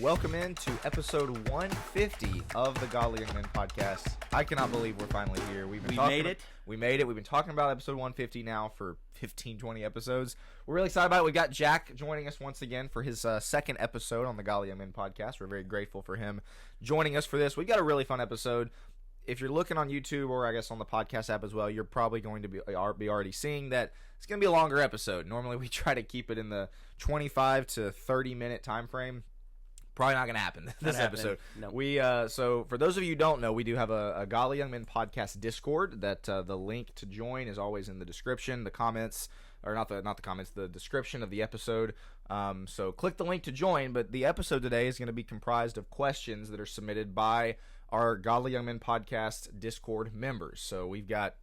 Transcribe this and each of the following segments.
Welcome into episode 150 of the Godly Young Men podcast. I cannot believe we're finally here. We made it. We made it. We've been talking about episode 150 now for 15, 20 episodes. We're really excited about it. We've got Jack joining us once again for his second episode on the Godly Young Men podcast. We're very grateful for him joining us for this. We've got a really fun episode. If you're looking on YouTube or I guess on the podcast app as well, you're probably going to be already seeing that it's going to be a longer episode. Normally we try to keep it in the 25 to 30 minute time frame. Probably not going to happen this episode. No. We so for those of you who don't know, we do have a Godly Young Men podcast Discord that the link to join is always in the description, the comments, or not the comments, the description of the episode. So click the link to join. But the episode today is going to be comprised of questions that are submitted by our Godly Young Men podcast Discord members. So we've got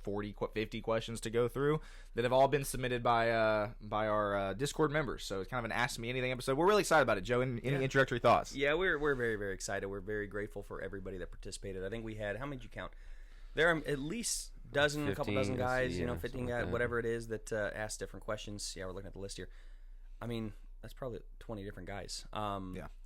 40, 50 questions to go through that have all been submitted by our Discord members. So it's kind of an Ask Me Anything episode. We're really excited about it. Joe, any introductory thoughts? Yeah, we're very, very excited. We're very grateful for everybody that participated. I think we had, how many did you count? There are at least a couple dozen guys, 15 guys, whatever it is that asked different questions. Yeah, we're looking at the list here. I mean, that's probably 20 different guys.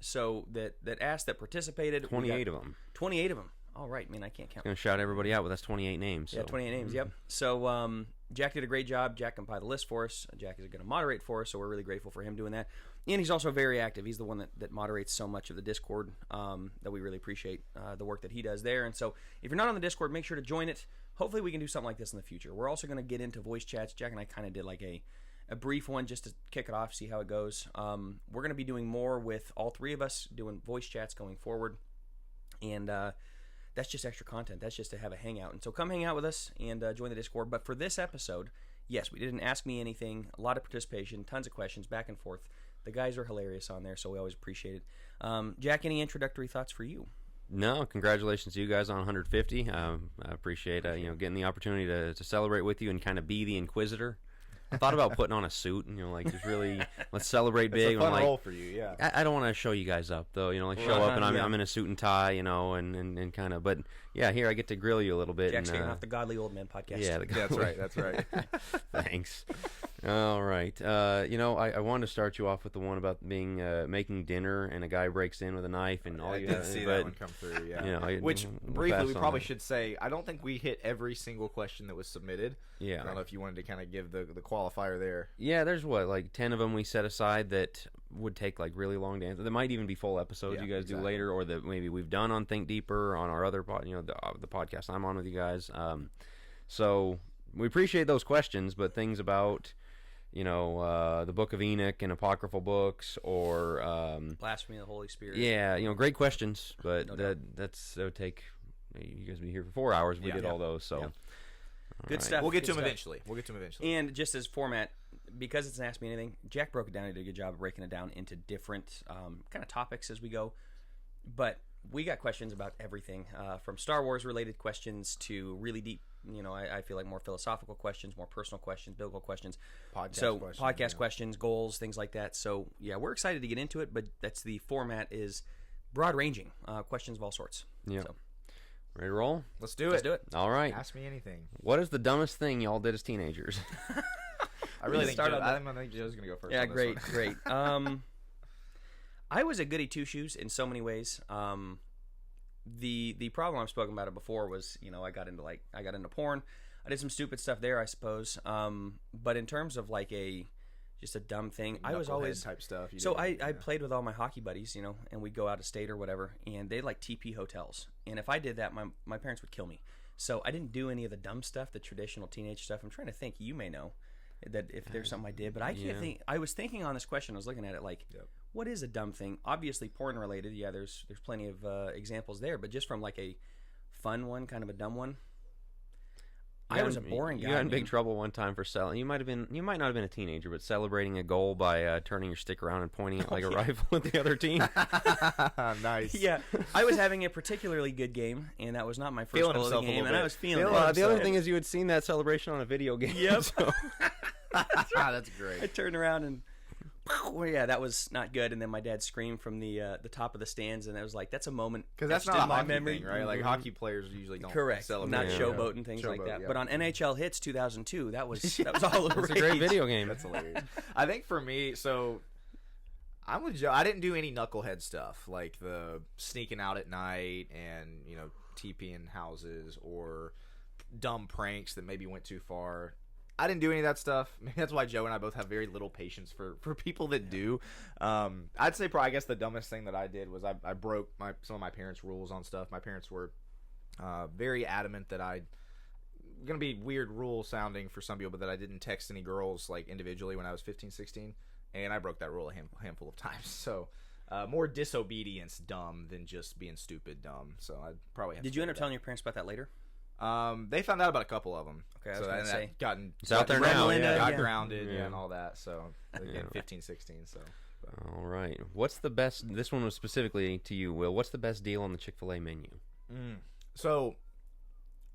So that asked, that participated. 28 of them. 28 of them. All right, man, I can't count. I'm going to shout everybody out, but that's 28 names. So. Yeah, 28 names, yep. So Jack did a great job. Jack compiled the list for us. Jack is going to moderate for us, so we're really grateful for him doing that. And he's also very active. He's the one that moderates so much of the Discord that we really appreciate the work that he does there. And so if you're not on the Discord, make sure to join it. Hopefully we can do something like this in the future. We're also going to get into voice chats. Jack and I kind of did like a brief one just to kick it off, see how it goes. We're going to be doing more with all three of us, doing voice chats going forward. And that's just extra content. That's just to have a hangout. And so come hang out with us and join the Discord. But for this episode, yes, we didn't ask me anything. A lot of participation, tons of questions, back and forth. The guys are hilarious on there, so we always appreciate it. Jack, any introductory thoughts for you? No, congratulations to you guys on 150. I appreciate getting the opportunity to celebrate with you and kind of be the Inquisitor. I thought about putting on a suit and just really let's celebrate big. It's a fun role for you, yeah. I don't want to show you guys up though, show up and I'm in a suit and tie, and kind of. But yeah, here I get to grill you a little bit. Jack's getting off the Godly Old Man podcast. Yeah, that's right. Thanks. All right. I wanted to start you off with the one about being making dinner and a guy breaks in with a knife and all. I didn't see that one come through. Yeah. Which briefly we probably should say, I don't think we hit every single question that was submitted. Yeah. I don't know if you wanted to kind of give the qualifier there. Yeah, there's like 10 of them we set aside that would take like really long to answer. There might even be full episodes you guys do later, or that maybe we've done on Think Deeper on our other the podcast I'm on with you guys. So we appreciate those questions, but things about the Book of Enoch and apocryphal books, or blasphemy of the Holy Spirit. Yeah, great that would take. You guys would be here for 4 hours. We did all those, so. Yeah. Good stuff. We'll get to them eventually. And just as format, because it's an Ask Me Anything, Jack broke it down. He did a good job of breaking it down into different kind of topics as we go. But we got questions about everything, from Star Wars related questions to really deep, I feel like more philosophical questions, more personal questions, biblical questions. Podcast questions, goals, things like that. So yeah, we're excited to get into it, but that's the format is broad ranging, questions of all sorts. Yeah. So. Ready to roll? Let's do it. All right. Ask me anything. What is the dumbest thing y'all did as teenagers? I really think Joe's going to go first. Yeah, great. I was a goody two-shoes in so many ways. The problem I've spoken about it before was, I got into porn. I did some stupid stuff there, I suppose. But in terms of like just a dumb thing, I was always type stuff. I played with all my hockey buddies, and we'd go out of state or whatever, and they like TP hotels. And if I did that, my parents would kill me. So I didn't do any of the dumb stuff, the traditional teenage stuff. I'm trying to think. You may know that if there's something I did, but I can't think. I was thinking on this question. I was looking at it like, what is a dumb thing? Obviously, porn related. Yeah, there's plenty of examples there, but just from like a fun one, kind of a dumb one. I was a boring guy. You got in big trouble one time for selling. You might not have been a teenager, but celebrating a goal by turning your stick around and pointing it like a rifle at the other team. Nice. Yeah, I was having a particularly good game, and that was not my first goal of the game, and I was feeling it. The other thing is you had seen that celebration on a video game. Yep. So. That's great. I turned around and. Well, yeah, that was not good. And then my dad screamed from the top of the stands, and I was like, "That's a moment." Because that's not my memory, thing, right? Like hockey players usually don't celebrate, not showboat and things like that. Yeah. But on NHL Hits 2002, that was all over. It's a great video game. That's hilarious. I think for me, so I'm with Joe. I didn't do any knucklehead stuff like the sneaking out at night and, you know, TPing houses or dumb pranks that maybe went too far. I didn't do any of that stuff. Maybe that's why Joe and I both have very little patience for people that do. I'd say probably, I guess the dumbest thing that I did was I broke some of my parents' rules on stuff. My parents were very adamant that going to be weird rule sounding for some people, but that I didn't text any girls like individually when I was 15, 16. And I broke that rule a handful of times. So more disobedience dumb than just being stupid dumb. So I'd probably have Did you end up telling your parents about that later? They found out about a couple of them. Okay, I was going to say. It's out there now. Got grounded and all that. So, again, 15, 16. So. All right. What's the best, this one was specifically to you, Will. What's the best deal on the Chick-fil-A menu? So,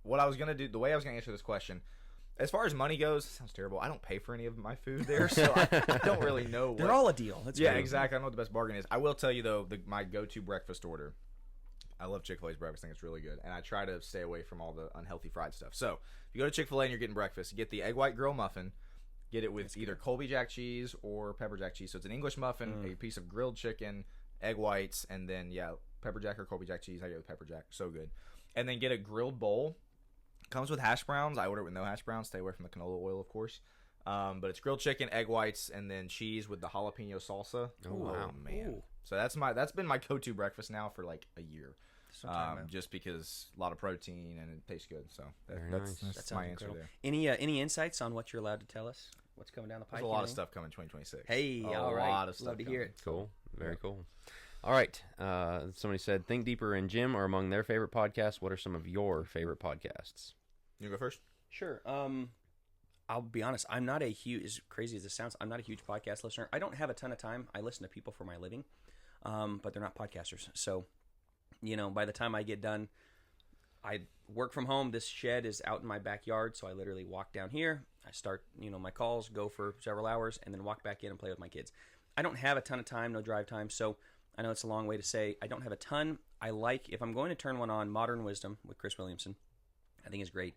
what I was going to do, the way I was going to answer this question, as far as money goes, it sounds terrible. I don't pay for any of my food there, so I don't really know. They're all a deal. Yeah, exactly. I don't know what the best bargain is. I will tell you, though, my go-to breakfast order, I love Chick-fil-A's breakfast. I think it's really good. And I try to stay away from all the unhealthy fried stuff. So, if you go to Chick-fil-A and you're getting breakfast, you get the egg white grill muffin. Get it with either Colby Jack cheese or pepper jack cheese. So, it's an English muffin, a piece of grilled chicken, egg whites, and then, pepper jack or Colby Jack cheese. I go with pepper jack. So good. And then get a grilled bowl. Comes with hash browns. I order it with no hash browns. Stay away from the canola oil, of course. But it's grilled chicken, egg whites, and then cheese with the jalapeno salsa. Oh, wow. Man. Ooh. So that's been my go-to breakfast now for like a year. Just because a lot of protein and it tastes good. So that's my answer there. Any insights on what you're allowed to tell us? What's coming down the pipe? There's a lot of stuff coming in 2026. Hey, all right. A lot of stuff. Love to hear it. Cool. Very cool. All right. Somebody said, Think Deeper and Jim are among their favorite podcasts. What are some of your favorite podcasts? You go first? Sure. I'll be honest. I'm not a huge, as crazy as it sounds, I'm not a huge podcast listener. I don't have a ton of time. I listen to people for my living, but they're not podcasters. So, by the time I get done, I work from home. This shed is out in my backyard, so I literally walk down here. I start, my calls, go for several hours, and then walk back in and play with my kids. I don't have a ton of time, no drive time, so I know it's a long way to say I don't have a ton. I like, if I'm going to turn one on, Modern Wisdom with Chris Williamson. I think it's great.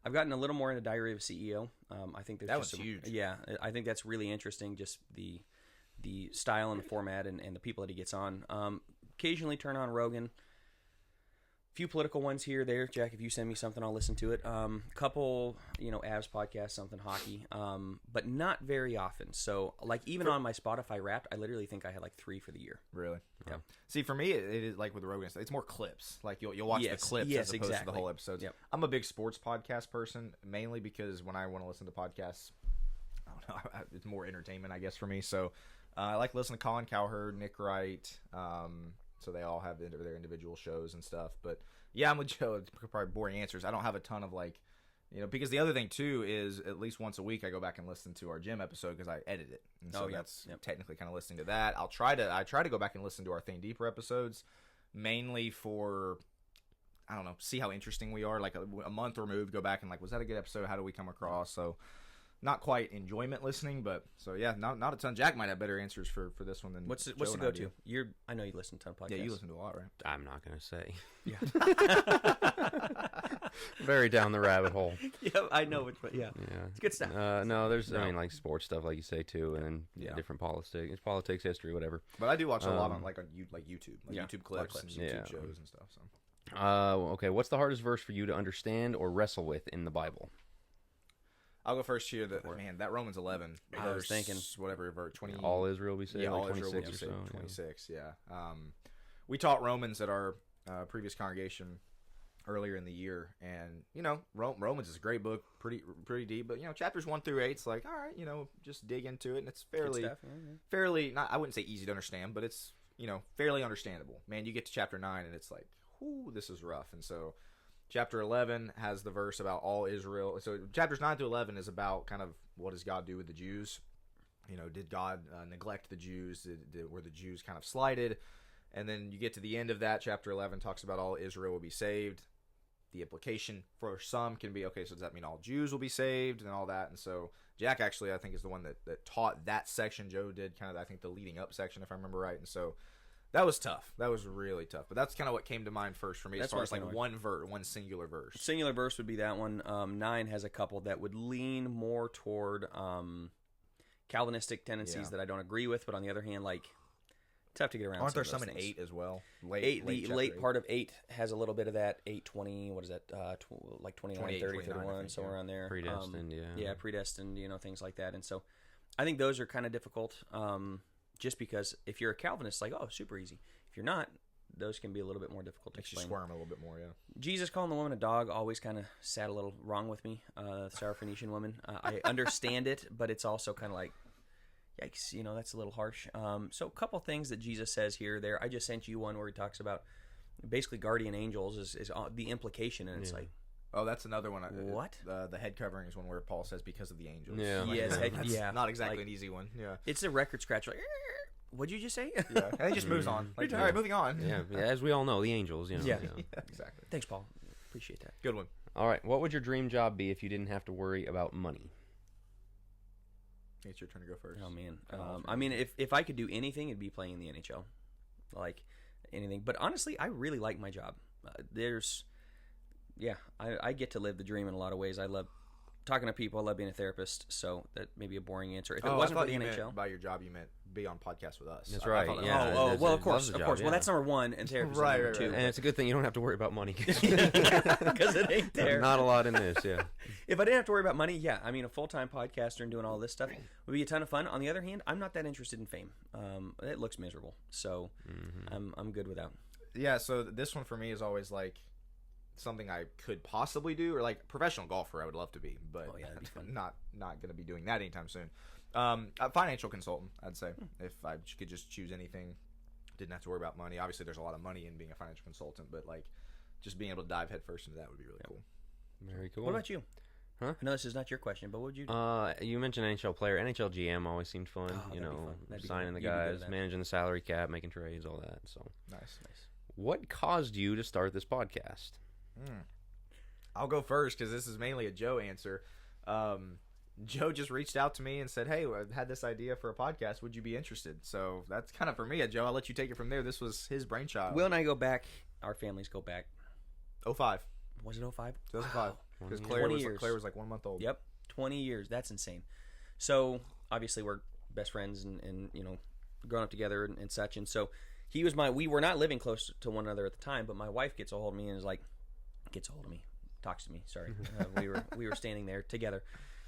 I've gotten a little more into Diary of a CEO. I think there's that was huge. Yeah, I think that's really interesting. Just the style and the format and the people that he gets on. Occasionally turn on Rogan. Few political ones here, there. Jack, if you send me something, I'll listen to it. Couple, Avs podcast, something hockey, but not very often. So, like, even on my Spotify Wrapped, I literally think I had like 3 for the year. Really? Yeah. See, for me, it is like with the Rogan stuff. It's more clips. Like you'll watch the clips as opposed to the whole episodes. Yep. I'm a big sports podcast person, mainly because when I want to listen to podcasts, I don't know, it's more entertainment, I guess, for me. So, I like listening to Colin Cowherd, Nick Wright. So they all have their individual shows and stuff. But yeah, I'm with Joe. It's probably boring answers. I don't have a ton of because the other thing too is at least once a week I go back and listen to our gym episode because I edit it. And so that's technically kind of listening to that. I try to go back and listen to our Think Deeper episodes, mainly for, I don't know, see how interesting we are. Like a month removed, go back and was that a good episode? How do we come across? So not quite enjoyment listening, but so yeah, not a ton. Jack might have better answers for this one than what's the Joe go-to? I know you listen to a ton of podcasts. Yeah, you listen to a lot, right? I'm not going to say. Yeah. Very down the rabbit hole. Yeah, I know which one. Yeah. It's good stuff. No, there's like sports stuff, like you say too, and then different politics, history, whatever. But I do watch a lot on YouTube, YouTube clips and YouTube shows and stuff. So. Okay, what's the hardest verse for you to understand or wrestle with in the Bible? I'll go first here. That Romans 11. I was thinking whatever verse 20. All Israel be saved. Yeah, all Israel will be saved. 26. Yeah. We taught Romans at our previous congregation earlier in the year, and Romans is a great book, pretty deep. But chapters 1 through 8, it's like, all right, just dig into it, and it's fairly not, I wouldn't say easy to understand, but it's fairly understandable. Man, you get to chapter 9, and it's like, whoo, this is rough. And so chapter 11 has the verse about all Israel. So chapters 9 through 11 is about kind of what does God do with the Jews? Did God neglect the Jews? Were the Jews kind of slighted? And then you get to the end of that, chapter 11 talks about all Israel will be saved. The implication for some can be, okay, so does that mean all Jews will be saved and all that? And so Jack actually, I think, is the one that taught that section. Joe did kind of, I think, the leading up section, if I remember right. And so that was tough. That was really tough. But that's kind of what came to mind first for me, as far as one singular verse. Singular verse would be that one. 9 has a couple that would lean more toward Calvinistic tendencies that I don't agree with. But on the other hand, tough to get around. Aren't there some some of in those 8 as well? The late part of 8 has a little bit of that. 8:20, what is that? Like 29, 30, 31, somewhere around there. Predestined, Yeah, predestined, things like that. And so I think those are kind of difficult just because if you're a Calvinist, like, oh, super easy. If you're not, those can be a little bit more difficult to explain. Makes you squirm a little bit more, yeah. Jesus calling the woman a dog always kind of sat a little wrong with me. The Syrophoenician woman. I understand it, but it's also kind of like, yikes, that's a little harsh. So a couple things that Jesus says here or there. I just sent you one where he talks about basically guardian angels is the implication, and it's like, oh, that's another one. What? The head covering is one where Paul says because of the angels. Yeah. Yes, not exactly an easy one. Yeah. It's a record scratch. Like, what'd you just say? Yeah. And it just moves on. Like, all right, moving on. Yeah. As we all know, the angels. Yeah, exactly. Thanks, Paul. Appreciate that. Good one. All right. What would your dream job be if you didn't have to worry about money? It's your turn to go first. Oh man. I mean, if I could do anything, it'd be playing in the NHL, like anything. But honestly, I really like my job. I get to live the dream in a lot of ways. I love talking to people. I love being a therapist. So that may be a boring answer. If it wasn't for the NHL, by your job you meant be on podcasts with us. That's right. Well, of course. Well, that's number one, and therapist right, number two. And it's a good thing you don't have to worry about money because it ain't there. Not a lot in this. Yeah. If I didn't have to worry about money, I mean, a full-time podcaster and doing all this stuff would be a ton of fun. On the other hand, I'm not that interested in fame. It looks miserable, so I'm good without. Yeah. So this one for me is always like something I could possibly do, or like professional golfer I would love to be, but that'd be fun. not going to be doing that anytime soon. A financial consultant, I'd say, if I could just choose anything, didn't have to worry about money. Obviously there's a lot of money in being a financial consultant, but like just being able to dive headfirst into that would be really cool. Very cool. What about you? Huh? I know this is not your question, but what would you do? You mentioned NHL player. NHL GM always seemed fun. Signing the guys, managing the salary cap, making trades, all that. So nice. What caused you to start this podcast? I'll go first because this is mainly a Joe answer. Joe just reached out to me and said, hey, I've had this idea for a podcast. Would you be interested? So that's kind of for me, Joe. I'll let you take it from there. This was his brainchild. Will and I go back. Our families go back. 05. Was it 05? 2005. Because Claire was like 1 month old. Yep. 20 years. That's insane. So obviously we're best friends and growing up together and such. And so we were not living close to one another at the time, but my wife gets a hold of me and is like, talks to me. Sorry. We were standing there together.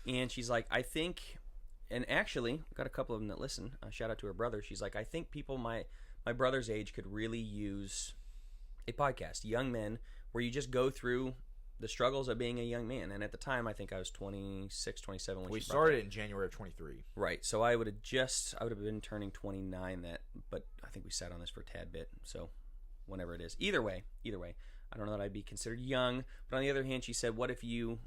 And she's like, I think, and actually, got a couple of them that listen. Shout out to her brother. She's like, I think people my brother's age could really use a podcast. Young men, where you just go through the struggles of being a young man. And at the time, I think I was 26, 27 when we started in January of 23. Right. So I would have been turning 29 but I think we sat on this for a tad bit. So whenever it is. Either way. I don't know that I'd be considered young, but on the other hand, she said, what if you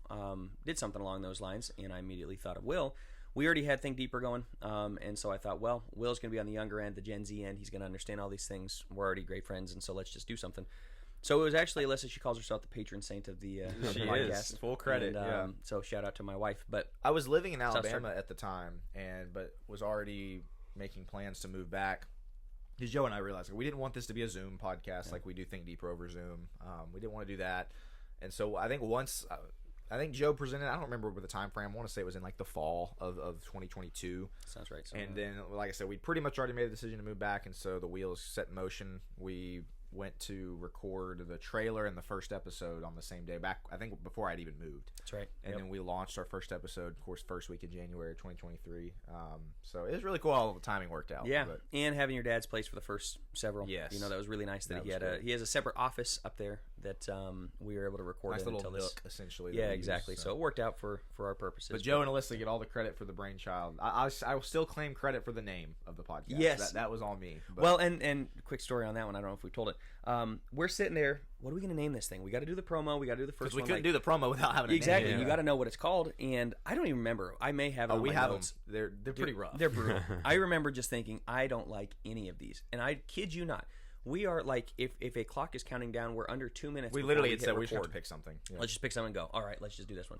did something along those lines? And I immediately thought of Will. We already had Think Deeper going, and so I thought, well, Will's going to be on the younger end, the Gen Z end. He's going to understand all these things. We're already great friends, and so let's just do something. So it was actually Alyssa. She calls herself the patron saint of the podcast. Is. Full credit, and, So shout out to my wife. But I was living in Alabama at the time, but was already making plans to move back. Because Joe and I realized we didn't want this to be a Zoom podcast like we do Think Deeper over Zoom. We didn't want to do that. And so I think Joe presented, I don't remember with the time frame. I want to say it was in like the fall of 2022. Sounds right. And then, like I said, we pretty much already made the decision to move back. And so the wheels set in motion. We went to record the trailer and the first episode on the same day back, I think, before I'd even moved. That's right. And then we launched our first episode, of course, first week in January 2023. So it was really cool how the timing worked out. Yeah, and having your dad's place for the first several. Yes. That was really nice that he has a separate office up there that we were able to record nice in little until nook, essentially. Yeah, exactly. So it worked out for our purposes. But Joe and Alyssa get all the credit for the brainchild. I will still claim credit for the name of the podcast. Yes. That was all me. But. Well, and quick story on that one. I don't know if we told it. We're sitting there. What are we going to name this thing? We got to do the promo. We got to do the first one. Because we couldn't do the promo without having a exactly. name. You got to know what it's called. And I don't even remember. I may have. We have notes. them. They're pretty rough. They're brutal. I remember just thinking, I don't like any of these. And I kid you not. We are like, if a clock is counting down, we're under 2 minutes. We literally had said we should have to pick something. Yeah. Let's just pick something and go. All right, let's just do this one.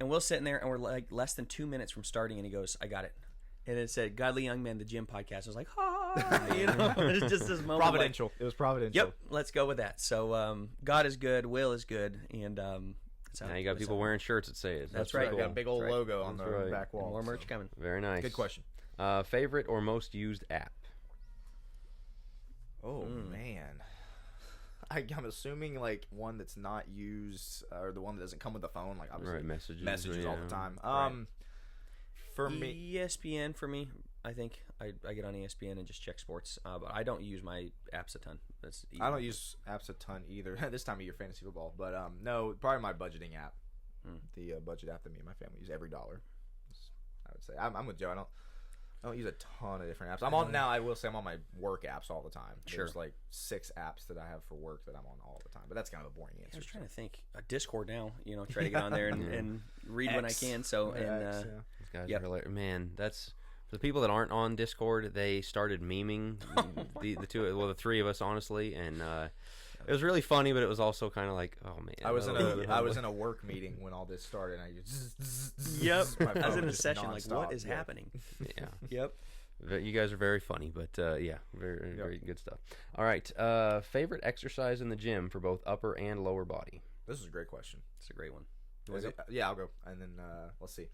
And Will's sitting there, and we're like less than 2 minutes from starting, and he goes, I got it. And it said, Godly Young Men, the Gym Podcast. I was like, it's just this moment. Providential. It was providential. Yep, let's go with that. So God is good, Will is good, and now you got people wearing shirts that say it. That's right. Cool. Got a big old logo on the back wall. More merch coming. Very nice. Good question. Favorite or most used app? Oh man, I'm assuming like one that's not used, or the one that doesn't come with the phone, like obviously messages all the time. For me, ESPN for me. I think I get on ESPN and just check sports, but I don't use my apps a ton. I don't use apps a ton either. This time of year, fantasy football, but no, probably my budgeting app, the budget app that me and my family use every dollar. I would say I'm with Joe. I don't use a ton of different apps. I'm on now. I will say I'm on my work apps all the time. There's like 6 apps that I have for work that I'm on all the time. But that's kind of a boring answer. I was trying to think. Discord now. Try to get on there and read when I can. So These guys are hilarious. Man, that's for the people that aren't on Discord. They started memeing the three of us, honestly, and it was really funny, but it was also kind of like, oh man. I was in a work meeting when all this started, and I just I was in a session like, what is happening? Yeah. Yep. You guys are very funny, but very good stuff. All right, favorite exercise in the gym for both upper and lower body? This is a great question. It's a great one. Yeah, I'll go, and then let's see.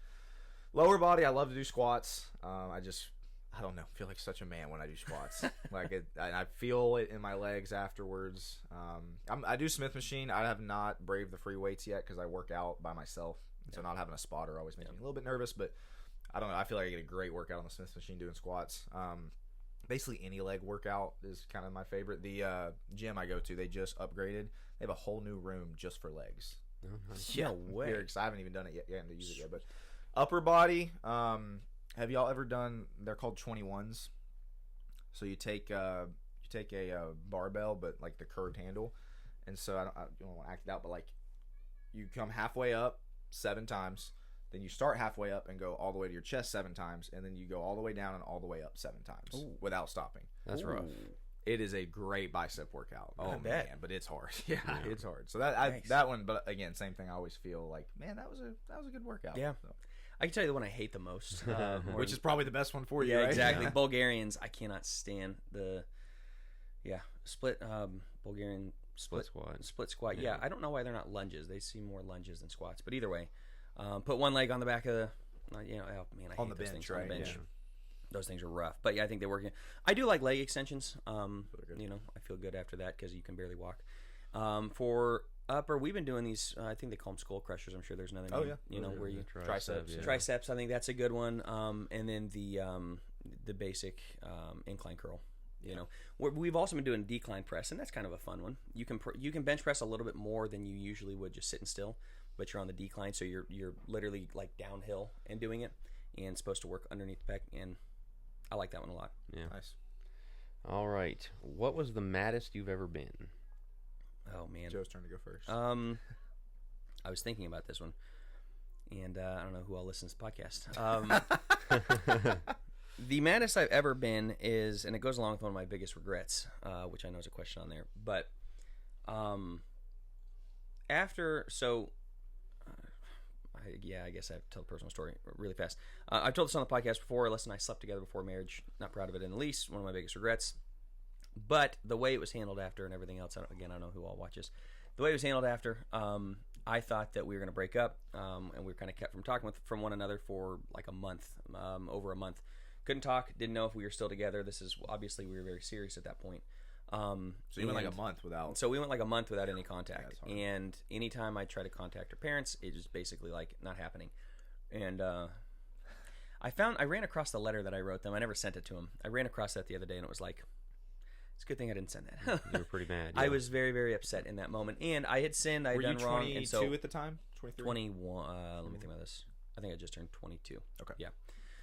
Lower body, I love to do squats. I don't know. I feel like such a man when I do squats. I feel it in my legs afterwards. I do Smith machine. I have not braved the free weights yet because I work out by myself. So not having a spotter always makes me a little bit nervous. But I don't know. I feel like I get a great workout on the Smith machine doing squats. Basically any leg workout is kind of my favorite. The gym I go to, they just upgraded. They have a whole new room just for legs. Oh, nice. No way. I haven't even done it yet. Yeah, I haven't used it yet. But upper body. Have y'all ever done? They're called 21s. So you take a barbell, but like the curved handle, and so I don't want to act it out, but like you come halfway up 7 times, then you start halfway up and go all the way to your chest 7 times, and then you go all the way down and all the way up 7 times without stopping. That's rough. It is a great bicep workout. Oh man, but it's hard. Yeah, it's hard. So that one, but again, same thing. I always feel like, man, that was a good workout. Yeah. So. I can tell you the one I hate the most. Which is probably the best one for you, yeah, right? exactly. Yeah. Bulgarians, I cannot stand split Bulgarian split squat. Yeah, I don't know why they're not lunges. They seem more lunges than squats. But either way, put one leg on the back of the, I hate on the those bench, things. right? On the bench. Yeah. Those things are rough. But yeah, I think they work. I do like leg extensions. I feel good after that because you can barely walk. For upper, we've been doing these. I think they call them skull crushers. I'm sure there's another name. Where you triceps. Yeah. Triceps. I think that's a good one. And then the basic incline curl. We've also been doing decline press, and that's kind of a fun one. You can bench press a little bit more than you usually would just sitting still, but you're on the decline, so you're literally like downhill and doing it, and it's supposed to work underneath the pec. And I like that one a lot. Yeah, nice. All right, what was the maddest you've ever been? Oh man, Joe's turn to go first. I was thinking about this one, and I don't know who all listens to the podcast. The maddest I've ever been is, and it goes along with one of my biggest regrets, which I know is a question on there, but I guess I have to tell a personal story really fast. I've told this on the podcast before. Les and I slept together before marriage. Not proud of it in the least. One of my biggest regrets. But the way it was handled after and everything else, I don't know who all watches. The way it was handled after, I thought that we were going to break up, and we were kind of kept from talking from one another for like a month, over a month. Couldn't talk, didn't know if we were still together. This is, obviously, we were very serious at that point. So you went like a month without... So we went like a month without any contact. And anytime I tried to contact her parents, it was basically like not happening. And I ran across the letter that I wrote them. I never sent it to them. I ran across that the other day, and it was like, it's a good thing I didn't send that. You were pretty mad. Yeah. I was very, very upset in that moment. And I had sinned. I had done wrong. Were you 22 at the time? 23? 21. Let me think about this. I think I just turned 22. Okay. Yeah.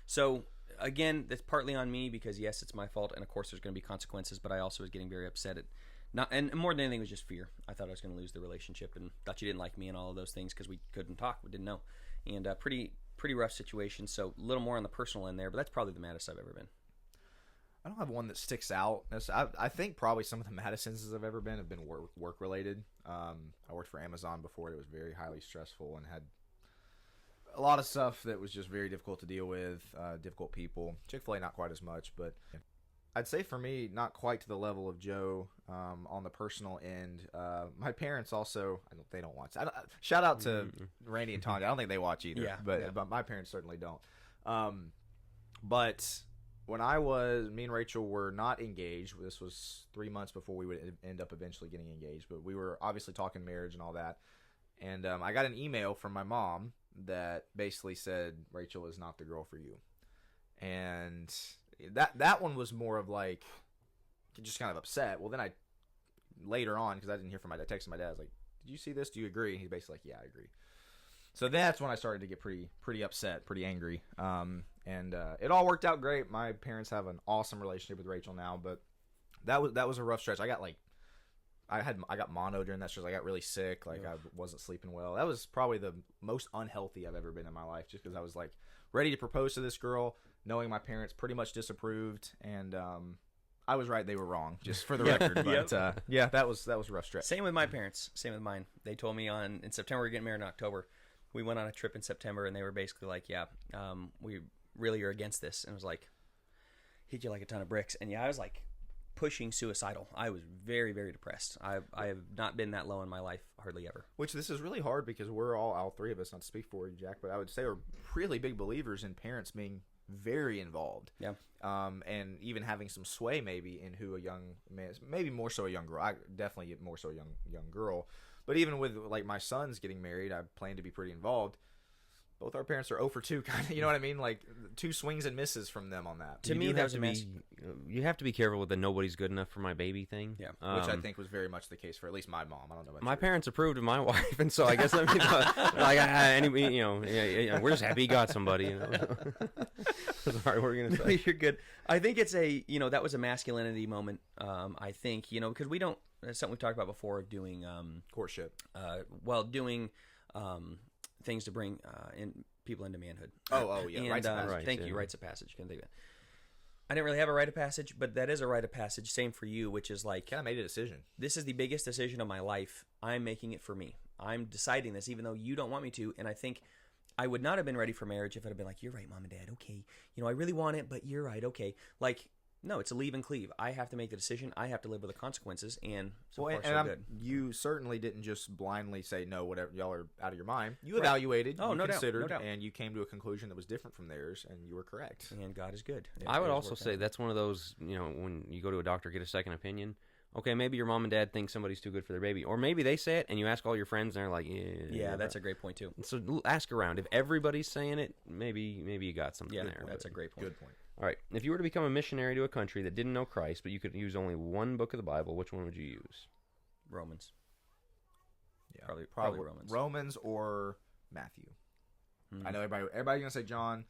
So, again, that's partly on me because, yes, it's my fault. And, of course, there's going to be consequences. But I also was getting very upset and more than anything, it was just fear. I thought I was going to lose the relationship and thought you didn't like me and all of those things because we couldn't talk. We didn't know. And pretty rough situation. So, a little more on the personal end there. But that's probably the maddest I've ever been. I don't have one that sticks out. I think probably some of the maddest instances I've ever been have been work related. I worked for Amazon before. It was very highly stressful and had a lot of stuff that was just very difficult to deal with. Difficult people. Chick-fil-A not quite as much, but I'd say for me not quite to the level of Joe on the personal end. My parents also, they don't watch. Shout out to Randy and Tanya. I don't think they watch either, but my parents certainly don't. But me and Rachel were not engaged. This was 3 months before we would end up eventually getting engaged, but we were obviously talking marriage and all that. And I got an email from my mom that basically said, Rachel is not the girl for you. And that one was more of like, just kind of upset. Well, then later on, because I didn't hear from my dad, texted my dad, I was like, did you see this? Do you agree? And he's basically like, yeah, I agree. So that's when I started to get pretty upset, pretty angry. And it all worked out great. My parents have an awesome relationship with Rachel now, but that was a rough stretch. I got mono during that stretch. I got really sick. Like, I wasn't sleeping well. That was probably the most unhealthy I've ever been in my life, just because I was like ready to propose to this girl, knowing my parents pretty much disapproved, and I was right, they were wrong, just for the record. But yeah, that was a rough stretch. Same with my parents. Same with mine. They told me in September we're getting married in October. We went on a trip in September, and they were basically like, yeah, we really are against this. And it was like, hit you like a ton of bricks. And yeah, I was like pushing suicidal. I was very, very depressed. I have not been that low in my life hardly ever. Which this is really hard because we're all three of us, not to speak for you, Jack, but I would say we're really big believers in parents being very involved. Yeah. And even having some sway maybe in who a young man, maybe more so a young girl. I definitely get more so a young girl. But even with like my sons getting married, I plan to be pretty involved. Both our parents are 0 for 2, kind of. You know what I mean? Like 2 swings and misses from them on that. To me, that was a mess. You have to be careful with the nobody's good enough for my baby thing. Yeah, which I think was very much the case for at least my mom. I don't know about my parents approved of my wife, and so I guess we're just happy he got somebody. You know? Sorry, what were you gonna say? No, you're good. I think it's that was a masculinity moment. I think because we don't. That's something we've talked about before. Doing courtship. Doing. Things to bring people into manhood. Oh, yeah. And, rites of passage. Thank you. Rites of passage. Couldn't think of it. I didn't really have a rite of passage, but that is a rite of passage. Same for you, which is like... kind of made a decision. This is the biggest decision of my life. I'm making it for me. I'm deciding this, even though you don't want me to. And I think I would not have been ready for marriage if I'd have been like, you're right, Mom and Dad. Okay. I really want it, but you're right. Okay. Like... No, it's a leave and cleave. I have to make the decision. I have to live with the consequences, and so far, so good. You certainly didn't just blindly say, no, whatever, y'all are out of your mind. You evaluated, you considered, and you came to a conclusion that was different from theirs, and you were correct. And God is good. I would also say that's one of those, when you go to a doctor, get a second opinion. Okay, maybe your mom and dad think somebody's too good for their baby. Or maybe they say it, and you ask all your friends, and they're like, yeah, that's a great point, too. So ask around. If everybody's saying it, maybe you got something there. That's a great point. Good point. All right. If you were to become a missionary to a country that didn't know Christ, but you could use only one book of the Bible, which one would you use? Romans. Yeah, probably Romans. Romans or Matthew. I know everybody's going to say John.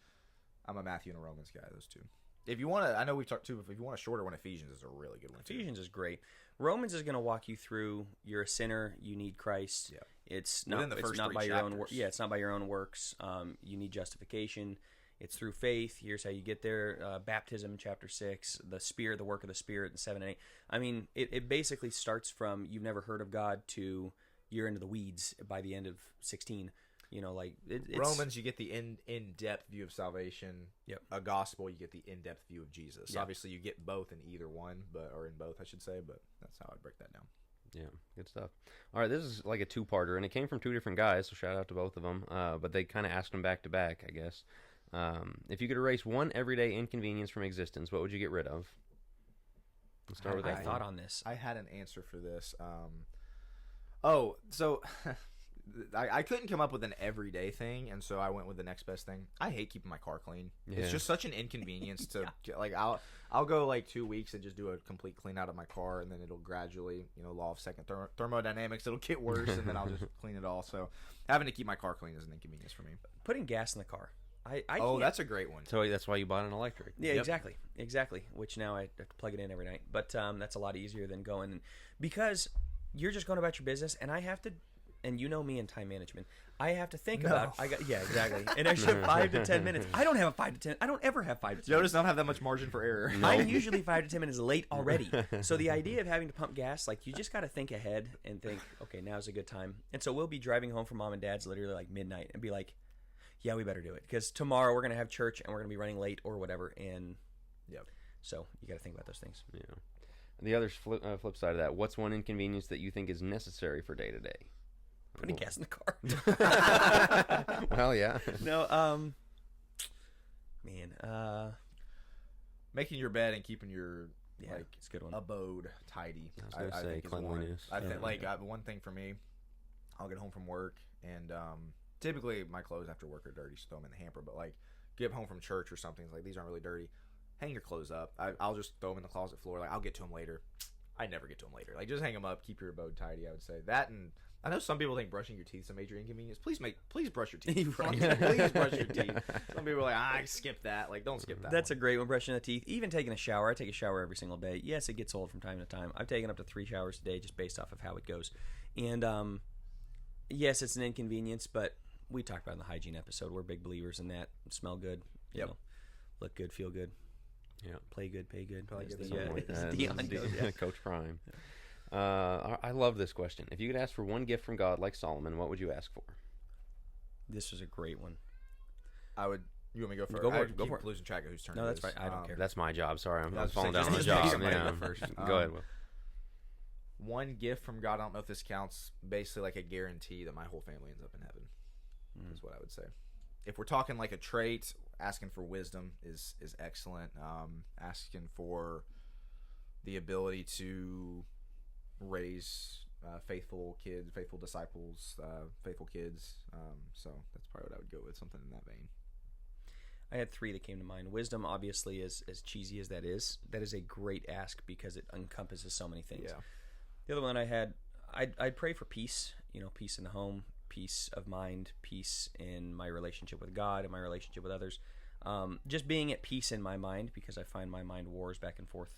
I'm a Matthew and a Romans guy, those two. If you want to, I know we've talked too, if you want a shorter one, Ephesians is a really good one. Ephesians is great. Romans is going to walk you through, you're a sinner, you need Christ. Yeah. It's not by your own work. Yeah, it's not by your own works. You need justification. It's through faith. Here's how you get there. Baptism in chapter 6. The Spirit, the work of the Spirit in 7 and 8. I mean, it basically starts from you've never heard of God to you're into the weeds by the end of 16. It's Romans, you get the in-depth view of salvation. Yep. A gospel, you get the in-depth view of Jesus. Yep. Obviously, you get both in either one, or in both, I should say. But that's how I break that down. Yeah, good stuff. All right, this is like a 2-parter, and it came from 2 different guys, so shout out to both of them. But they kind of asked them back to back, I guess. If you could erase one everyday inconvenience from existence, what would you get rid of? Let's start with that. I thought on this. I had an answer for this. So I couldn't come up with an everyday thing, and so I went with the next best thing. I hate keeping my car clean. Yeah. It's just such an inconvenience to like. I'll go like 2 weeks and just do a complete clean out of my car, and then it'll gradually, law of second thermodynamics, it'll get worse, and then I'll just clean it all. So having to keep my car clean is an inconvenience for me. Putting gas in the car. That's a great one. So that's why you bought an electric. Yeah, yep. Exactly. Which now I have to plug it in every night. But that's a lot easier than going, because you're just going about your business, and I have to. And you know me in time management. I have to think about. Exactly. An extra 5 to 10 minutes. I don't have a 5 to 10. I don't ever have 5 to 10. Joe does not have that much margin for error. No. I'm usually 5 to 10 minutes late already. So the idea of having to pump gas, like you just got to think ahead and think, okay, now's a good time. And so we'll be driving home from Mom and Dad's literally like midnight and be like, yeah, we better do it because tomorrow we're gonna have church and we're gonna be running late or whatever. And so you got to think about those things. Yeah. And the other flip side of that, what's one inconvenience that you think is necessary for day to day? Putting gas in the car. Well, yeah. No, making your bed and keeping your it's a good one. abode tidy. I was gonna say cleanliness. I think one thing for me, I'll get home from work and typically my clothes after work are dirty, so throw them in the hamper. But like get home from church or something, it's like these aren't really dirty. Hang your clothes up. I'll just throw them in the closet floor. Like I'll get to them later. I never get to them later. Like just hang them up, keep your abode tidy. I would say that, and I know some people think brushing your teeth is a major inconvenience. Please brush your teeth. Please brush your teeth. Some people are like, I skip that. Like don't skip that. That's a great one. Brushing the teeth. Even taking a shower. I take a shower every single day. Yes, it gets old from time to time. I've taken up to 3 showers a day just based off of how it goes. And yes, it's an inconvenience, but we talked about it in the hygiene episode. We're big believers in that. Smell good. You know, look good, feel good. Yeah, play good, pay good. Coach Prime. I love this question. If you could ask for one gift from God like Solomon, what would you ask for? This was a great one. I would. You want me to go first? Go for it. Losing track of whose turn. No, that's it is. fine. I don't care. That's my job. Sorry, I'm falling down on the job. Go ahead. Will. One gift from God. I don't know if this counts. Basically, like a guarantee that my whole family ends up in heaven. Is what I would say. If we're talking like a trait, asking for wisdom is excellent. Asking for the ability to raise faithful kids, faithful disciples, faithful kids. So that's probably what I would go with, something in that vein. I had 3 that came to mind. Wisdom, obviously, is as cheesy as that is a great ask because it encompasses so many things. Yeah. The other one I had, I'd pray for peace. Peace in the home, peace of mind, peace in my relationship with God and my relationship with others. Just being at peace in my mind because I find my mind wars back and forth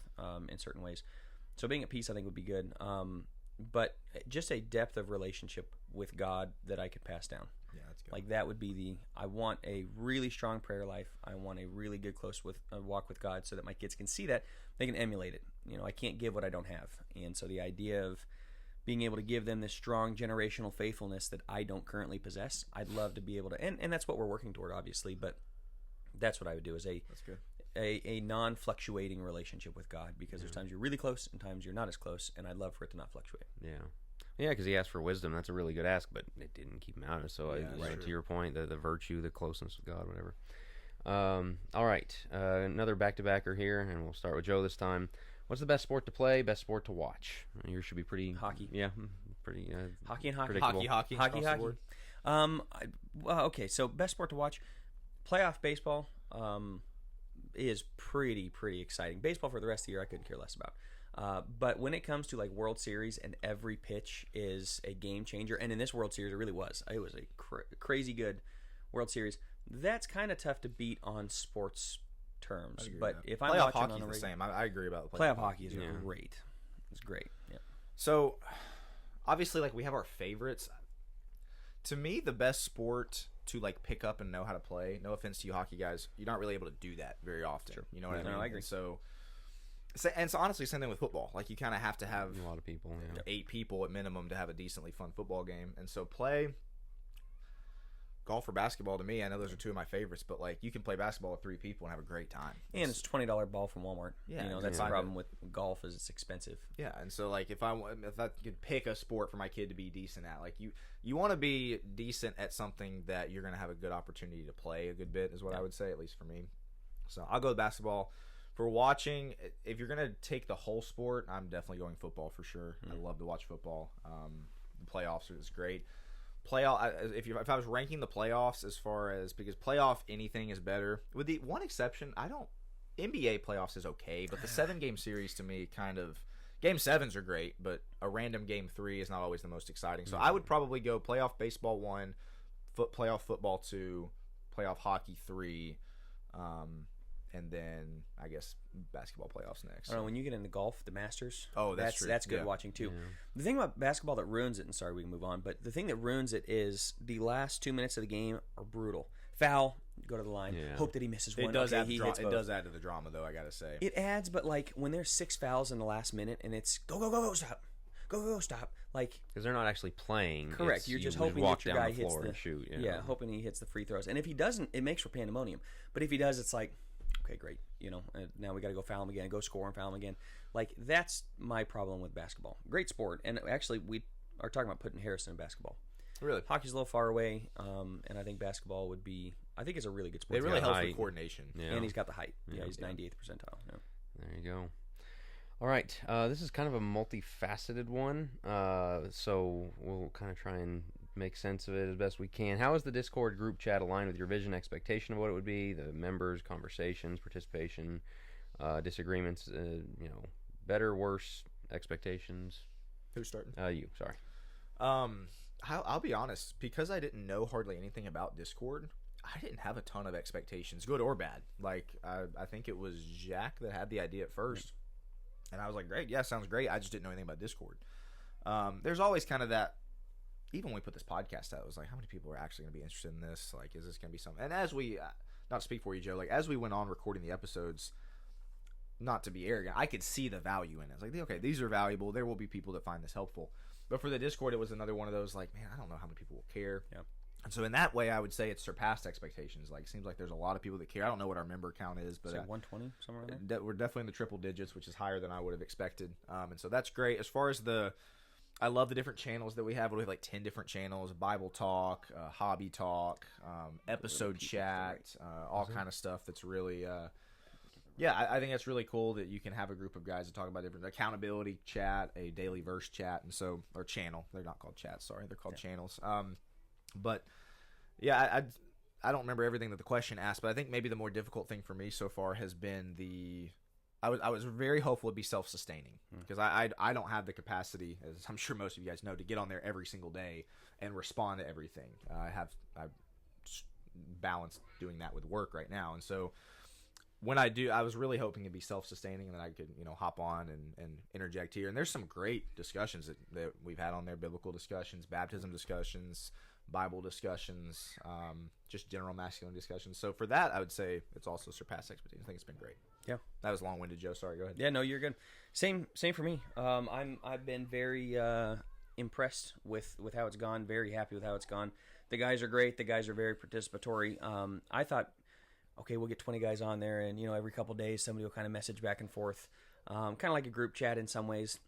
in certain ways. So being at peace I think would be good. But just a depth of relationship with God that I could pass down. Yeah, that's good. Like that would be I want a really strong prayer life. I want a really good walk with God so that my kids can see that. They can emulate it. I can't give what I don't have. And so the idea of being able to give them this strong generational faithfulness that I don't currently possess, I'd love to be able to, and that's what we're working toward, obviously, but that's what I would do is a non-fluctuating relationship with God because there's times you're really close and times you're not as close, and I'd love for it to not fluctuate. Yeah, because he asked for wisdom. That's a really good ask, but it didn't keep him out of it. So right to your point, the virtue, the closeness with God, whatever. All right, another back-to-backer here, and we'll start with Joe this time. What's the best sport to play, best sport to watch? Yours should be pretty... Hockey. Yeah, pretty hockey and hockey. Hockey. Okay, so best sport to watch, playoff baseball is pretty exciting. Baseball for the rest of the year I couldn't care less about. But when it comes to like World Series and every pitch is a game changer, and in this World Series it really was. It was a crazy good World Series. That's kind of tough to beat on sports terms. But if I'm playoff watching hockey is the same. I agree about playoff hockey is great. It's great. Yeah. So obviously, like we have our favorites. To me, the best sport to like pick up and know how to play. No offense to you hockey guys, you're not really able to do that very often. Sure. You know what I mean? No, I agree. And it's honestly same thing with football. Like you kind of have to have a lot of people, 8 people at minimum to have a decently fun football game. And so golf or basketball to me, I know those are 2 of my favorites, but like you can play basketball with 3 people and have a great time. And it's a $20 ball from Walmart. Yeah, that's the problem with golf is it's expensive. Yeah, and so like if I could pick a sport for my kid to be decent at, like you want to be decent at something that you're going to have a good opportunity to play a good bit is what I would say, at least for me. So I'll go with basketball. For watching, if you're going to take the whole sport, I'm definitely going football for sure. I love to watch football. The playoffs is great. If I was ranking the playoffs as far as, because playoff anything is better, with the one exception, NBA playoffs is okay, but the 7-game series to me kind of, game 7s are great, but a random game 3 is not always the most exciting. So I would probably go playoff baseball 1, playoff football 2, playoff hockey 3, and then I guess basketball playoffs next. I don't know, when you get into golf, the Masters. Oh, that's true. That's good watching too. Yeah. The thing about basketball that ruins it, and sorry we can move on, but the thing that ruins it is the last 2 minutes of the game are brutal. Foul, go to the line. Yeah. Hope that he misses one. It does add to the drama, though. I gotta say it adds, but like when there's 6 fouls in the last minute, and it's go stop, go stop, like because they're not actually playing. Correct. You're just hoping that your guy hits the shoot. Yeah, hoping he hits the free throws, and if he doesn't, it makes for pandemonium. But if he does, it's like, okay, great. Now we got to go foul him again, go score and foul him again. Like, that's my problem with basketball. Great sport. And actually, we are talking about putting Harrison in basketball. Really? Hockey's a little far away, and I think basketball would be I think it's a really good sport. It really helps with coordination. Yeah. And he's got the height. Yeah, he's 98th percentile. Yeah. There you go. All right, this is kind of a multifaceted one, so we'll kind of try and make sense of it as best we can. How is the Discord group chat aligned with your vision, expectation of what it would be, the members, conversations, participation, disagreements, better, worse, expectations? Who's starting? You, sorry. I'll be honest, because I didn't know hardly anything about Discord, I didn't have a ton of expectations, good or bad. Like, I think it was Jack that had the idea at first. And I was like, great, yeah, sounds great. I just didn't know anything about Discord. There's always kind of that, even when we put this podcast out, it was like, how many people are actually going to be interested in this? Like, is this going to be something? And as we, not to speak for you, Joe, like, as we went on recording the episodes, not to be arrogant, I could see the value in it. It's like, okay, these are valuable. There will be people that find this helpful. But for the Discord, it was another one of those, like, man, I don't know how many people will care. Yeah. And so in that way, I would say it's surpassed expectations. Like, it seems like there's a lot of people that care. I don't know what our member count is, but 120 somewhere in there. We're definitely in the triple digits, which is higher than I would have expected. And so that's great. As far as I love the different channels that we have. We have like 10 different channels: Bible talk, hobby talk, episode chat, all kind of stuff. That's really, I think that's really cool that you can have a group of guys to talk about different accountability chat, a daily verse chat, and so or channel. They're not called chats. Sorry, they're called channels. But yeah, I don't remember everything that the question asked, but I think maybe the more difficult thing for me so far has been I was very hopeful it'd be self-sustaining because I don't have the capacity, as I'm sure most of you guys know, to get on there every single day and respond to everything. I balance doing that with work right now, and so when I do, I was really hoping it'd be self-sustaining and that I could hop on and interject here. And there's some great discussions that we've had on there: biblical discussions, baptism discussions, Bible discussions, just general masculine discussions. So for that, I would say it's also surpassed expectations. I think it's been great. Yeah, that was long-winded, Joe. Sorry, go ahead. Yeah, no, you're good. Same for me. I've been very impressed with how it's gone. Very happy with how it's gone. The guys are great. The guys are very participatory. I thought, okay, we'll get 20 guys on there, and every couple of days somebody will kind of message back and forth, kind of like a group chat in some ways.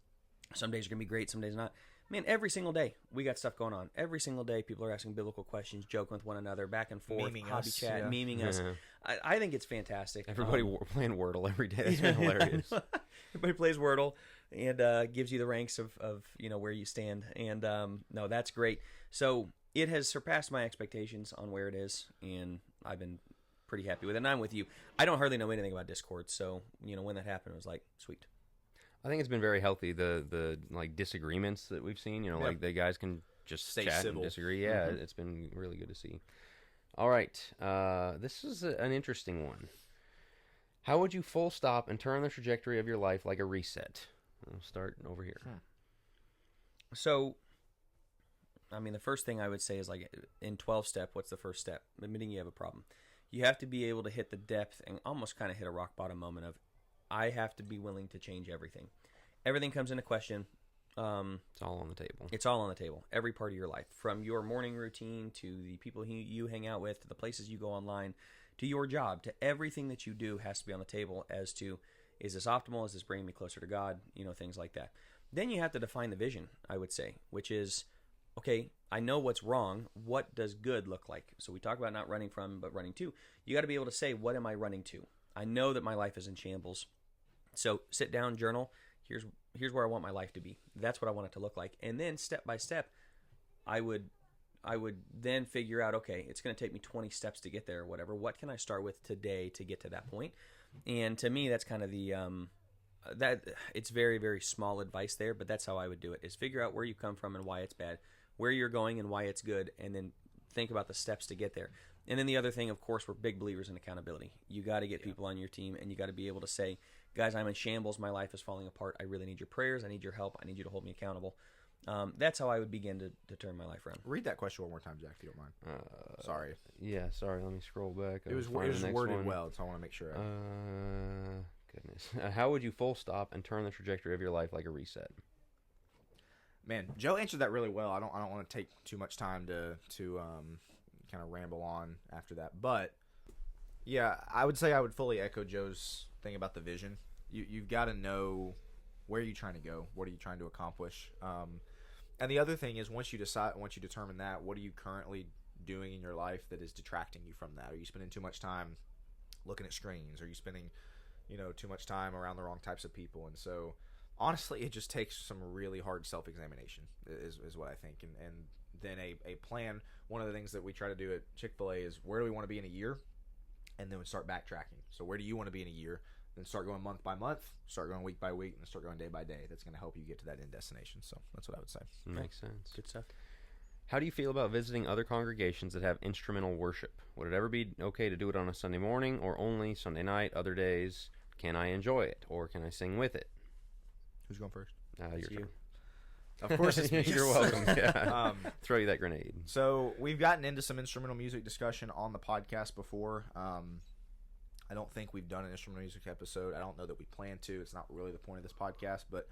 Some days are gonna be great, some days not. Man, every single day we got stuff going on. Every single day people are asking biblical questions, joking with one another, back and forth, memeing hobby us, chat, memeing us. I think it's fantastic. Everybody playing Wordle every day. That's been hilarious. Everybody plays Wordle and gives you the ranks of where you stand. And no, that's great. So it has surpassed my expectations on where it is, and I've been pretty happy with it. And I'm with you. I don't hardly know anything about Discord, so when that happened, it was like, sweet. I think it's been very healthy. The like disagreements that we've seen, like the guys can just stay chat civil. And disagree. Yeah, it's been really good to see. All right, this is an interesting one. How would you full stop and turn the trajectory of your life like a reset? We'll start over here. So, I mean, the first thing I would say is, like, in 12-step, what's the first step? Admitting you have a problem. You have to be able to hit the depth and almost kind of hit a rock bottom moment of, I have to be willing to change everything. Everything comes into question. It's all on the table. It's all on the table. Every part of your life, from your morning routine to the people you hang out with, to the places you go online, to your job, to everything that you do has to be on the table as to, is this optimal? Is this bringing me closer to God? Things like that. Then you have to define the vision, I would say, which is, okay, I know what's wrong. What does good look like? So we talk about not running from, but running to. You got to be able to say, what am I running to? I know that my life is in shambles. So sit down, journal. Here's where I want my life to be. That's what I want it to look like. And then step by step, I would then figure out, okay, it's going to take me 20 steps to get there or whatever. What can I start with today to get to that point? And to me, that's kind of the that it's very, very small advice there, but that's how I would do it, is figure out where you come from and why it's bad, where you're going and why it's good, and then think about the steps to get there. And then the other thing, of course, we're big believers in accountability. You got to get people on your team, and you got to be able to say, guys, I'm in shambles. My life is falling apart. I really need your prayers. I need your help. I need you to hold me accountable. That's how I would begin to turn my life around. Read that question one more time, Jack, if you don't mind. Sorry. Yeah, sorry. Let me scroll back. It was worded well, so I want to make sure. Goodness. How would you full stop and turn the trajectory of your life like a reset? Man, Joe answered that really well. I don't want to take too much time to kind of ramble on after that, but yeah, I would say I would fully echo Joe's thing about the vision. You've got to know where are you trying to go, what are you trying to accomplish, and the other thing is once you determine that, what are you currently doing in your life that is detracting you from that? Are you spending too much time looking at screens? Are you spending, too much time around the wrong types of people? And so, honestly, it just takes some really hard self-examination is what I think. And then a plan. One of the things that we try to do at Chick-fil-A is, where do we want to be in a year? And then we start backtracking. So where do you want to be in a year? Then start going month by month, start going week by week, and start going day by day. That's going to help you get to that end destination. So that's what I would say. Makes sense. Good stuff. How do you feel about visiting other congregations that have instrumental worship? Would it ever be okay to do it on a Sunday morning or only Sunday night? Other days, can I enjoy it or can I sing with it? Who's going first? Your turn. Of course it's me. You're welcome. Yeah. Throw you that grenade. So we've gotten into some instrumental music discussion on the podcast before. I don't think we've done an instrumental music episode. I don't know that we plan to. It's not really the point of this podcast. But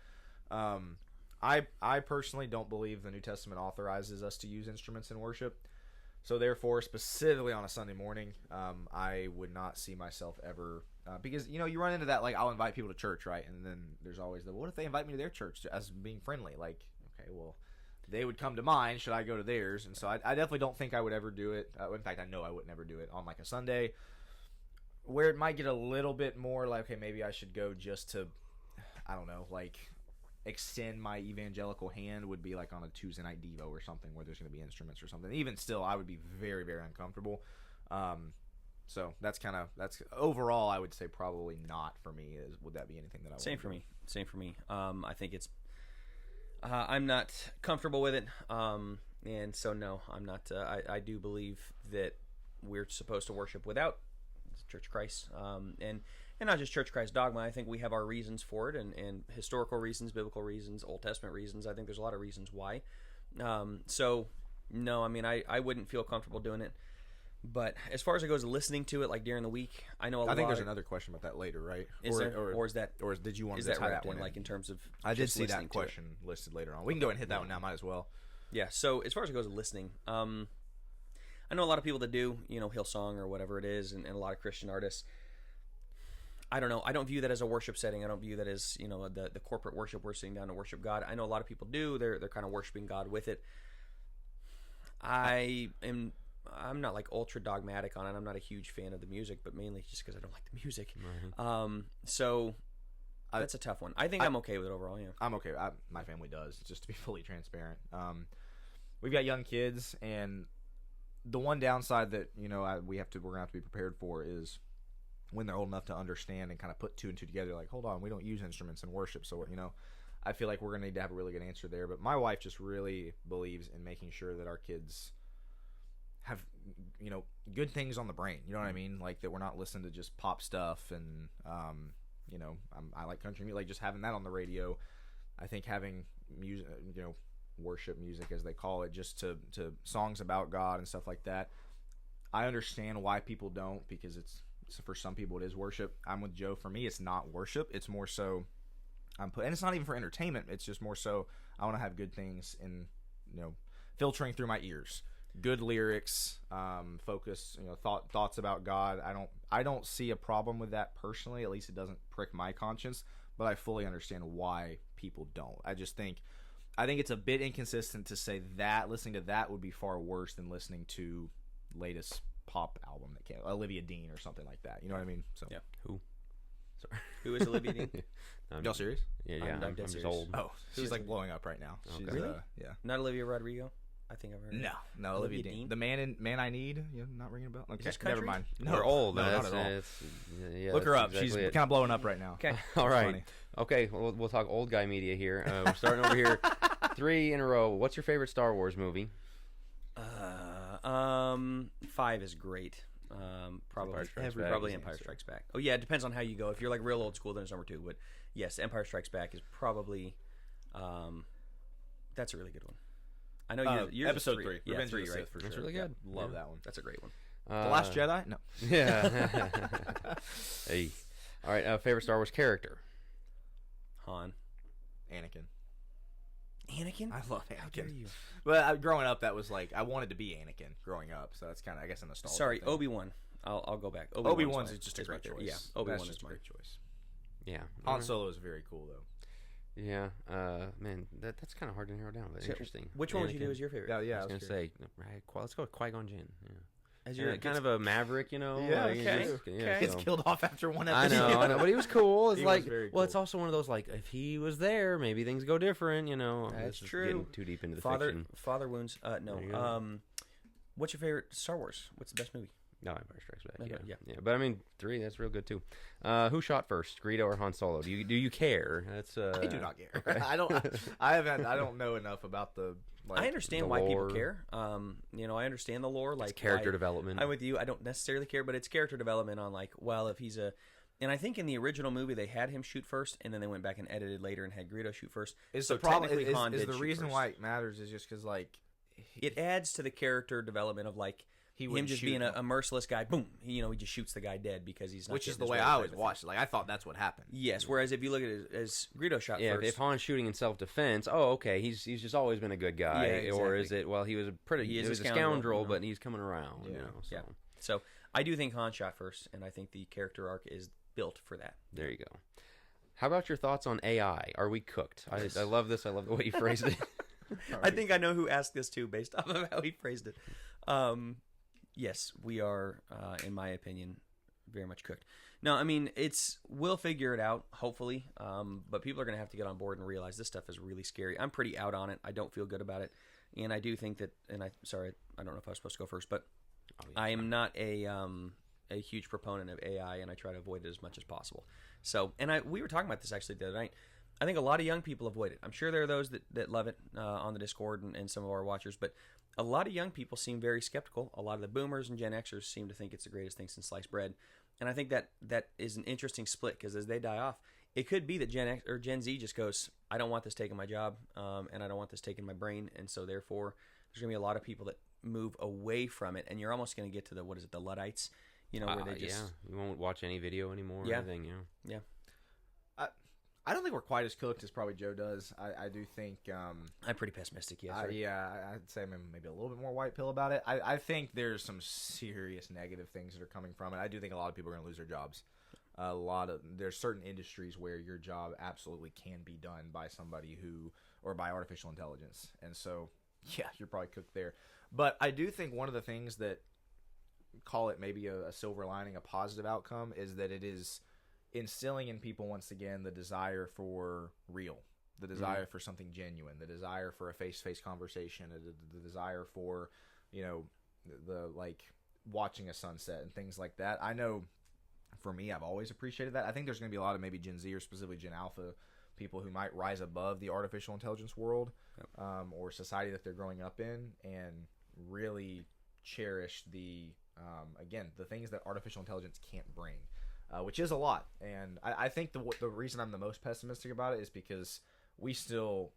I personally don't believe the New Testament authorizes us to use instruments in worship. So therefore, specifically on a Sunday morning, I would not see myself ever because you run into that, like, I'll invite people to church, right? And then there's always what if they invite me to their church as being friendly? Like, okay, well, they would come to mine. Should I go to theirs? And so I definitely don't think I would ever do it. In fact, I know I would never do it on like a Sunday, where it might get a little bit more like, okay, maybe I should go just to, I don't know, like, extend my evangelical hand would be like on a Tuesday night Devo or something where there's going to be instruments or something. Even still, I would be very, very uncomfortable. So that's overall, I would say probably not for me. Would that be anything that I would Same for me. I think it's I'm not comfortable with it. And so no, I'm not. I do believe that we're supposed to worship without Church Christ, and not just Church Christ dogma. I think we have our reasons for it, and historical reasons, biblical reasons, Old Testament reasons. I think there's a lot of reasons why. So no, I mean, I wouldn't feel comfortable doing it. But as far as it goes, listening to it like during the week, I know. I think there's another question about that later, right? Is there, or is that, or did you want to tie that one in, like in terms of? I did see that question listed later on. We can go ahead and hit that one now. Might as well. Yeah. So as far as it goes, listening, I know a lot of people that do, Hillsong or whatever it is, and a lot of Christian artists. I don't know. I don't view that as a worship setting. I don't view that as the corporate worship. We're sitting down to worship God. I know a lot of people do. They're kind of worshiping God with it. I'm not like ultra dogmatic on it. I'm not a huge fan of the music, but mainly just because I don't like the music. Right. So that's a tough one. I think I'm okay with it overall. Yeah, I'm okay. My family does, just to be fully transparent. We've got young kids, and the one downside that we're gonna have to be prepared for is when they're old enough to understand and kind of put two and two together. Like, hold on, we don't use instruments in worship, so I feel like we're gonna need to have a really good answer there. But my wife just really believes in making sure that our kids have good things on the brain, you know what I mean, like that we're not listening to just pop stuff, and I like country music, like just having that on the radio. I think having music, worship music as they call it, just to songs about God and stuff like that. I understand why people don't, because it's for some people it is worship. I'm with Joe. For me, it's not worship. It's more so and it's not even for entertainment. It's just more so I want to have good things in filtering through my ears. Good lyrics, focus, thoughts about God. I don't see a problem with that personally. At least it doesn't prick my conscience. But I fully understand why people don't. I think it's a bit inconsistent to say that listening to that would be far worse than listening to latest pop album that came, Olivia Dean or something like that. You know what I mean? So yeah. Who? Sorry. Who is Olivia Dean? Y'all serious? Yeah. I'm just old. Oh, she's like blowing up right now. Okay. She's, really? Yeah. Not Olivia Rodrigo. I think I've heard. No, Olivia Dean. The Man I Need. Not ringing a bell. Okay, never mind. No, we're old. No, not at all. Look her up. Exactly, she's kind of blowing up right now. Okay. All right. Funny. Okay. We'll talk old guy media here. We're starting over here. 3 in a row. What's your favorite Star Wars movie? 5 is great. Probably Empire Strikes Back. Oh yeah, it depends on how you go. If you're like real old school, then it's number 2. But yes, Empire Strikes Back is probably. That's a really good one. I know yours episode 3. Yeah, Revenge 3, of the right? Sith, for That's sure. really good. Yeah, love that one. That's a great one. The Last Jedi? No. Yeah. Hey. All right. Favorite Star Wars character? Han. Anakin. I love Anakin. How dare you? But growing up, that was like I wanted to be Anakin growing up, so that's kind of I guess a nostalgia. Sorry, thing. Obi-Wan. I'll go back. Obi-Wan's just a great choice. Yeah, Obi-Wan is a mine. great choice. Yeah. Han Solo is very cool though. Yeah, man, that's kind of hard to narrow down, but interesting. Which one would you do as your favorite? Yeah, I was gonna say, right, let's go with Qui-Gon Jinn. Yeah. As your Kind of a maverick, you know. Yeah, like, okay. Gets killed off after one I episode. know, but he was cool. It's He like, was very well, it's cool. also one of those like, if he was there, maybe things go different, you know. That's This is true. Getting too deep into the fiction. Father Wounds. No. There you go. What's your favorite Star Wars? What's the best movie? No, Empire Strikes Back. Okay, Yeah. But I mean, 3. That's real good too. Who shot first, Greedo or Han Solo? Do you care? That's I do not care. I don't know enough about the. Like, I understand the why people lore. care. I understand the lore, like character why- development. I'm with you. I don't necessarily care, but it's character development on like, well, if he's a, and I think in the original movie they had him shoot first, and then they went back and edited later and had Greedo shoot first. Is so the problem technically Han is did the shoot reason first. why it matters is just because like It adds to the character development of like he him wouldn't just shoot being him. a merciless guy. Boom, he just shoots the guy dead because he's not. Which is getting the his way way I type always of thing. watched it. Like I thought that's what happened. Yes, whereas if you look at it as Greedo shot Yeah, first, if Han's shooting in self-defense, okay, he's just always been a good guy, Yeah, or exactly. is it? Well, he was He is a a scoundrel, scoundrel, you know? but he's coming around, you Yeah. know. So Yeah. So I do think Han shot first, and I think the character arc is built for that. there you go. How about your thoughts on AI? Are we cooked? Yes. I love this. I love the way you phrased it. I think I know who asked this too, based off of how he phrased it. Yes, we are, in my opinion, very much cooked. No, I mean we'll figure it out, hopefully. But people are going to have to get on board and realize this stuff is really scary. I'm pretty out on it. I don't feel good about it, and I do think that. And I don't know if I was supposed to go first, but I am not a huge proponent of AI, and I try to avoid it as much as possible. So, and we were talking about this actually the other night. I think a lot of young people avoid it. I'm sure there are those that love it on the Discord and some of our watchers, but a lot of young people seem very skeptical. A lot of the boomers and Gen Xers seem to think it's the greatest thing since sliced bread. And I think that is an interesting split because as they die off, it could be that Gen X or Gen Z just goes, I don't want this taking my job, and I don't want this taking my brain, and so therefore there's going to be a lot of people that move away from it, and you're almost going to get to the Luddites, where they just you won't watch any video anymore. Yeah. Or anything, yeah. I don't think we're quite as cooked as probably Joe does. I do think. I'm pretty pessimistic. Yes, I'd say maybe a little bit more white pill about it. I think there's some serious negative things that are coming from it. I do think a lot of people are going to lose their jobs. There's certain industries where your job absolutely can be done by somebody or by artificial intelligence, and so yeah, you're probably cooked there. But I do think one of the things that call it maybe a silver lining, a positive outcome, is that it is instilling in people once again the desire for real, the desire for something genuine, the desire for a face-to-face conversation, the desire for the like watching a sunset and things like that. I know for me, I've always appreciated that. I think there's going to be a lot of maybe Gen Z or specifically Gen Alpha people who might rise above the artificial intelligence world or society that they're growing up in and really cherish the things that artificial intelligence can't bring. Which is a lot, and I think the reason I'm the most pessimistic about it is because we still,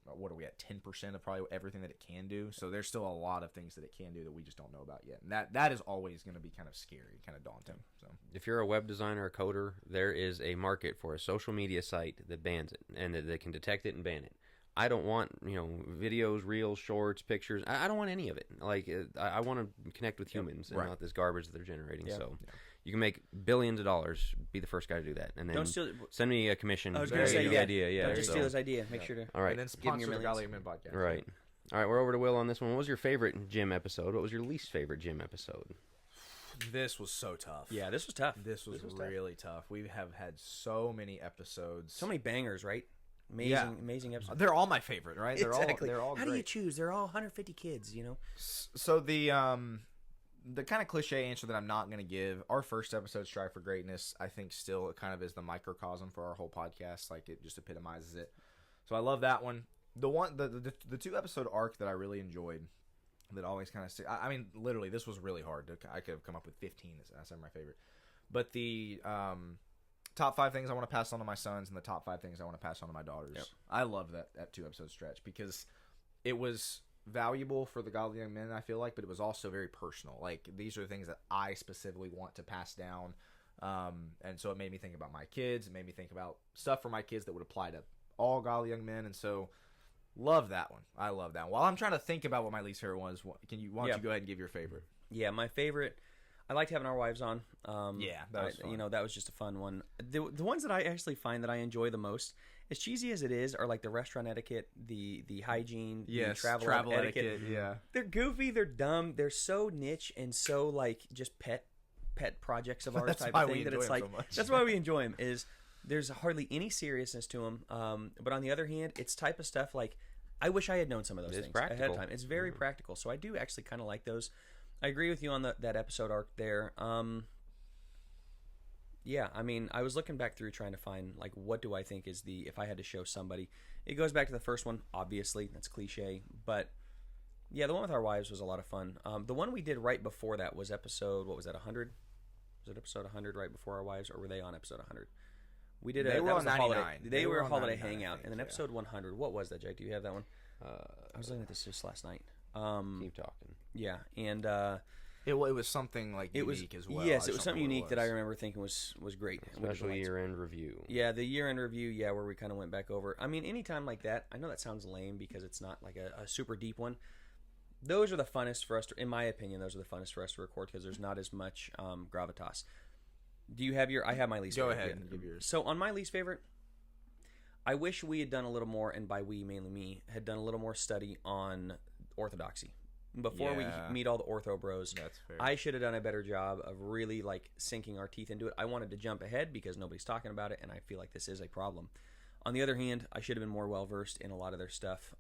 what are we at, 10% of probably everything that it can do, so there's still a lot of things that it can do that we just don't know about yet, and that is always going to be kind of scary, kind of daunting. So if you're a web designer or coder, there is a market for a social media site that bans it, and that can detect it and ban it. I don't want videos, reels, shorts, pictures. I don't want any of it. Like I want to connect with humans and not this garbage that they're generating. Yeah. So you can make billions of dollars. Be the first guy to do that, and then send me a commission. I was going to say idea. Yeah, don't just steal his idea. Make sure to. All right, and then sponsor the Golly Men podcast. Right. All right, we're over to Will on this one. What was your favorite gym episode? What was your least favorite gym episode? This was so tough. Yeah, this was tough. This was really tough. We have had so many episodes, so many bangers, right? Amazing episodes. They're all my favorite, right? Exactly. They're all How great. do you choose? They're all 150 kids, So the kind of cliche answer that I'm not going to give, our first episode, Strive for Greatness, I think still kind of is the microcosm for our whole podcast. Like it just epitomizes it. So I love that one. The 2 episode arc that I really enjoyed, that always kind of I mean, literally, this was really hard. I could have come up with 15 as my favorite. But the top 5 things I want to pass on to my sons and the top 5 things I want to pass on to my daughters. Yep. I love that 2 episode stretch because it was valuable for the Godly Young Men, I feel like, but it was also very personal. Like these are the things that I specifically want to pass down, and so it made me think about my kids. It made me think about stuff for my kids that would apply to all Godly Young Men, and so love that one. I love that one. While I'm trying to think about what my least favorite was, why don't you go ahead and give your favorite? Yeah, my favorite. I liked having our wives on. Yeah, that was fun. That was just a fun one. The ones that I actually find that I enjoy the most, as cheesy as it is, are like the restaurant etiquette, the hygiene, the travel etiquette. Yeah, they're goofy, they're dumb, they're so niche and so like just pet projects of ours type of thing that it's like so that's why we enjoy them. Is there's hardly any seriousness to them, but on the other hand, it's type of stuff like I wish I had known some of those things ahead of time. It's very practical, so I do actually kind of like those. I agree with you on that episode arc there. Yeah, I mean, I was looking back through trying to find, like, what do I think is if I had to show somebody. It goes back to the first one, obviously. That's cliche. But, yeah, the one with our wives was a lot of fun. The one we did right before that was episode, what was that, 100? Was it episode 100 right before our wives, or were they on episode 100? We did they were on 99. They were a holiday hangout. And then episode 100, what was that, Jake? Do you have that one? I was looking at this just last night. Keep talking. Yeah, and it was something like unique as well. Yes, it was something unique that I remember thinking was great. Special year-end review. Yeah, the year-end review, where we kind of went back over. I mean, anytime like that, I know that sounds lame because it's not like a super deep one. Those are the funnest for us, in my opinion, those are the funnest for us to record because there's not as much gravitas. Do you have I have my least favorite. Go ahead and give yours. So on my least favorite, I wish we had done a little more, and by we, mainly me, had done a little more study on orthodoxy. Before we meet all the ortho bros, that's fair. I should have done a better job of really like sinking our teeth into it. I wanted to jump ahead because nobody's talking about it, and I feel like this is a problem. On the other hand, I should have been more well versed in a lot of their stuff.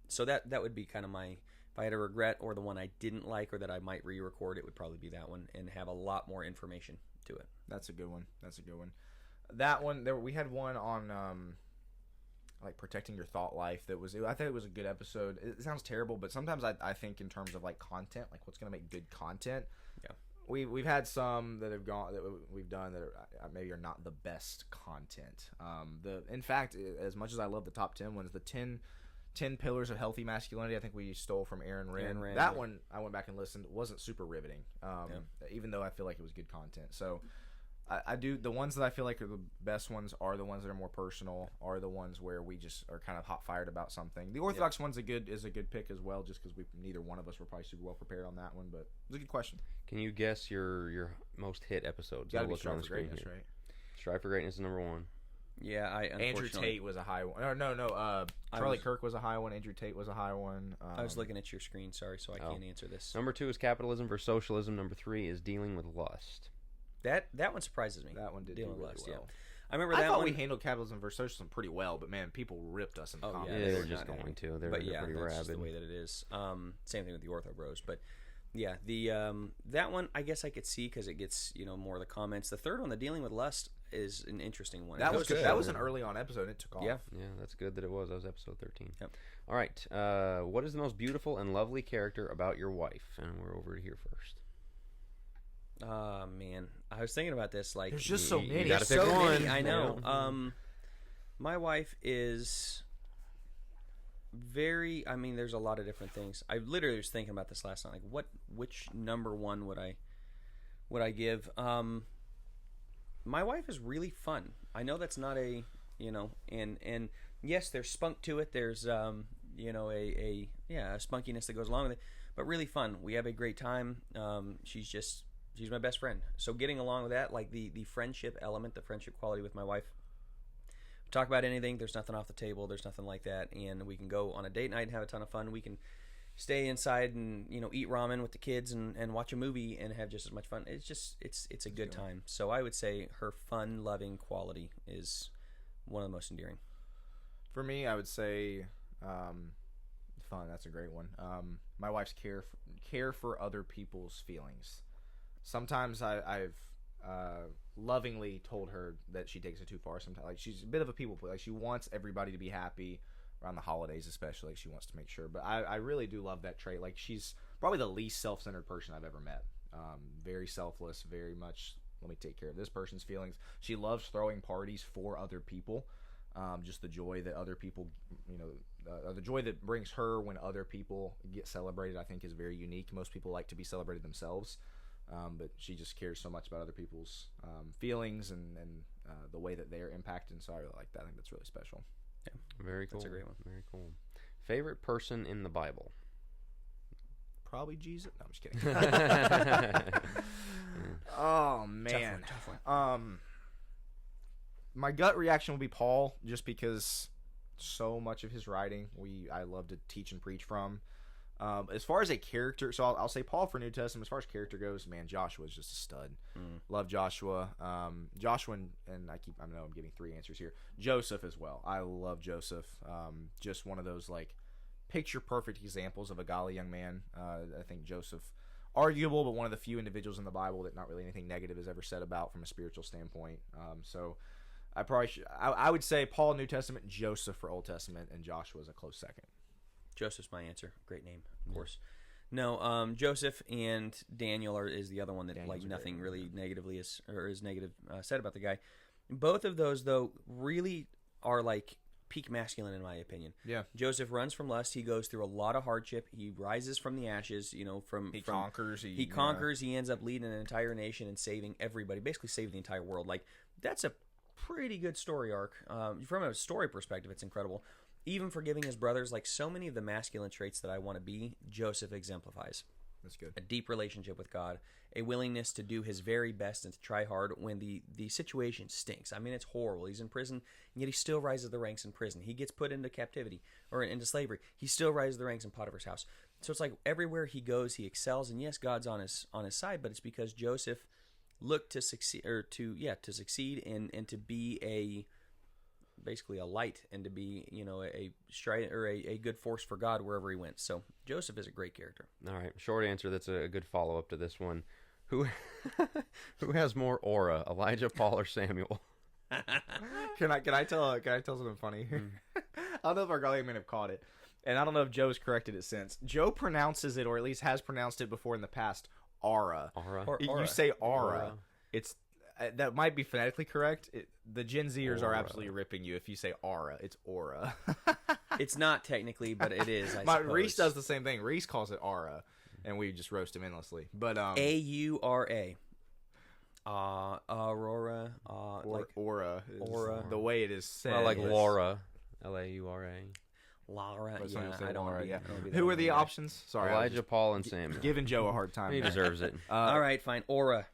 So that would be kind of my, if I had a regret or the one I didn't like or that I might re-record, it would probably be that one and have a lot more information to it. That's a good one. That one we had one on like protecting your thought life. I think it was a good episode. It sounds terrible, but sometimes I think in terms of like content, like what's going to make good content. Yeah, we've had some that have gone that we've done that maybe are not the best content. In fact, as much as I love the top 10 ones, the 10 pillars of healthy masculinity, I think we stole from Aaron Rand. That one I went back and listened, wasn't super riveting. Even though I feel like it was good content. So I do, the ones that I feel like are the best ones are the ones that are more personal, are the ones where we just are kind of hot fired about something. The Orthodox one's is a good pick as well, just because neither one of us were probably super well prepared on that one, but it's a good question. Can you guess your most hit episodes? Gotta be Strive for Greatness, right? Strive for Greatness is number one. Yeah, Andrew Tate was a high one. No. Charlie Kirk was a high one. Andrew Tate was a high one. I was looking at your screen, sorry, so I can't answer this. Number 2 is Capitalism versus Socialism. Number 3 is Dealing with Lust. That one surprises me. That one did do really well. Yeah. I remember I thought we handled Capitalism versus Socialism pretty well, but man, people ripped us in the comments. Yeah, they're just going to. They're pretty rabid. Just the way that it is. Same thing with the Ortho Bros, but yeah, the that one I guess I could see because it gets more of the comments. The third one, the Dealing with Lust, is an interesting one. That was good. That was an early on episode. It took off. Yeah, that's good that it was. That was episode 13. Yep. All right. What is the most beautiful and lovely character about your wife? And we're over here first. Man, I was thinking about this. Like, there's just so many. You gotta pick one. I know. My wife is very. I mean, there's a lot of different things. I literally was thinking about this last night. Like, which number one would I give? My wife is really fun. I know that's not a and yes, there's spunk to it. There's a spunkiness that goes along with it, but really fun. We have a great time. She's my best friend. So getting along with that, like the friendship element, the friendship quality with my wife. We talk about anything. There's nothing off the table. There's nothing like that. And we can go on a date night and have a ton of fun. We can stay inside and eat ramen with the kids and watch a movie and have just as much fun. It's just it's a good time. So I would say her fun, loving quality is one of the most endearing. For me, I would say fun. That's a great one. My wife's care for other people's feelings. Sometimes I've lovingly told her that she takes it too far. Sometimes, like, she's a bit of a people pleaser. Like, she wants everybody to be happy around the holidays, especially. Like, she wants to make sure. But I really do love that trait. Like, she's probably the least self-centered person I've ever met. Very selfless. Very much, let me take care of this person's feelings. She loves throwing parties for other people. Just the joy that other people, the joy that brings her when other people get celebrated, I think is very unique. Most people like to be celebrated themselves. But she just cares so much about other people's feelings and the way that they are impacted. And so I really like that. I think that's really special. Yeah, very cool. That's a great one. Very cool. Favorite person in the Bible? probably Jesus. No, I'm just kidding. Oh man, tough one. My gut reaction will be Paul, just because so much of his writing I love to teach and preach from. As far as a character, so I'll say Paul for New Testament. As far as character goes, man, Joshua is just a stud. Love Joshua. Joshua and I know I'm giving 3 answers here. Joseph as well. I love Joseph. Just one of those like picture perfect examples of a godly young man. I think Joseph, arguable, but one of the few individuals in the Bible that not really anything negative is ever said about from a spiritual standpoint. So I probably I would say Paul New Testament, Joseph for Old Testament, and Joshua is a close second. Joseph's my answer. Great name, of course. No, Joseph and Daniel is the other one that Daniel's like nothing really negatively is negative said about the guy. Both of those though really are like peak masculine in my opinion. Yeah. Joseph runs from lust. He goes through a lot of hardship. He rises from the ashes. You know, conquers. He conquers. He ends up leading an entire nation and saving everybody. Basically, saving the entire world. Like that's a pretty good story arc. From a story perspective, it's incredible. Even forgiving his brothers, like so many of the masculine traits that I want to be, Joseph exemplifies. That's good. A deep relationship with God, a willingness to do his very best and to try hard when the situation stinks. I mean, it's horrible. He's in prison, and yet he still rises the ranks in prison. He gets put into captivity or into slavery. He still rises the ranks in Potiphar's house. So it's like everywhere he goes, he excels. And yes, God's on his side, but it's because Joseph looked to succeed to succeed and to be basically a light and to be, you know, a good force for God wherever he went. So Joseph is a great character. All right, short answer. That's a good follow up to this one. Who has more aura, Elijah, Paul, or Samuel? Can I tell something funny? I don't know if our godly men have caught it, and I don't know if Joe's corrected it since. Joe pronounces it, or at least has pronounced it before in the past, aura. Aura. You say aura. It's that might be phonetically correct. The Gen Zers are absolutely ripping you if you say aura. It's aura. It's not technically, but it is. Reese does the same thing. Reese calls it aura, and we just roast him endlessly. But Aura. Aurora. Like aura. Aura. The way it is said. Well, like Laura. Laura. Laura. That's Yeah, I don't Laura. yeah. Who are the options? Sorry, Elijah, Paul, and Samuel. Giving Joe a hard time. He deserves it. All right, fine. Aura.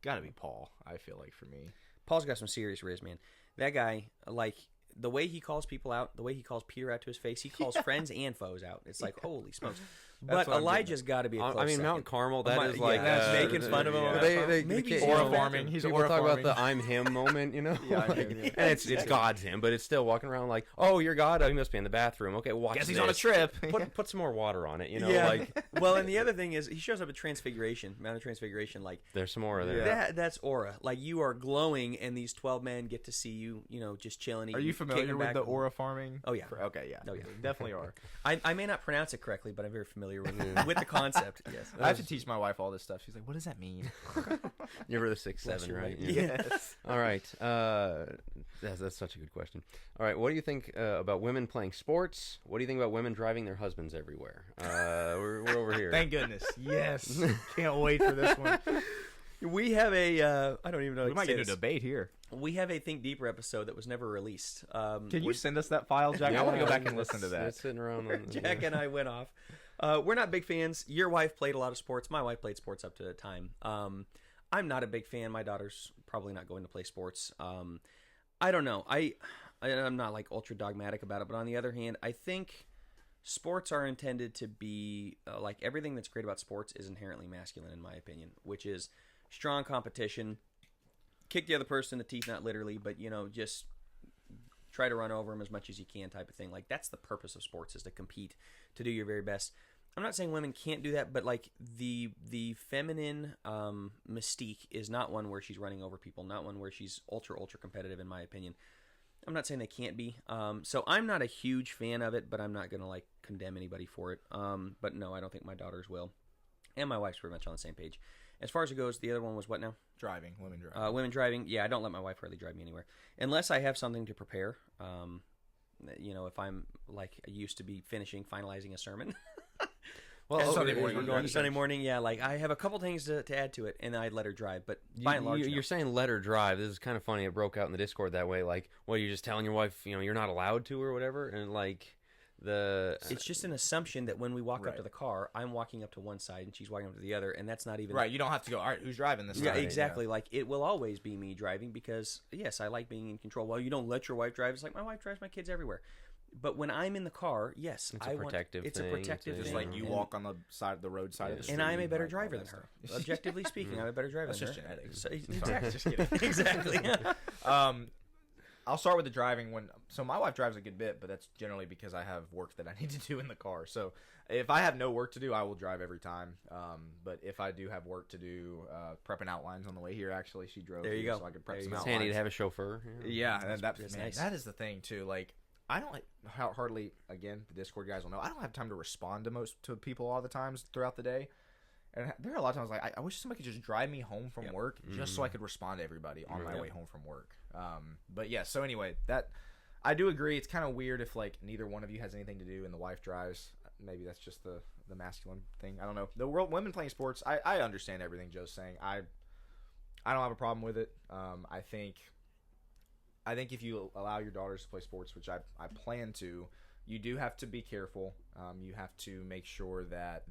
Gotta be Paul. I feel like for me. Paul's got some serious riz, man. That guy, like the way he calls people out, the way he calls Peter out to his face, he calls friends and foes out. It's like holy smokes. But Elijah's got to be a close second. Mount Carmel, that is like... that's making fun of him. Maybe he's aura farming. He's aura farming. Talk about the I'm him moment, you know? And it's God's him, but it's still walking around like, oh, you're God? Oh, he must be in the bathroom. Okay, watch Guess this. He's on a trip. Put some more water on it, you know? Yeah. Like, well, and the other thing is, he shows up at Transfiguration, Mount of Transfiguration, like... There's some aura there. That's aura. Like, you are glowing, and these 12 men get to see you, you know, just chilling. Are you familiar with the aura farming? Oh, yeah. Okay, yeah. Oh, yeah. Definitely are. I may not pronounce it correctly, but I'm very familiar with the concept. Yes. I have to teach my wife all this stuff. She's like, what does that mean? You're the 6'7", right? Yes. All right. That's such a good question. All right. What do you think about women playing sports? What do you think about women driving their husbands everywhere? We're over here. Thank goodness. Yes. Can't wait for this one. We have a I don't even know. We might get a debate here. We have a Think Deeper episode that was never released. Can you send us that file, Jack? I want to go back and listen to that. It's sitting around. Jack and I went off. We're not big fans. Your wife played a lot of sports. My wife played sports up to the time. I'm not a big fan. My daughter's probably not going to play sports. I don't know. I'm not like ultra dogmatic about it, but on the other hand, I think sports are intended to be like everything that's great about sports is inherently masculine, in my opinion, which is strong competition, kick the other person in the teeth, not literally, but you know, just try to run over them as much as you can, type of thing. Like that's the purpose of sports, is to compete, to do your very best. I'm not saying women can't do that, but like the feminine mystique is not one where she's running over people, not one where she's ultra competitive, in my opinion. I'm not saying they can't be. So I'm not a huge fan of it, but I'm not gonna like condemn anybody for it. But no, I don't think my daughters will, and my wife's pretty much on the same page. As far as it goes, the other one was what now? Driving, women driving. Women driving. Yeah, I don't let my wife hardly drive me anywhere unless I have something to prepare. You know, if I'm like I used to be finalizing a sermon. Well, Sunday morning. We're going to Sunday morning. Yeah, like I have a couple things to add to it, and I'd let her drive. But by and large, you're saying let her drive. This is kind of funny. It broke out in the Discord that way. Like, well, you're just telling your wife, you know, you're not allowed to or whatever, and like. It's just an assumption that when we walk up Right. to the car, I'm walking up to one side and she's walking up to the other, and that's not even Right. You don't have to go, all right, who's driving this Yeah, time? exactly. Like, it will always be me driving because, yes, I like being in control. Well, you don't let your wife drive. It's like my wife drives my kids everywhere. But when I'm in the car, yes, It's a protective It's thing. a protective Just thing. like you walk on the side of the roadside of the street. And I'm a better like, all driver that than her. stuff. Objectively speaking, I'm a better driver That's than just her. genetics. So, Sorry, exactly. just kidding. Exactly. I'll start with the driving so my wife drives a good bit, but that's generally because I have work that I need to do in the car. So if I have no work to do, I will drive every time. But if I do have work to do, prepping outlines on the way here, actually, she drove. There you here go. So I could prep There you some go. It's outlines. handy to have a chauffeur. Yeah, and That's man, nice. that is the thing too. Like, I don't hardly, again, the Discord guys will know, I don't have time to respond to people all the times throughout the day. And there are a lot of times like I wish somebody could just drive me home from work just so I could respond to everybody on my way home from work. But yeah, so anyway, that I do agree. It's kind of weird if like neither one of you has anything to do and the wife drives. Maybe that's just the masculine thing. I don't know. The women playing sports, I understand everything Joe's saying. I don't have a problem with it. I think if you allow your daughters to play sports, which I plan to, you do have to be careful. You have to make sure that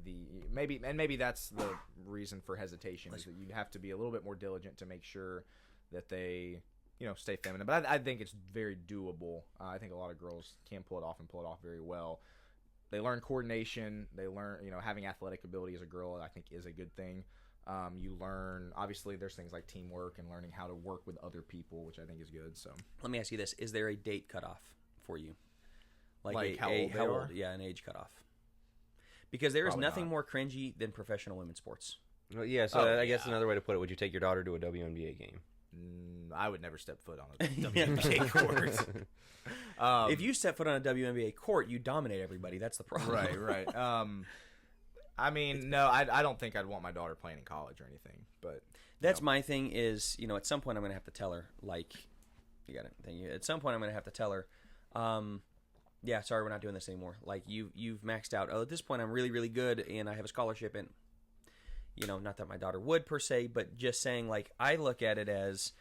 maybe that's the reason for hesitation is that you have to be a little bit more diligent to make sure that they, stay feminine. But I think it's very doable. I think a lot of girls can pull it off and pull it off very well. They learn coordination. They learn, having athletic ability as a girl, I think, is a good thing. You learn, obviously, there's things like teamwork and learning how to work with other people, which I think is good. So Let me ask you this. Is there a date cutoff for you? Like how old they are? Yeah, an age cutoff. Because there is Probably nothing not. more cringy than professional women's sports. Well, yeah, so I guess another way to put it, would you take your daughter to a WNBA game? I would never step foot on a WNBA court. If you step foot on a WNBA court, you dominate everybody. That's the problem. Right. I mean, no, I don't think I'd want my daughter playing in college or anything. But That's my thing is, at some point I'm going to have to tell her, like, you got it. Thank you. At some point I'm going to have to tell her, yeah, sorry, we're not doing this anymore. Like, you've maxed out. Oh, at this point I'm really, really good and I have a scholarship and, not that my daughter would per se, but just saying, like, I look at it as,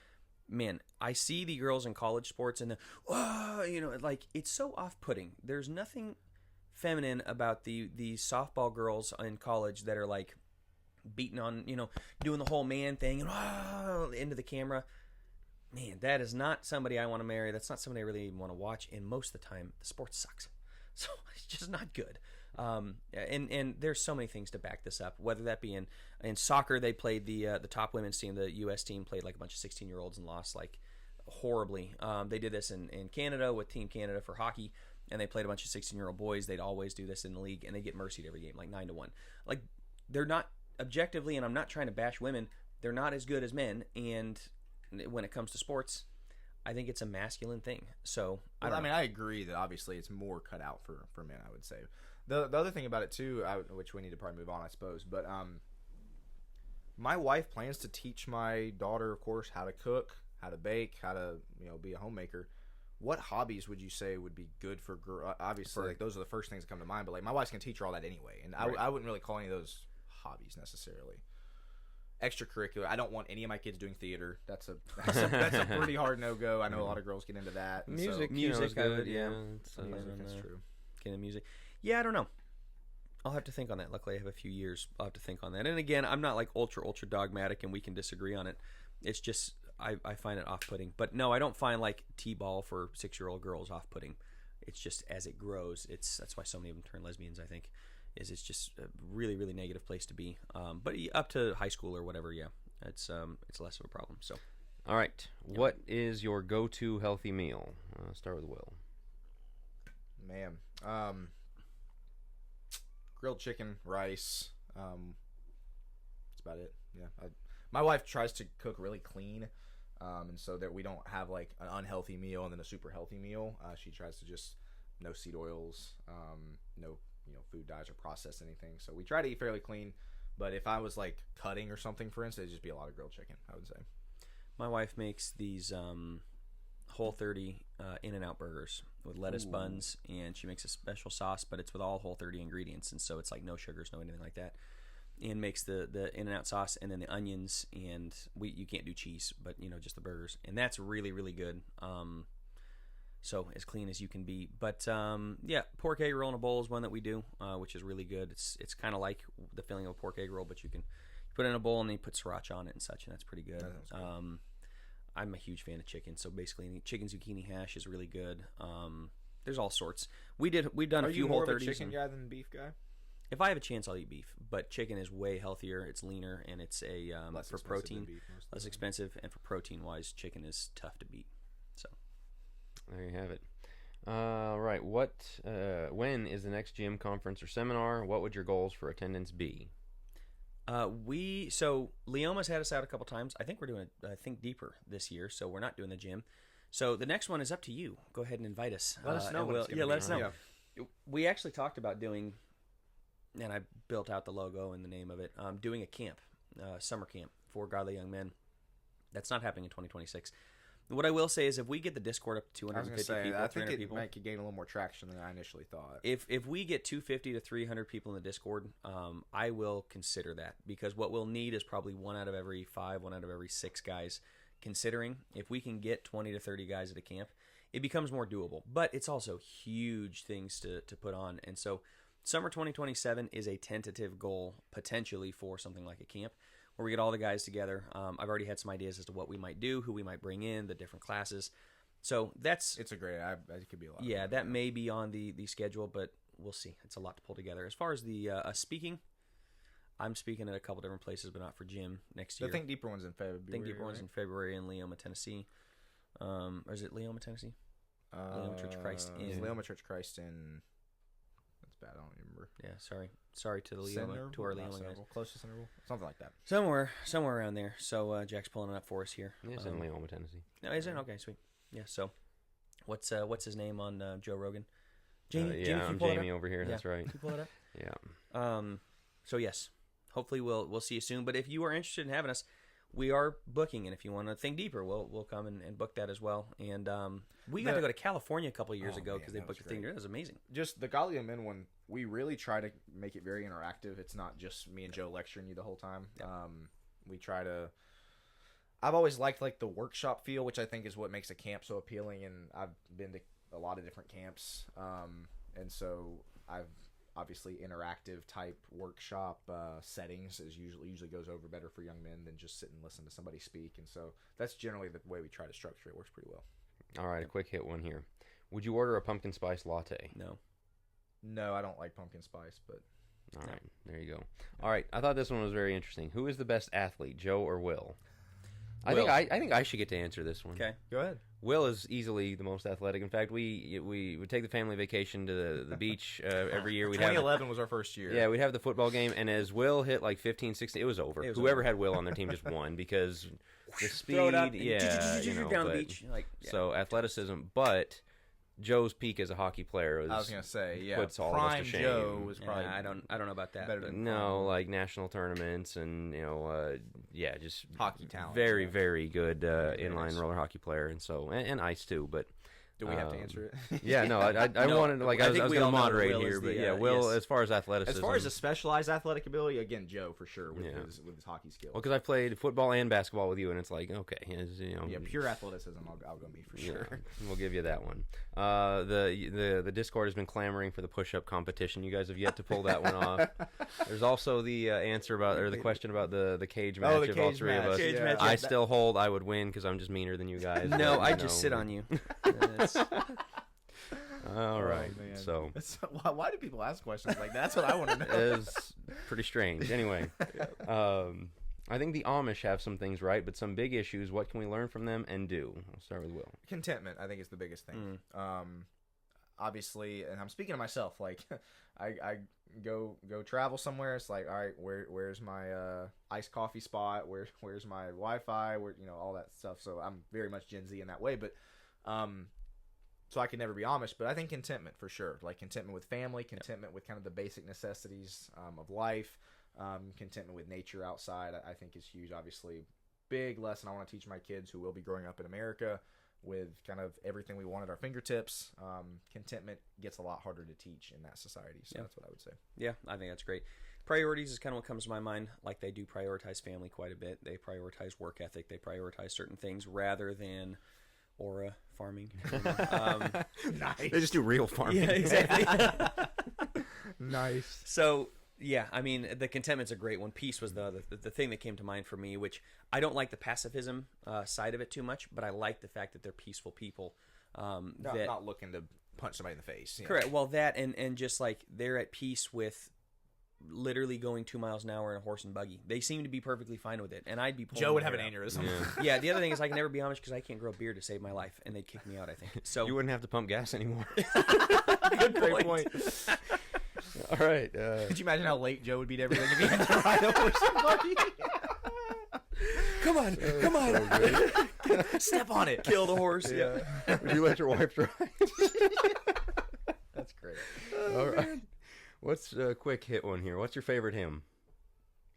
man, I see the girls in college sports and like, it's so off-putting. There's nothing feminine about the softball girls in college that are like beating on, doing the whole man thing and into the camera. Man, that is not somebody I want to marry. That's not somebody I really even want to watch. And most of the time, the sport sucks. So it's just not good. And there's so many things to back this up. Whether that be in soccer, they played the top women's team, the U.S. team played like a bunch of 16-year-olds and lost like horribly. They did this in Canada with Team Canada for hockey, and they played a bunch of 16-year-old boys. They'd always do this in the league, and they get mercied every game, like 9-1. Like, they're not objectively, and I'm not trying to bash women, they're not as good as men. And when it comes to sports, I think it's a masculine thing. So I mean, I agree that obviously it's more cut out for men, I would say. The other thing about it too, which we need to probably move on, I suppose, but my wife plans to teach my daughter, of course, how to cook, how to bake, how to be a homemaker. What hobbies would you say would be good for girl? Obviously, like, those are the first things that come to mind. But like, my wife's gonna teach her all that anyway, and I wouldn't really call any of those hobbies necessarily. Extracurricular. I don't want any of my kids doing theater. That's a pretty hard no go. I know a lot of girls get into that. And Music is good. yeah. music, that's true. Get into music. Yeah, I don't know. I'll have to think on that. Luckily, I have a few years. I'll have to think on that. And again, I'm not like ultra dogmatic, and we can disagree on it. It's just I find it off-putting. But no, I don't find like T-ball for 6-year-old girls off-putting. It's just as it grows. That's why so many of them turn lesbians, I think. It's just a really, really negative place to be. But up to high school or whatever, yeah, it's less of a problem. So, all right, what is your go-to healthy meal? Start with Will. Man, grilled chicken, rice. That's about it. Yeah, my wife tries to cook really clean, and so that we don't have like an unhealthy meal and then a super healthy meal. She tries to just no seed oils, no food dyes or processed anything. So we try to eat fairly clean. But if I was like cutting or something, for instance, it'd just be a lot of grilled chicken, I would say. My wife makes these Whole30 In-N-Out burgers with lettuce buns, and she makes a special sauce, but it's with all Whole30 ingredients, and so it's like no sugars, no anything like that. And makes the In-N-Out sauce and then the onions, and you can't do cheese, but just the burgers, and that's really, really good. So as clean as you can be. But yeah, pork egg roll in a bowl is one that we do, which is really good. It's kind of like the feeling of a pork egg roll, but you can put it in a bowl and then you put sriracha on it and such, and that's pretty good. I'm a huge fan of chicken, so basically any chicken zucchini hash is really good. There's all sorts. We've done a few Whole 30s. Are you more of a chicken guy than a beef guy? If I have a chance, I'll eat beef, but chicken is way healthier. It's leaner, and it's a for protein less expensive, and for protein wise, chicken is tough to beat. So there you have it. Right. When is the next gym conference or seminar? What would your goals for attendance be? Leoma's had us out a couple times. I think we're doing a Think Deeper this year, so we're not doing the gym. So the next one is up to you. Go ahead and invite us. Let us know. Let us know. Yeah. We actually talked about doing, and I built out the logo and the name of it. Doing a camp, summer camp for godly young men. That's not happening in 2026. What I will say is, if we get the Discord up to 250 people, I 300 think people, might gain a little more traction than I initially thought. If we get 250 to 300 people in the Discord, I will consider that, because what we'll need is probably 1 out of every 5, 1 out of every 6 guys considering. If we can get 20 to 30 guys at a camp, it becomes more doable. But it's also huge things to put on, and so summer 2027 is a tentative goal potentially for something like a camp, where we get all the guys together. I've already had some ideas as to what we might do, who we might bring in, the different classes. So it's a great. It could be a lot. Yeah, that may be on the schedule, but we'll see. It's a lot to pull together. As far as the speaking, I'm speaking at a couple different places, but not for gym next year. The Think Deeper one's in February. One's in February in Leoma, Tennessee. Or is it Leoma, Tennessee? Leoma Church of Christ. Leoma Church of Christ in. Bad, I don't remember. Yeah, sorry to the Leoma, to our Leoma guys. Close to Centerville, something like that. Somewhere around there. So Jack's pulling it up for us here. Yeah, it's in Leoma, Tennessee. No, is it? Okay, sweet. Yeah. So, what's his name on Joe Rogan? Jamie, I'm Jamie over here. Yeah. That's right. Can you pull it up? Yeah. So yes, hopefully we'll see you soon. But if you are interested in having us, we are booking, and if you want to think deeper, we'll come and book that as well. And we got to go to California a couple of years ago because they booked a thing there. That was amazing. Just the Godly Young Men one, we really try to make it very interactive. It's not just me and Joe lecturing you the whole time. Yeah. We try to. I've always liked the workshop feel, which I think is what makes a camp so appealing. And I've been to a lot of different camps, and so I've. Obviously, interactive type workshop settings is usually goes over better for young men than just sit and listen to somebody speak, and so that's generally the way we try to structure it. Works pretty well. All right, a quick hit one here. Would you order a pumpkin spice latte? No, I don't like pumpkin spice, but all right, there you go. All right, I thought this one was very interesting. Who is the best athlete, Joe or Will? I think I should get to answer this one. Okay, go ahead. Will is easily the most athletic. In fact, we would take the family vacation to the beach every year. 2011 was our first year. Yeah, we'd have the football game, and as Will hit 15, 16, it was over. Whoever had Will on their team just won because the speed, down the beach. So athleticism, but Joe's peak as a hockey player was. I was gonna say, yeah, puts all of us to shame. Joe was probably. I don't know about that. Better than national tournaments and just hockey talent. Very, very good inline roller hockey player, and so and ice too. But do we have to answer it? Yeah, no, I wanted I was going to moderate here, but Will, as far as athleticism, as far as a specialized athletic ability, again, Joe for sure with his hockey skills. Well, because I played football and basketball with you, and it's pure athleticism. I'll go be for sure. We'll give you that one. The Discord has been clamoring for the push-up competition. You guys have yet to pull that one off. There's also the answer about or the question about the cage match of all three of us. I still hold I would win because I'm just meaner than you guys. No, I just sit on you. All right. So why do people ask questions like that? That's what I want to know. It's pretty strange. Anyway, I think the Amish have some things right, but some big issues. What can we learn from them and do? I'll start with Will. Contentment, I think, is the biggest thing. Obviously, and I'm speaking to myself. I go travel somewhere. It's like, all right, where's my iced coffee spot? Where's my Wi-Fi? All that stuff. So I'm very much Gen Z in that way, but. So I could never be Amish, but I think contentment for sure. Contentment with family, contentment with kind of the basic necessities of life, contentment with nature outside, I think is huge. Obviously, big lesson I want to teach my kids who will be growing up in America with kind of everything we want at our fingertips. Contentment gets a lot harder to teach in that society, so that's what I would say. Yeah, I think that's great. Priorities is kind of what comes to my mind. They do prioritize family quite a bit. They prioritize work ethic. They prioritize certain things rather than aura farming. Nice. They just do real farming. Yeah, exactly. Nice. So, yeah, I mean, the contentment's a great one. Peace was the thing that came to mind for me, which I don't like the pacifism side of it too much, but I like the fact that they're peaceful people. Not looking to punch somebody in the face. Correct. Well, that and just like they're at peace with literally going 2 miles an hour in a horse and buggy. They seem to be perfectly fine with it, and I'd be pulling Joe would my have an hair out. aneurysm. Yeah, the other thing is I can never be Amish because I can't grow a beard to save my life, and they'd kick me out, I think. So You wouldn't have to pump gas anymore. Great point. All right. Could you imagine how late Joe would be to everything if he had to ride a horse and buggy? come on. Step on it. Kill the horse. Yeah. Would you let your wife drive? That's great. All right. What's a quick hit one here? What's your favorite hymn?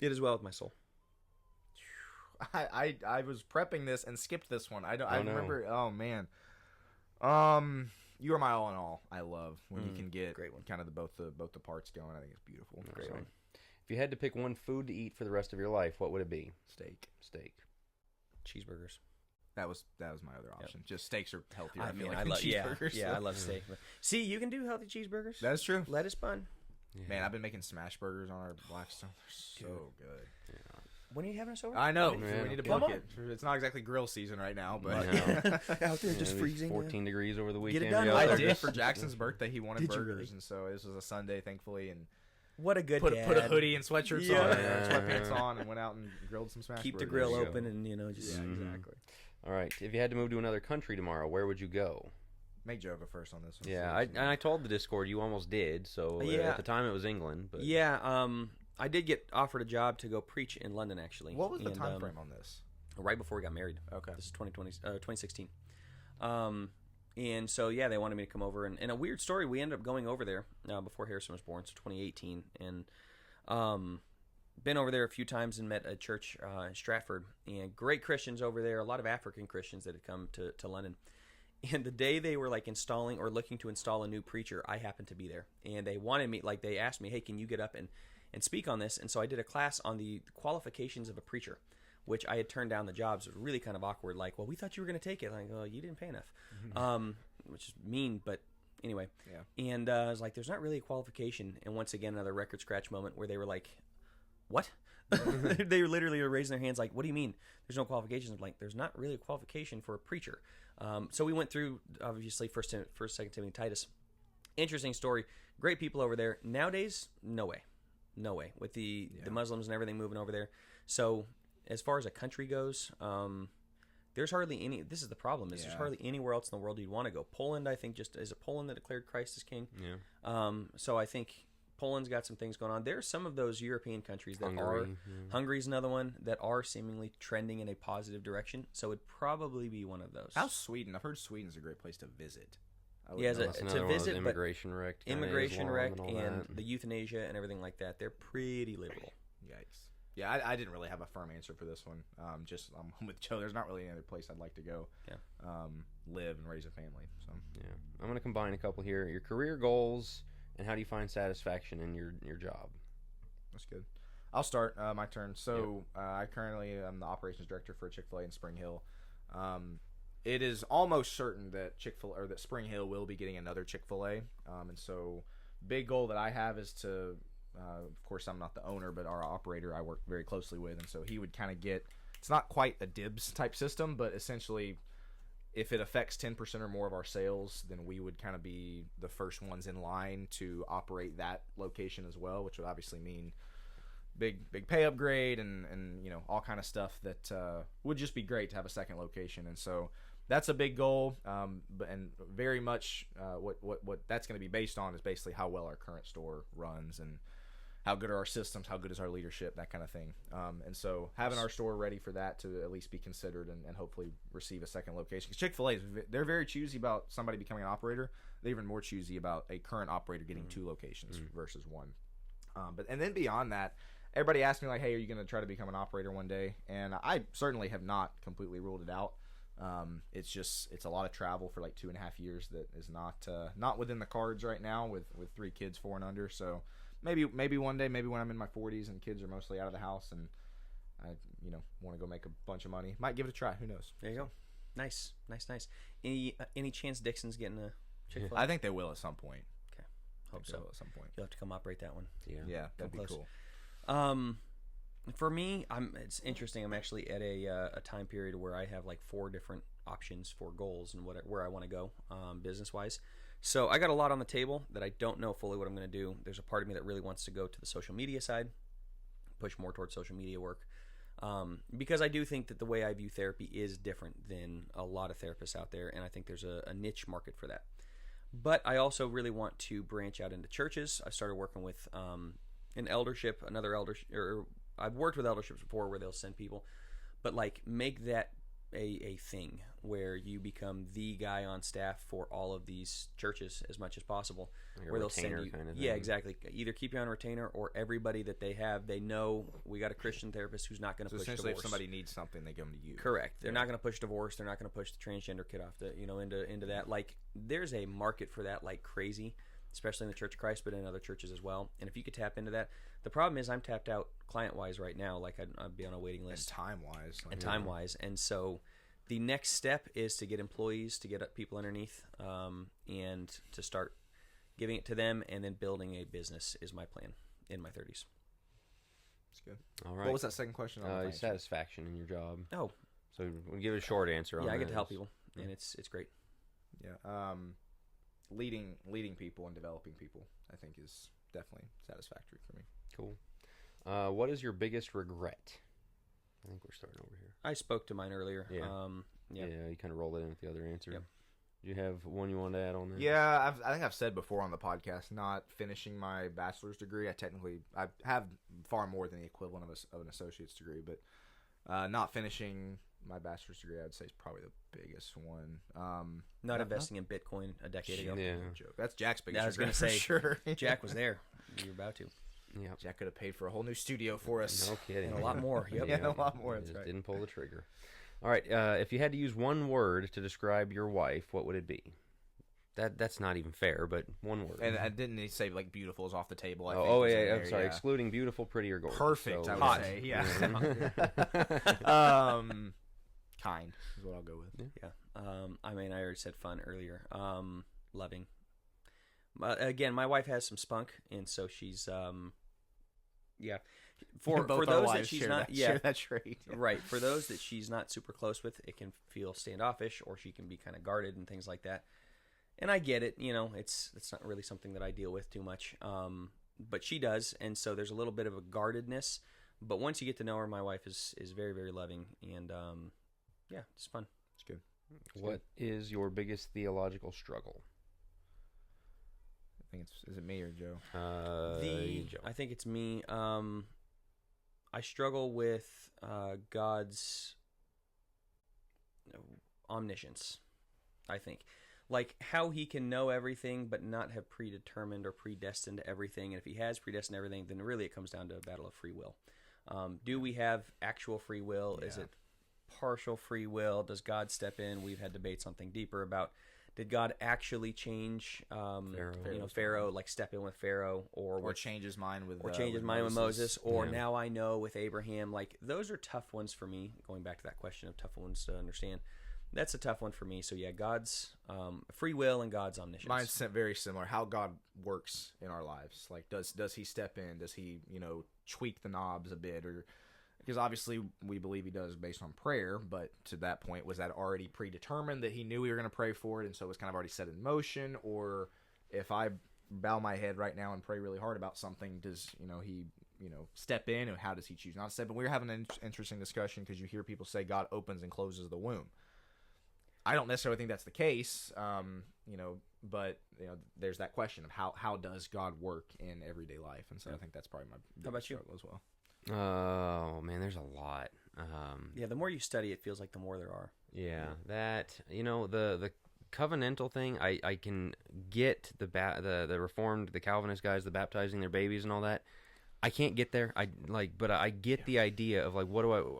It is well with my soul. I was prepping this and skipped this one. I no. remember. Oh man. You Are My All in All. I love when you can get great one. kind of both the parts going. I think it's beautiful. Great one. If you had to pick one food to eat for the rest of your life, what would it be? Steak. Cheeseburgers. That was my other option. Yep. Just steaks are healthier. I feel mean, like I love cheeseburgers. Yeah, I love steak. See, you can do healthy cheeseburgers. That's true. Lettuce bun. Yeah. Man, I've been making smash burgers on our Blackstone. They're so good. Yeah. When are you having us over? I know. Yeah. We need to Come book on. it. It's not exactly grill season right now, but Out there just it was freezing. 14 degrees over the weekend. done. Yeah, I Yeah. did for Jackson's birthday. He wanted Did you burgers, really? and so this was a Sunday, thankfully, and What a good put dad. a hoodie and sweatshirts Yeah. on, and sweatpants on, and went out and grilled some smash Keep the burgers. grill There you open go. and just Yeah, exactly. All right. If you had to move to another country tomorrow, where would you go? Make Joe go first on this one. Yeah, I told the Discord you almost did. So Yeah. at the time it was England, but Yeah, I did get offered a job to go preach in London, actually. What was the And, time frame on this? Right before we got married. Okay. This is 2016. And so, yeah, they wanted me to come over. And a weird story, we ended up going over there before Harrison was born, so 2018. And been over there a few times and met a church in Stratford. And great Christians over there, a lot of African Christians that had come to London. And the day they were like installing or looking to install a new preacher, I happened to be there. And they wanted me, like they asked me, hey, can you get up and speak on this? And so I did a class on the qualifications of a preacher, which I had turned down the jobs. It was really kind of awkward. Like, well, we thought you were going to take it. Like, oh, you didn't pay enough, which is mean, but anyway. Yeah. And I was like, there's not really a qualification. And once again, another record scratch moment where they were like, what? They were literally raising their hands like, what do you mean there's no qualifications? I'm like, there's not really a qualification for a preacher. So we went through, obviously, first, Second Timothy, Titus. Interesting story. Great people over there. Nowadays, no way. With the Muslims and everything moving over there. So as far as a country goes, there's hardly any. This is the problem. There's hardly anywhere else in the world you'd want to go. Poland, I think, is it Poland that declared Christ as king? yeah. So I think Poland's got some things going on. There are some of those European countries that Hungary, Hungary's another one that are seemingly trending in a positive direction. So it'd probably be one of those. How's Sweden? I've heard Sweden's a great place to visit. Yeah, That's to another one of those visit, but immigration wrecked. immigration wrecked all and that. the euthanasia and everything like that. They're pretty liberal. Yikes. Yeah, I didn't really have a firm answer for this one. I'm with Joe. There's not really any other place I'd like to go. Yeah. Live and raise a family. So Yeah, I'm going to combine a couple here. Your career goals and how do you find satisfaction in your job? that's good. I'll start. My turn. So I currently am the operations director for Chick-fil-A in Spring Hill. It is almost certain that that Spring Hill will be getting another Chick-fil-A. And so big goal that I have is to, of course, I'm not the owner, but our operator I work very closely with. And so he would kind of get, it's not quite a dibs type system, but essentially if it affects 10% or more of our sales, then we would kind of be the first ones in line to operate that location as well, which would obviously mean big pay upgrade and all kind of stuff that would just be great to have a second location. And so that's a big goal, and very much what that's going to be based on is basically how well our current store runs and how good are our systems, how good is our leadership, that kind of thing. And so having our store ready for that to at least be considered and hopefully receive a second location. Because Chick-fil-A, they're very choosy about somebody becoming an operator. They're even more choosy about a current operator getting two locations versus one. And then beyond that, everybody asks me like, hey, are you going to try to become an operator one day? And I certainly have not completely ruled it out. It's a lot of travel for like 2.5 years that is not within the cards right now with 3 kids 4 and under. So maybe one day, maybe when I'm in my 40s and kids are mostly out of the house and I want to go make a bunch of money, might give it a try. Who knows? There you go. Nice. Any chance Dixon's getting a Chick-fil-A? I think they will at some point. Okay, hope so. At some point, you'll have to come operate that one. Yeah, that'd be close. cool. For me, it's interesting. I'm actually at a time period where I have like 4 different options for goals and where I want to go business wise. So I got a lot on the table that I don't know fully what I'm going to do. There's a part of me that really wants to go to the social media side, push more towards social media work, because I do think that the way I view therapy is different than a lot of therapists out there, and I think there's a niche market for that. But I also really want to branch out into churches. I started working with an eldership, or I've worked with elderships before where they'll send people, but like make that a thing where you become the guy on staff for all of these churches as much as possible. Like where they'll send you, kind of yeah, thing. exactly. Either keep you on retainer, or everybody that they have, they know we got a Christian therapist who's not going to So push essentially, divorce. if somebody needs something, they come to you. Correct. They're not going to push divorce. They're not going to push the transgender kid off the into that. Like there's a market for that like crazy, especially in the Church of Christ, but in other churches as well. And if you could tap into that, the problem is I'm tapped out client wise right now. Like I'd be on a waiting list And time wise, and so the next step is to get employees, to get people underneath, and to start giving it to them, and then building a business is my plan in my 30s. That's good. All right. What was that second question? Your satisfaction in your job. Oh, So we'll give it a short answer on yeah, I get that. to help people, and it's great. Yeah. Leading people and developing people, I think, is definitely satisfactory for me. Cool. What is your biggest regret? I think we're starting over here. I spoke to mine earlier. Yeah. Yeah. Yeah, you kind of rolled it in with the other answer. Yep. Do you have one you want to add on there? Yeah, I think I've said before on the podcast, not finishing my bachelor's degree. I have far more than the equivalent of an associate's degree, but not finishing my bachelor's degree, I would say, is probably the biggest one. Not investing in Bitcoin a decade ago. Yeah. Joke. That's Jack's biggest. Yeah, I was going to regret say, for sure. Jack was there. You were about to. Yeah. Jack could have paid for a whole new studio for us. No kidding. And a lot more. Yep. Yeah, a lot more. You That's just right. didn't pull the trigger. All right. If you had to use one word to describe your wife, what would it be? That's not even fair, but one word. And I didn't say like beautiful is off the table. I think oh was in yeah, there, I'm sorry. yeah. Excluding beautiful, pretty, or gorgeous. Perfect. So, I would hot. say, yeah. Kind is what I'll go with. Yeah. I mean, I already said fun earlier. Loving. Again, my wife has some spunk, and so she's yeah. For Both our those wives that she's share not, that, yeah, share that trait. right. For those that she's not super close with, it can feel standoffish, or she can be kind of guarded and things like that. And I get it. It's not really something that I deal with too much. But she does, and so there's a little bit of a guardedness. But once you get to know her, my wife is very, very loving, and yeah, it's fun. It's good. What is your biggest theological struggle? I think is it me or Joe? Joe. I think it's me. I struggle with God's omniscience. I think, like how He can know everything, but not have predetermined or predestined everything. And if He has predestined everything, then really it comes down to a battle of free will. Do we have actual free will? Yeah. Is it partial free will? Does God step in? We've had debates something deeper about. Did God actually change Pharaoh, like step in with Pharaoh, or change his mind with Moses, or Yeah. now I know with Abraham? Like those are tough ones for me. Going back to that question of tough ones to understand, that's a tough one for me. So yeah, God's free will and God's omniscience. Mine's very similar. How God works in our lives. Like does He step in? Does He tweak the knobs a bit? Or because obviously we believe He does based on prayer, but to that point, was that already predetermined that He knew we were going to pray for it, and so it was kind of already set in motion? Or if I bow my head right now and pray really hard about something, does He step in, and how does He choose not to step in? We were having an interesting discussion because you hear people say God opens and closes the womb. I don't necessarily think that's the case, but there's that question of how does God work in everyday life, and so I think that's probably my biggest about you? struggle as well. Oh man, there's a lot. Yeah, the more you study, it feels like the more there are. Yeah, that the covenantal thing. I can get the Reformed, the Calvinist guys, the baptizing their babies and all that. I can't get there. But I get the idea of like, what do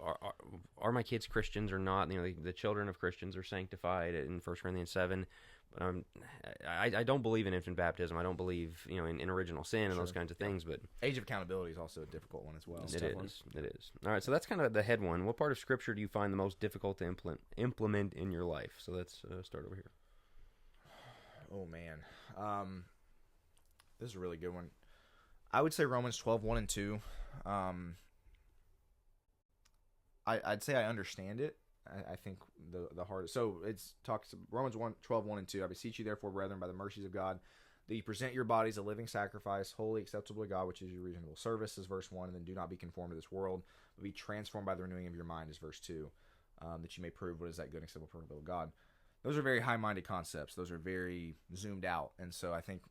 are my kids Christians or not? You know, the children of Christians are sanctified in 1 Corinthians 7. But I don't believe in infant baptism. I don't believe, you know, in original sin and those kinds of things. But age of accountability is also a difficult one as well. It is. All right, so that's kind of the head one. What part of Scripture do you find the most difficult to implement in your life? So let's start over here. Oh man, this is a really good one. I would say Romans 12:1 and 2. I'd say I understand it. I think the hardest. So it's talks Romans 12:1 and 2. I beseech you, therefore, brethren, by the mercies of God, that you present your bodies a living sacrifice, holy, acceptable to God, which is your reasonable service, is verse 1. And then do not be conformed to this world, but be transformed by the renewing of your mind, is verse 2. That you may prove what is that good, acceptable, perfect will of God. Those are very high-minded concepts. Those are very zoomed out. And so I think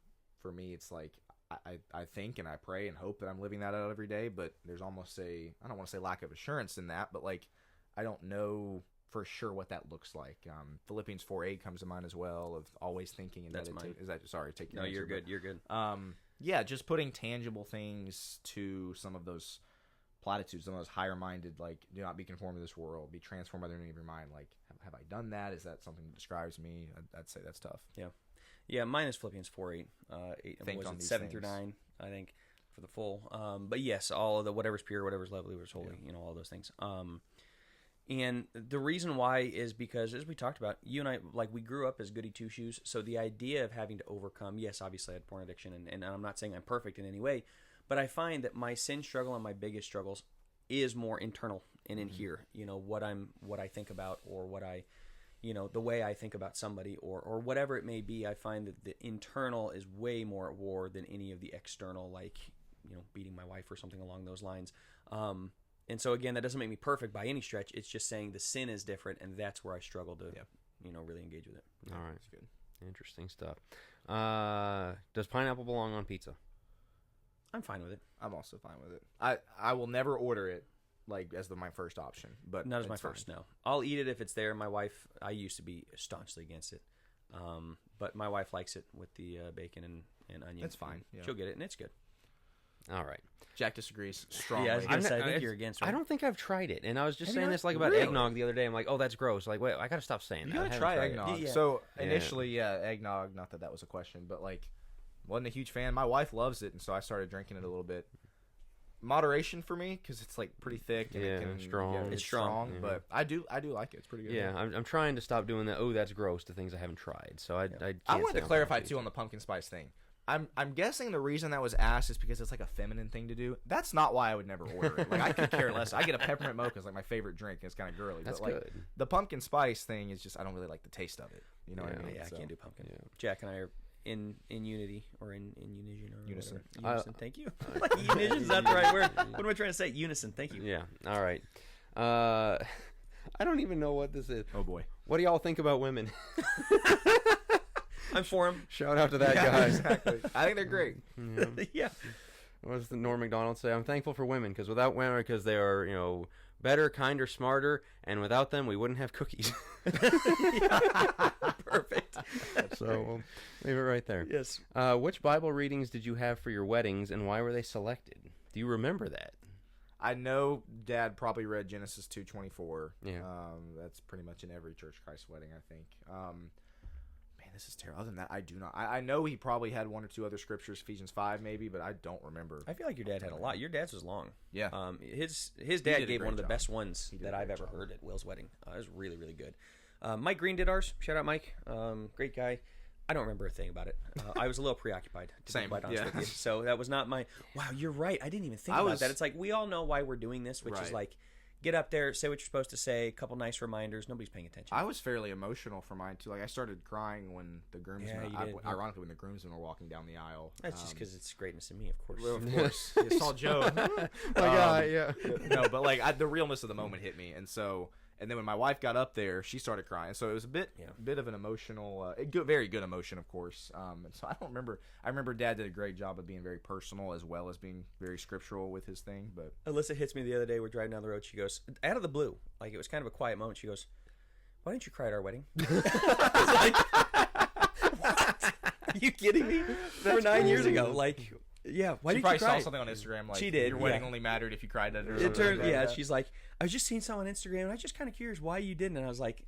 for me, it's like I think and I pray and hope that I'm living that out every day. But there's almost I don't want to say lack of assurance in that, but like I don't know for sure what that looks like. Philippians 4:8 comes to mind as well, of always thinking and meditating. Is that sorry? Take your no, answer, you're good. You're good. Yeah, just putting tangible things to some of those platitudes, some of those higher-minded, like, do not be conformed to this world, be transformed by the renewing of your mind. Like, have I done that? Is that something that describes me? I'd say that's tough. Yeah, mine is Philippians 4:8, 7 through 9, I think, for the full. But yes, all of the whatever's pure, whatever's lovely, whatever's holy, you know, all those things. And the reason why is because, as we talked about, you and I, like, we grew up as goody two-shoes, so the idea of having to overcome, yes, obviously I had porn addiction, and I'm not saying I'm perfect in any way, but I find that my sin struggle and my biggest struggles is more internal and in here, you know, what I think about, or what I, you know, the way I think about somebody, or whatever it may be. I find that the internal is way more at war than any of the external, like, you know, beating my wife or something along those lines. And so again, that doesn't make me perfect by any stretch. It's just saying the sin is different, and that's where I struggle to, you know, really engage with it. All right, that's good, interesting stuff. Does pineapple belong on pizza? I'm fine with it. I'm also fine with it. I will never order it like as my first option, but not as my first. No, I'll eat it if it's there. My wife, I used to be staunchly against it, but my wife likes it with the bacon and onions. That's fine. Yeah. She'll get it, and it's good. All right. Jack disagrees strongly. Yeah, I think you're against it. I don't think I've tried it, and I was just saying this like about eggnog the other day. I'm like, oh, that's gross. Like, wait, I gotta stop saying that. You gotta try eggnog. Yeah. So initially, eggnog. Not that was a question, but like, wasn't a huge fan. My wife loves it, and so I started drinking it a little bit. Moderation for me, because it's like pretty thick and strong. Yeah, it's strong, but I do like it. It's pretty good. Yeah, I'm trying to stop doing that. Oh, that's gross. To things I haven't tried. So I wanted to clarify too on the pumpkin spice thing. I'm guessing the reason that was asked is because it's like a feminine thing to do. That's not why I would never order it. Like, I could care less. I get a peppermint mocha as like my favorite drink, and it's kind of girly. That's but like good. The pumpkin spice thing is just, I don't really like the taste of it. You know what I mean? Yeah, I can't do pumpkin. Yeah. Jack and I are in unity, or in unison, or unison. Unison. Thank you. Like, unison is not the right word. What am I trying to say? Unison. Thank you. Yeah. All right. I don't even know what this is. Oh boy. What do y'all think about women? I'm for him. Shout out to that guy. Exactly. I think they're great. Yeah. What does the Norm Macdonald say? I'm thankful for women, because without women, because they are, you know, better, kinder, smarter, and without them, we wouldn't have cookies. Perfect. So we'll leave it right there. Yes. Which Bible readings did you have for your weddings, and why were they selected? Do you remember that? I know Dad probably read Genesis 2:24. Yeah. That's pretty much in every Church Christ wedding, I think. Man, this is terrible. Other than that, I do not. I know he probably had one or two other scriptures, Ephesians 5 maybe, but I don't remember. I feel like your dad had a lot. Your dad's was long. Yeah. His dad gave one of the best ones that I've ever heard at Will's wedding. It was really, really good. Mike Green did ours. Shout out, Mike. Great guy. I don't remember a thing about it. I was a little preoccupied, to be quite honest with you. So that was not my, wow, you're right. I didn't even think about that. It's like, we all know why we're doing this, which is like, get up there, say what you're supposed to say, a couple nice reminders. Nobody's paying attention. I was fairly emotional for mine, too. Like, I started crying when the groomsmen, ironically, when the groomsmen were walking down the aisle. That's just because it's greatness in me, of course. Well, of course. You saw Joe. No, but like, the realness of the moment hit me. And so, and then when my wife got up there, she started crying. So it was a bit of an emotional, very good emotion, of course. And so I don't remember. I remember Dad did a great job of being very personal as well as being very scriptural with his thing. But Alyssa hits me the other day. We're driving down the road. She goes, out of the blue, like, it was kind of a quiet moment. She goes, "Why didn't you cry at our wedding?" I was like, what? Are you kidding me? That was 9 years ago. Like, Yeah, why she did probably you cry? saw something on Instagram like She did, your wedding only mattered if you cried at it or It something turns, like that. she's like, I was just seeing something on Instagram, and I was just kind of curious why you didn't. And I was like,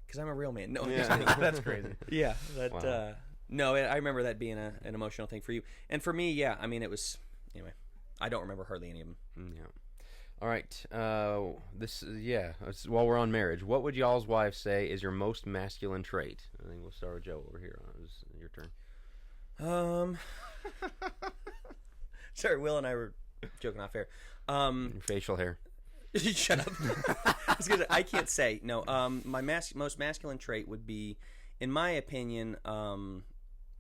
because I'm a real man. No, That's crazy. Yeah, that. Wow. No, I remember that being an emotional thing for you, and for me, yeah. I mean, it was anyway. I don't remember hardly any of them. Yeah. All right. While we're on marriage, what would y'all's wives say is your most masculine trait? I think we'll start with Joe over here. It was your turn. Sorry, Will and I were joking off air. Your facial hair. Shut up. I can't say. No. My most masculine trait would be, in my opinion,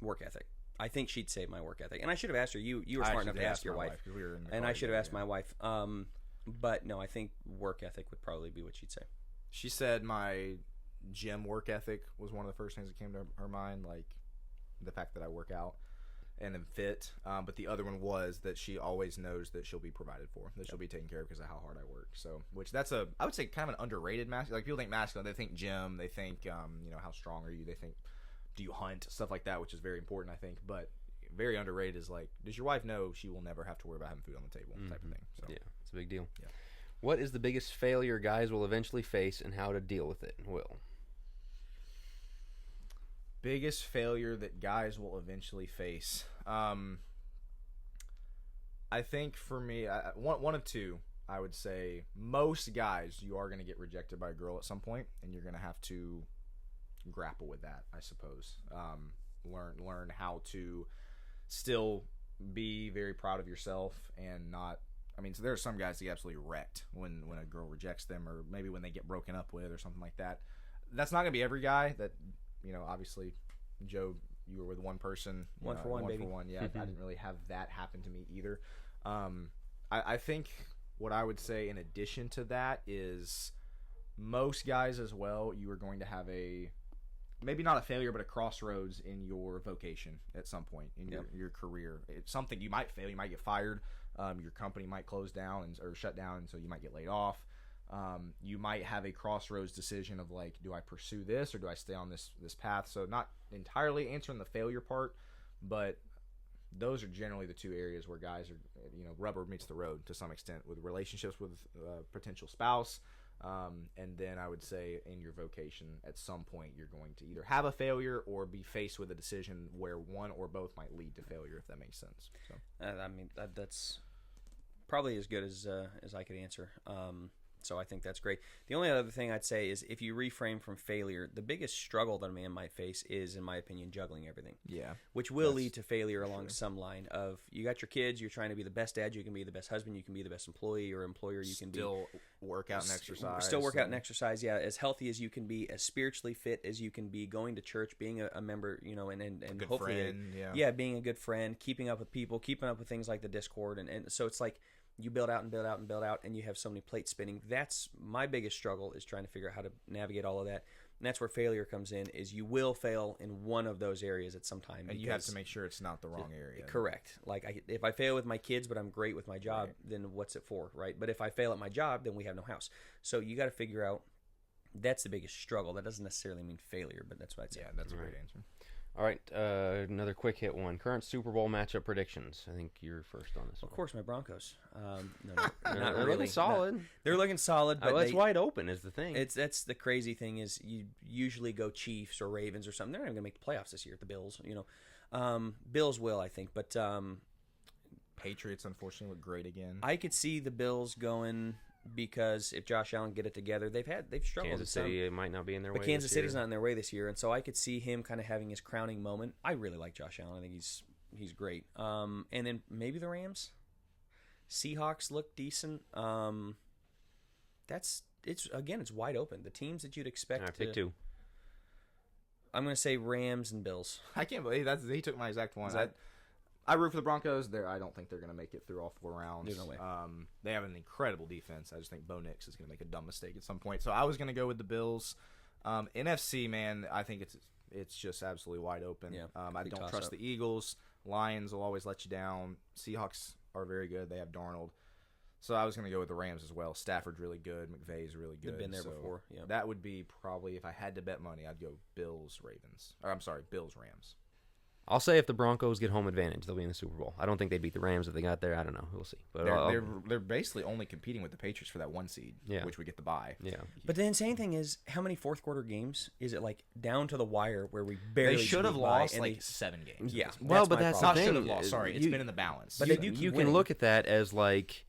work ethic. I think she'd say my work ethic. And I should have asked her. You were smart enough to ask your wife. And I should have asked my wife. But no, I think work ethic would probably be what she'd say. She said my gym work ethic was one of the first things that came to her mind, like the fact that I work out and am fit. But the other one was that she always knows that she'll be provided for, that she'll be taken care of because of how hard I work. So, which that's I would say kind of an underrated masculine. Like people think masculine, they think gym, they think how strong are you, they think do you hunt, stuff like that, which is very important, I think. But very underrated is like, does your wife know she will never have to worry about having food on the table, type of thing. So yeah, it's a big deal. Yeah. What is the biggest failure guys will eventually face, and how to deal with it? Will. Biggest failure that guys will eventually face. I think for me, one of two. I would say most guys, you are going to get rejected by a girl at some point, and you're going to have to grapple with that, I suppose. Learn how to still be very proud of yourself and not. I mean, so there are some guys that get absolutely wrecked when a girl rejects them, or maybe when they get broken up with or something like that. That's not going to be every guy. That obviously, Joe, you were with one person, one for one, baby. Yeah, I didn't really have that happen to me either. I think what I would say in addition to that is most guys as well, you are going to have maybe not a failure, but a crossroads in your vocation at some point in your career. It's something you might fail, you might get fired, your company might close down or shut down, and so you might get laid off. You might have a crossroads decision of like, do I pursue this or do I stay on this path? So not entirely answering the failure part, but those are generally the two areas where guys are, rubber meets the road to some extent with relationships with a potential spouse. And then I would say in your vocation, at some point, you're going to either have a failure or be faced with a decision where one or both might lead to failure, if that makes sense. So. I mean, that's probably as good as I could answer. So I think that's great. The only other thing I'd say is if you reframe from failure, the biggest struggle that a man might face is, in my opinion, juggling everything. Yeah. Which will lead to failure along some line of, you got your kids, you're trying to be the best dad you can be, the best husband you can be, the best employee or employer you can be. Still work out and exercise. Still work out and exercise, yeah. As healthy as you can be, as spiritually fit as you can be, going to church, being a member, and good hopefully, friend, being a good friend, keeping up with people, keeping up with things like the Discord. And so it's like, you build out and build out and build out, and you have so many plates spinning. That's my biggest struggle, is trying to figure out how to navigate all of that. And that's where failure comes in, is you will fail in one of those areas at some time. And you have to make sure it's not the wrong area. Correct. Like, if I fail with my kids, but I'm great with my job, then what's it for, right? But if I fail at my job, then we have no house. So you got to figure out, that's the biggest struggle. That doesn't necessarily mean failure, but that's what I'd say. Yeah, that's a great answer. All right, another quick hit one. Current Super Bowl matchup predictions. I think you're first on this one. Of course, my Broncos. They're not looking really solid. They're looking solid, but it's wide open is the thing. That's the crazy thing, is you usually go Chiefs or Ravens or something. They're not even going to make the playoffs this year. The Bills, Bills will, I think, but Patriots unfortunately look great again. I could see the Bills going, because if Josh Allen get it together, they've struggled. Kansas City might not be in their way. But Kansas City's not in their way this year, and so I could see him kind of having his crowning moment. I really like Josh Allen. I think he's great. And then maybe the Rams. Seahawks look decent. It's wide open. The teams that you'd expect. Pick two. I'm going to say Rams and Bills. I can't believe he took my exact one. I root for the Broncos. I don't think they're going to make it through all 4 rounds. There's no way. They have an incredible defense. I just think Bo Nix is going to make a dumb mistake at some point. So I was going to go with the Bills. NFC, man, I think it's just absolutely wide open. Yeah, I don't trust the Eagles. Lions will always let you down. Seahawks are very good. They have Darnold. So I was going to go with the Rams as well. Stafford's really good. McVay's really good. They've been there before. Yeah. That would be probably, if I had to bet money, I'd go Bills, Rams. I'll say if the Broncos get home advantage, they'll be in the Super Bowl. I don't think they beat the Rams if they got there. I don't know. We'll see. But they're basically only competing with the Patriots for that 1 seed, which we get the bye. Yeah. But the insane thing is, how many fourth quarter games is it like down to the wire where we barely? They should have lost like 7 games. Yeah. Well, but that's the thing. Should have lost. Sorry, it's been in the balance. But they do keep you winning. can look at that as like,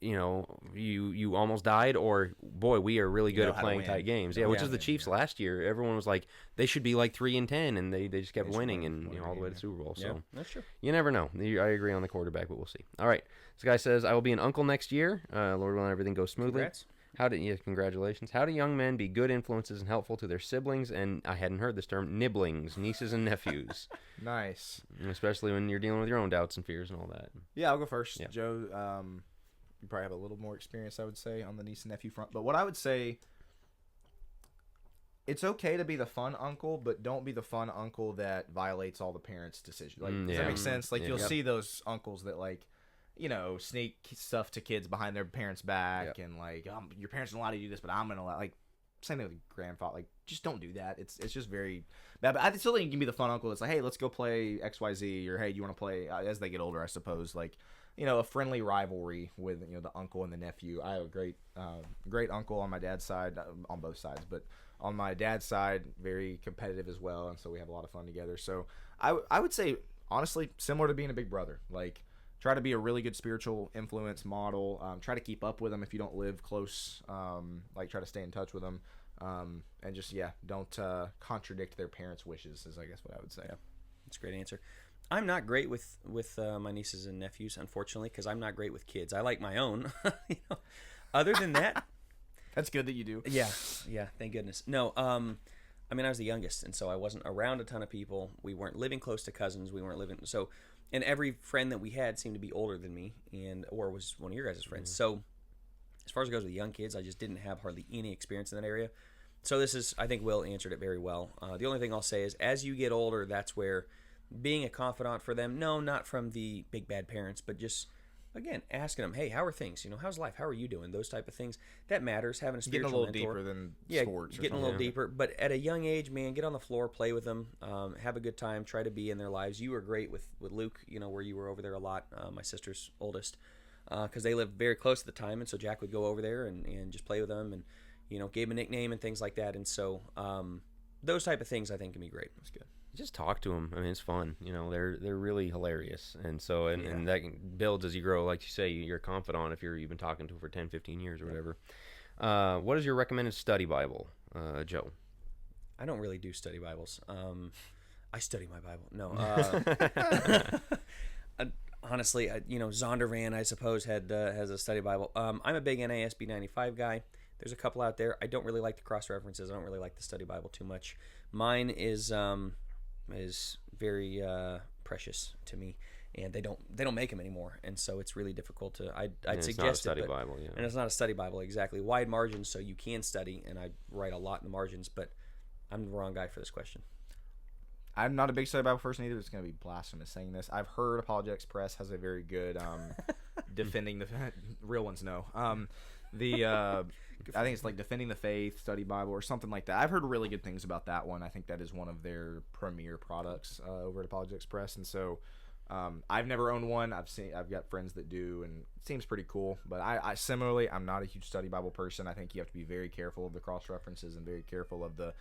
you almost died, or boy, we are really good at playing tight games. Yeah, which is the Chiefs last year. Everyone was like, they should be like 3-10, and they just kept winning and all the way to the Super Bowl. So that's true. You never know. I agree on the quarterback, but we'll see. All right, this guy says, I will be an uncle next year. Lord willing, everything goes smoothly. Congrats. Congratulations. How do young men be good influences and helpful to their siblings, and I hadn't heard this term, nibblings, nieces and nephews? Nice. Especially when you're dealing with your own doubts and fears and all that. Yeah, I'll go first. Yeah. Joe, you probably have a little more experience, I would say, on the niece and nephew front. But what I would say, it's okay to be the fun uncle, but don't be the fun uncle that violates all the parents' decisions. Like, does that make sense? Like, you'll see those uncles that, like, sneak stuff to kids behind their parents' back, and like, your parents don't allow you to do this, but I'm gonna allow. Like, same thing with grandfather. Like, just don't do that. It's just very bad. But I still think you can be the fun uncle that's like, hey, let's go play XYZ, or hey, you want to play? As they get older, I suppose, like, a friendly rivalry with the uncle and the nephew. I have a great uncle on my dad's side, on both sides, but on my dad's side, very competitive as well, and so we have a lot of fun together. So I would say, honestly, similar to being a big brother, like, try to be a really good spiritual influence model. Try to keep up with them if you don't live close. Like, try to stay in touch with them, and just don't contradict their parents' wishes. Is I guess what I would say. Yeah, that's a great answer. I'm not great with my nieces and nephews, unfortunately, because I'm not great with kids. I like my own. Other than that, that's good that you do. Yeah. Thank goodness. No, I was the youngest, and so I wasn't around a ton of people. We weren't living close to cousins. We weren't living and every friend that we had seemed to be older than me, or was one of your guys' friends. So as far as it goes with young kids, I just didn't have hardly any experience in that area. So I think Will answered it very well. The only thing I'll say is, as you get older, that's where being a confidant for them, no, not from the big bad parents, but just, again, asking them, hey, how are things? how's life? How are you doing? Those type of things. That matters, having a spiritual mentor. Getting a little deeper than sports. Getting a little deeper. But at a young age, man, get on the floor, play with them, have a good time, try to be in their lives. You were great with Luke, where you were over there a lot, my sister's oldest, because they lived very close at the time, and so Jack would go over there and just play with them and, gave him a nickname and things like that. And so those type of things I think can be great. That's good. Just talk to them. It's fun. They're really hilarious, and so and that builds as you grow. Like you say, you're confidant if you've been talking to them for 10, 15 years or whatever. What is your recommended study Bible, Joe? I don't really do study Bibles. I study my Bible. No. Honestly, Zondervan, I suppose, has a study Bible. I'm a big NASB 95 guy. There's a couple out there. I don't really like the cross references. I don't really like the study Bible too much. Mine is very precious to me, and they don't make them anymore, and so it's really difficult to. I'd suggest it's not a study Bible, and it's not a study Bible exactly. Wide margins, so you can study, and I write a lot in the margins, but I'm the wrong guy for this question. I'm not a big study Bible person either. It's going to be blasphemous saying this. I've heard Apologetics Press has a very good defending the real ones. No, I think it's like Defending the Faith Study Bible or something like that. I've heard really good things about that one. I think that is one of their premier products over at Apologetics Press, and so I've never owned one. I've got friends that do, and it seems pretty cool. But I similarly, I'm not a huge study Bible person. I think you have to be very careful of the cross references and very careful of the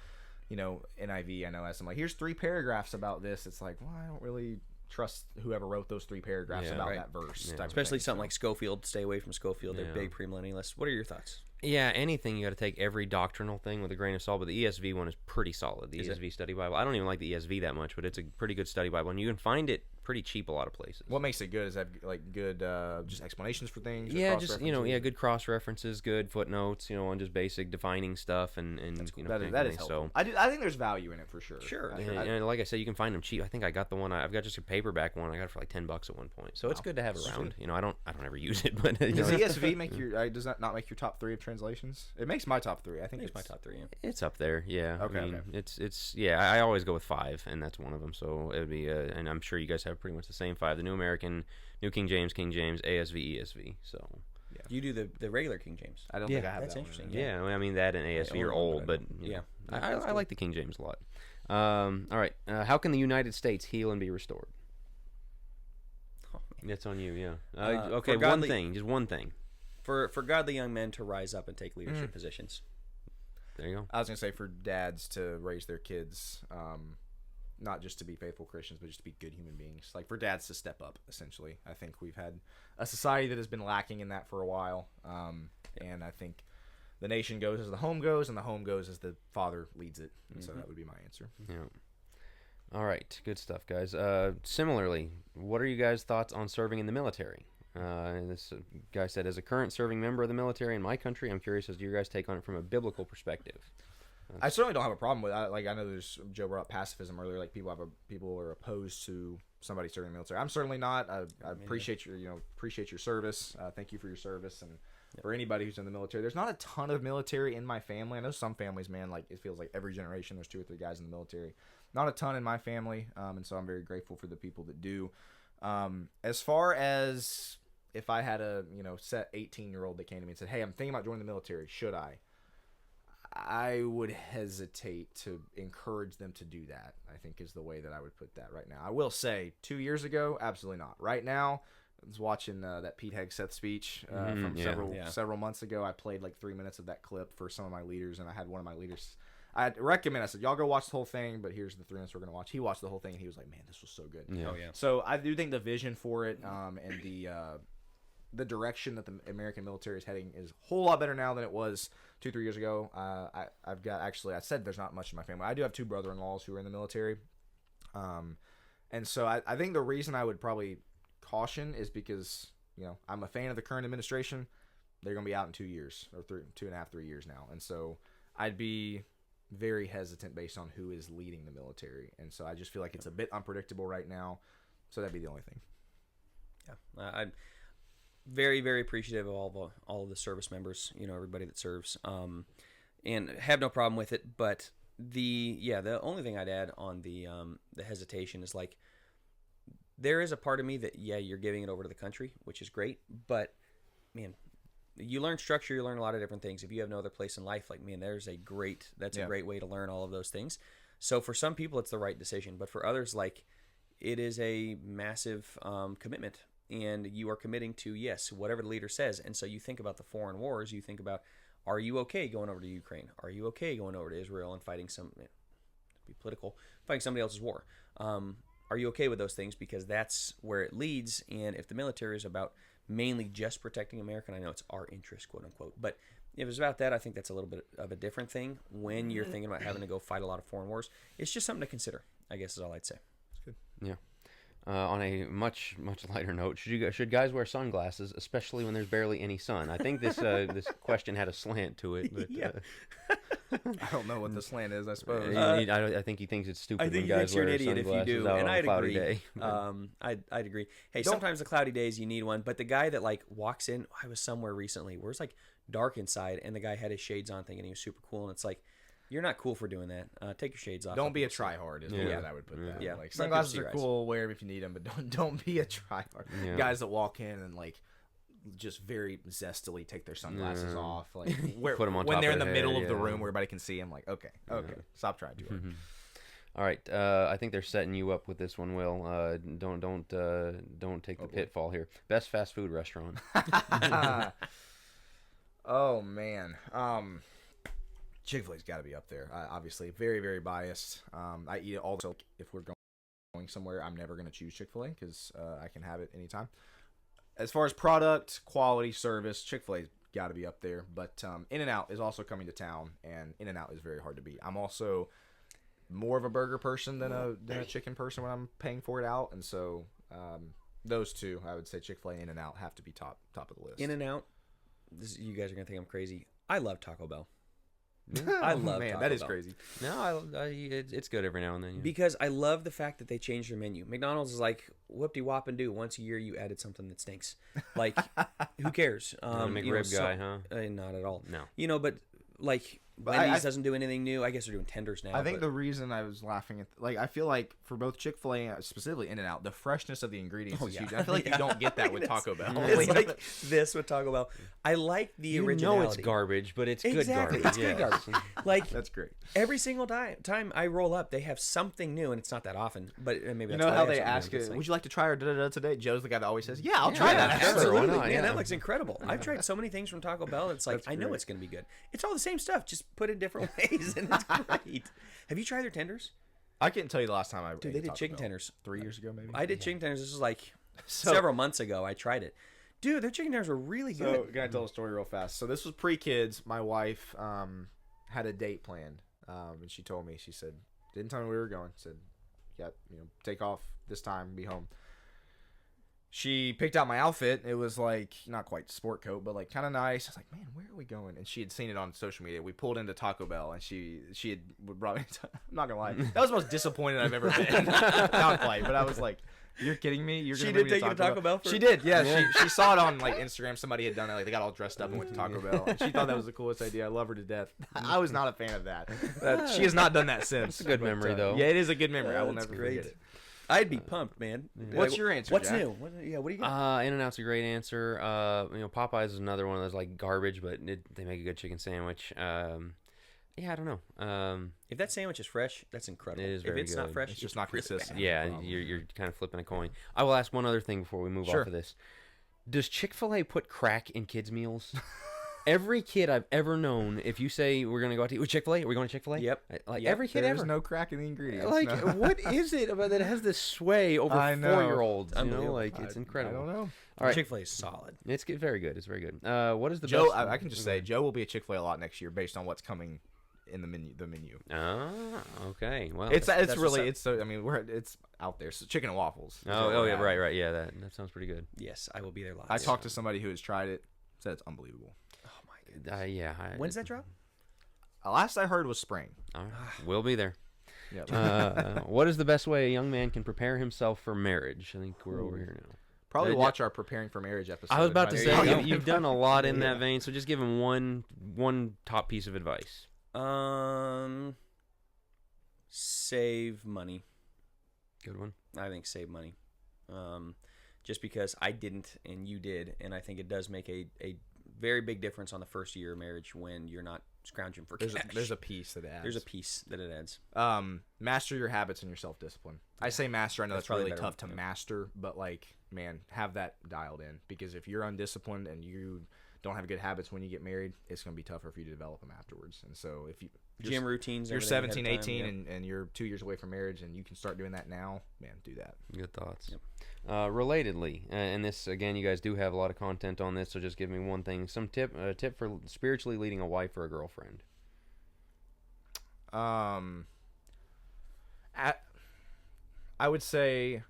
NIV. I know as I'm like, here's 3 paragraphs about this. It's like, well, I don't really trust whoever wrote those 3 paragraphs about that verse. Yeah. Especially something like Schofield. Stay away from Schofield. They're big premillennialists. What are your thoughts? Yeah, anything you got to take every doctrinal thing with a grain of salt, but the ESV one is pretty solid. The ESV study Bible. I don't even like the ESV that much, but it's a pretty good study Bible, and you can find it pretty cheap a lot of places. What makes it good is that like good just explanations for things. Yeah, just good cross references, good footnotes, on just basic defining stuff, and cool. that is helpful. So I think there's value in it for sure. Sure. And like I said, you can find them cheap. I think I got the one. I've got just a paperback one. I got it for like $10 at one point. So it's good to have around. I don't ever use it, but does ESV make your does that not make your top 3 of translations? It makes my top 3. I think it's my top 3. Yeah. It's up there. Yeah. Okay. It's I always go with 5, and that's one of them. So it would be and I'm sure you guys have pretty much the same 5: the New American, New King James, ASV, ESV. So you do the regular King James. I don't think I have that's that interesting. one. Yeah, that and ASV are old, but I like the King James a lot. All right. How can the United States heal and be restored? That's on you, yeah. Okay, one thing. Just one thing. For godly young men to rise up and take leadership positions. There you go. I was going to say for dads to raise their kids, not just to be faithful Christians, but just to be good human beings. Like for dads to step up, essentially. I think we've had a society that has been lacking in that for a while. And I think the nation goes as the home goes, and the home goes as the father leads it. And so that would be my answer. Yeah. All right. Good stuff, guys. Similarly, what are you guys' thoughts on serving in the military? This guy said, as a current serving member of the military in my country, I'm curious as to your guys' take on it from a biblical perspective. I certainly don't have a problem with it. Like, I know there's Joe brought up pacifism earlier. Like people are opposed to somebody serving in the military. I'm certainly not. I appreciate your service. Thank you for your service, and for anybody who's in the military. There's not a ton of military in my family. I know some families, man, like it feels like every generation there's 2 or 3 guys in the military. Not a ton in my family, and so I'm very grateful for the people that do. As far as if I had a set 18-year-old that came to me and said, "Hey, I'm thinking about joining the military. Should I?" I would hesitate to encourage them to do that, I think is the way that I would put that right now. I will say 2 years ago, absolutely not. Right now, I was watching that Pete Hegseth speech from several months ago. I played like 3 minutes of that clip for some of my leaders, and I had one of my leaders. I said, y'all go watch the whole thing, but here's the 3 minutes we're going to watch. He watched the whole thing, and he was like, man, this was so good. Yeah. Oh, yeah. So I do think the vision for it and the direction that the American military is heading is a whole lot better now than it was 2-3 years ago. I said there's not much in my family. I do have 2 brother-in-laws who are in the military. And so I think the reason I would probably caution is because, I'm a fan of the current administration. They're going to be out in 2 years or 2.5, 3 years now. And so I'd be very hesitant based on who is leading the military. And so I just feel like it's a bit unpredictable right now. So that'd be the only thing. Yeah. I'm very, very appreciative of all of the service members, everybody that serves, and have no problem with it. But the only thing I'd add on the hesitation is like, there is a part of me that, you're giving it over to the country, which is great. But man, you learn structure, you learn a lot of different things. If you have no other place in life, like, man, that's a great way to learn all of those things. So for some people, it's the right decision, but for others, like, it is a massive commitment. And you are committing to, whatever the leader says. And so you think about the foreign wars. You think about, are you okay going over to Ukraine? Are you okay going over to Israel and fighting fighting somebody else's war? Are you okay with those things? Because that's where it leads. And if the military is about mainly just protecting America, and I know it's our interest, quote unquote, but if it's about that, I think that's a little bit of a different thing when you're thinking about having to go fight a lot of foreign wars. It's just something to consider, I guess is all I'd say. It's good. Yeah. On a much lighter note, should guys wear sunglasses, especially when there's barely any sun? I think this question had a slant to it. But, I don't know what the slant is. I suppose. I think he thinks it's stupid when guys wear sunglasses. I think you're an idiot if you do, and I'd agree. Day. I'd agree. Hey, sometimes the cloudy days you need one, but the guy that like walks in, I was somewhere recently where it's like dark inside, and the guy had his shades on, thinking he was super cool, and it's like, you're not cool for doing that. Take your shades off. Don't be a tryhard is the way that I would put that. Yeah. Like, sunglasses are cool, wear them if you need them, but don't be a tryhard. Yeah. Guys that walk in and like just very zestily take their sunglasses off, like put them on when they're in the middle of the room where everybody can see them. Like, okay, stop trying too hard. All right, I think they're setting you up with this one, Will. Don't take the pitfall here. Best fast food restaurant. Oh man. Chick-fil-A's got to be up there. Obviously, very, very biased. I eat it all. So if we're going somewhere, I'm never going to choose Chick-fil-A because I can have it anytime. As far as product, quality, service, Chick-fil-A's got to be up there. But In-N-Out is also coming to town, and In-N-Out is very hard to beat. I'm also more of a burger person than a chicken person when I'm paying for it out, and so those two, I would say Chick-fil-A and In-N-Out have to be top of the list. In-N-Out, you guys are going to think I'm crazy. I love Taco Bell. I love Taco that is Bell. Crazy. No, it's good every now and then. Yeah. Because I love the fact that they changed their menu. McDonald's is like, whoop-de-whop and do. Once a year, you added something that stinks. Like, who cares? McRib guy, huh? Not at all. No. But like Wendy's doesn't do anything new. I guess they're doing tenders now. I think the reason I was laughing at, like, I feel like for both Chick-fil-A, specifically In-N-Out, the freshness of the ingredients is huge. I feel like you don't get that with Taco Bell. It's like this with Taco Bell. I like the originality. You know it's garbage, but it's good garbage. It's good garbage. Like, that's great. Every single time I roll up, they have something new, and it's not that often. But maybe that's how they ask it. Would you like to try our da-da-da today? Joe's the guy that always says, "Yeah, I'll try that." Absolutely, man. That looks incredible. I've tried so many things from Taco Bell. It's like I know it's going to be good. It's all the same stuff, just put in different ways, and it's great. Have you tried their tenders? I can't tell you the last time I Dude, they did chicken tenders 3 years ago, maybe. I did chicken tenders. This was like several months ago. I tried it. Dude, their chicken tenders were really good. So, can I tell a story real fast? So this was pre-kids. My wife had a date planned, and she told me. She said, didn't tell me where we were going. Said, yeah, take off this time, be home. She picked out my outfit. It was like not quite sport coat, but like kind of nice. I was like, man, where are we going? And she had seen it on social media. We pulled into Taco Bell, and she had brought me. I'm not gonna lie, that was the most disappointed I've ever been. Not quite, but I was like, you're kidding me? She did take you to Taco Bell? She did, yeah. She saw it on like Instagram. Somebody had done it. Like they got all dressed up and went to Taco Bell. And she thought that was the coolest idea. I love her to death. I was not a fan of that. She has not done that since. It's a good memory, though. Yeah, it is a good memory. I will never forget it. I'd be pumped, man. What's your answer? What's Jack? new? What do you got? In-N-Out's a great answer. Popeyes is another one of those like garbage, but they make a good chicken sandwich. Yeah, I don't know. If that sandwich is fresh, that's incredible. It is very If it's good. not fresh, it's just not consistent. Yeah, you're kind of flipping a coin. I will ask one other thing before we move off of this. Does Chick-fil-A put crack in kids' meals? Every kid I've ever known, if you say we're gonna go out to eat with Chick-fil-A, are we going to Chick-fil-A? Yep. Every kid ever. There's no crack in the ingredients. Like, what is it about that has this sway over 4-year-olds? You know, like it's incredible. I don't know. All right, Chick-fil-A is solid. It's very good. It's very good. What is the Joe? best? I can just say Joe will be at Chick-fil-A a lot next year based on what's coming in the menu. Oh, okay. Well, it's really it's out there. So chicken and waffles. Oh yeah, right. Yeah, that sounds pretty good. Yes, I will be there live. I talked to somebody who has tried it. Said it's unbelievable. Yeah. When's that drop? Last I heard was spring. All right. We'll be there. Yep. What is the best way a young man can prepare himself for marriage? I think we're over here now. Probably watch our preparing for marriage episode. I was about to say you've done a lot in that vein, so just give him one top piece of advice. Save money. Good one. I think save money. Just because I didn't and you did, and I think it does make a very big difference on the first year of marriage when you're not scrounging for cash. There's a piece that it adds. There's a piece that it adds. Master your habits and your self-discipline. I say master. I know that's really tough to master, but like, man, have that dialed in, because if you're undisciplined and you don't have good habits when you get married, it's going to be tougher for you to develop them afterwards. And so if gym routines, you're 17, 18, and you're 2 years away from marriage, and you can start doing that now, man, do that. Good thoughts. Yep. Relatedly, and this again, you guys do have a lot of content on this, so just give me one thing. Some tip for spiritually leading a wife or a girlfriend. I would say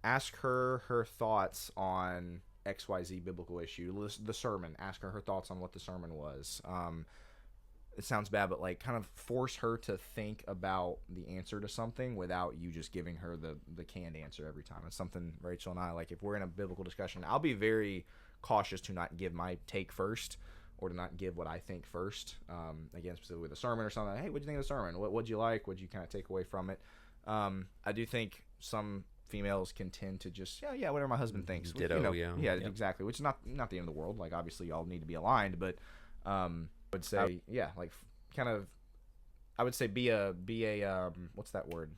ask her thoughts on XYZ biblical issue. The sermon. Ask her thoughts on what the sermon was. It sounds bad, but like kind of force her to think about the answer to something without you just giving her the canned answer every time. It's something Rachel and I, like, if we're in a biblical discussion, I'll be very cautious to not give my take first, or to not give what I think first. Again, specifically with a sermon or something. Hey, what'd you think of the sermon? What'd you like? What'd you kind of take away from it? I do think some females can tend to just whatever my husband thinks. Ditto, exactly. Which is not the end of the world. Like, obviously y'all need to be aligned, but I would say I would say be a what's that word?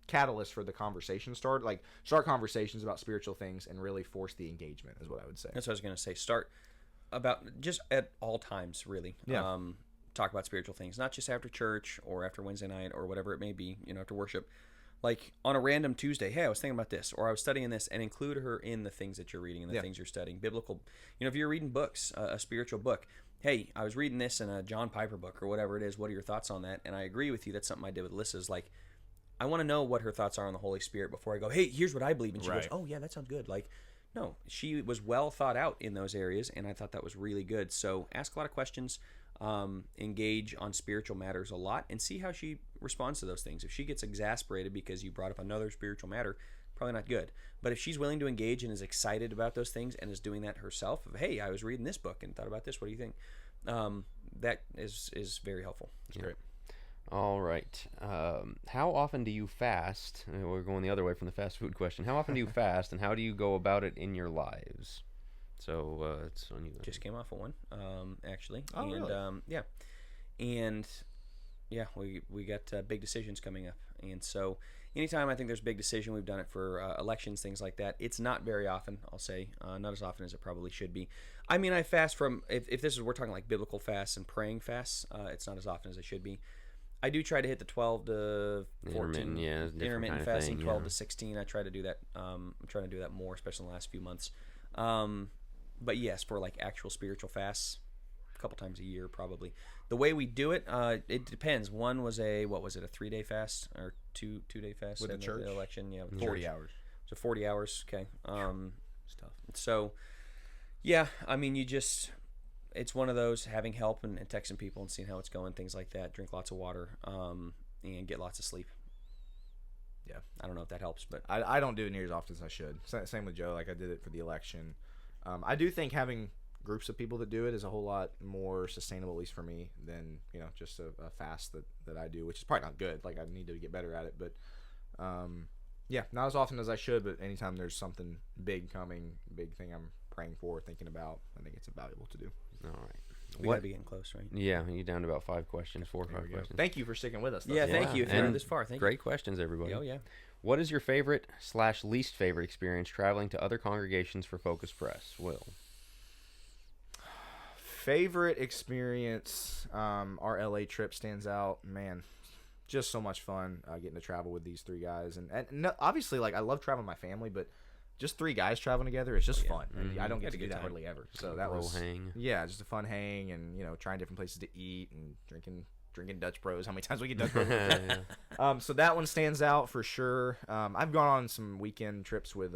Catalyst for the conversation. Start conversations about spiritual things and really force the engagement is what I would say. That's what I was going to say. Start about just at all times, really. Yeah. Talk about spiritual things, not just after church or after Wednesday night or whatever it may be, after worship. Like on a random Tuesday, hey, I was thinking about this, or I was studying this, and include her in the things that you're reading and the things you're studying. Biblical, if you're reading books, a spiritual book, hey, I was reading this in a John Piper book or whatever it is. What are your thoughts on that? And I agree with you. That's something I did with Alyssa's. Like, I want to know what her thoughts are on the Holy Spirit before I go, hey, here's what I believe. And she goes, oh, yeah, that sounds good. Like, no, she was well thought out in those areas, and I thought that was really good. So ask a lot of questions, engage on spiritual matters a lot, and see how she responds to those things. If she gets exasperated because you brought up another spiritual matter, probably not good. But if she's willing to engage and is excited about those things and is doing that herself, hey, I was reading this book and thought about this, what do you think? that is very helpful. It's great. All right. How often do you fast? We're going the other way from the fast food question. How often do you fast, and how do you go about it in your lives? So it's on you. Just came off of one, actually. Oh, and, really? Yeah. And yeah, we got big decisions coming up, and so anytime I think there's a big decision, we've done it for elections, things like that. It's not very often, I'll say, not as often as it probably should be. I mean, I fast from if this is we're talking like biblical fasts and praying fasts. It's not as often as it should be. I do try to hit the 12 to 14 intermittent fasting, 12 to 16. I try to do that. I'm trying to do that more, especially in the last few months. But yes, for like actual spiritual fasts, a couple times a year probably. The way we do it, it depends. One was a 3-day fast or two-day fast with the church election. Yeah, with 40 church. hours. So 40 hours. Okay. It's tough. So yeah, I mean, it's one of those having help and texting people and seeing how it's going, things like that. Drink lots of water, and get lots of sleep. Yeah, I don't know if that helps, but I don't do it near as often as I should. Same with Joe. Like I did it for the election. I do think having groups of people that do it is a whole lot more sustainable, at least for me, than just a fast that I do, which is probably not good. Like I need to get better at it, but yeah, not as often as I should. But anytime there's something big coming, big thing I'm praying for, thinking about, I think it's valuable to do. All right. We gotta be getting close, right? Yeah, you down to about 5 questions, 4 or 5 questions. Thank you for sticking with us. Yeah, thank you. If you're this far, thank you. Great questions, everybody. Oh yeah. What is your favorite / least favorite experience traveling to other congregations for Focus Press? Will. Favorite experience, our LA trip stands out. Man, just so much fun getting to travel with these 3 guys, and no, obviously, like I love traveling with my family, but just 3 guys traveling together is just fun. And I don't get to do that hardly ever. So that was just a fun hang, and trying different places to eat and drinking Dutch Bros. How many times we get Dutch Bros? So that one stands out for sure. I've gone on some weekend trips with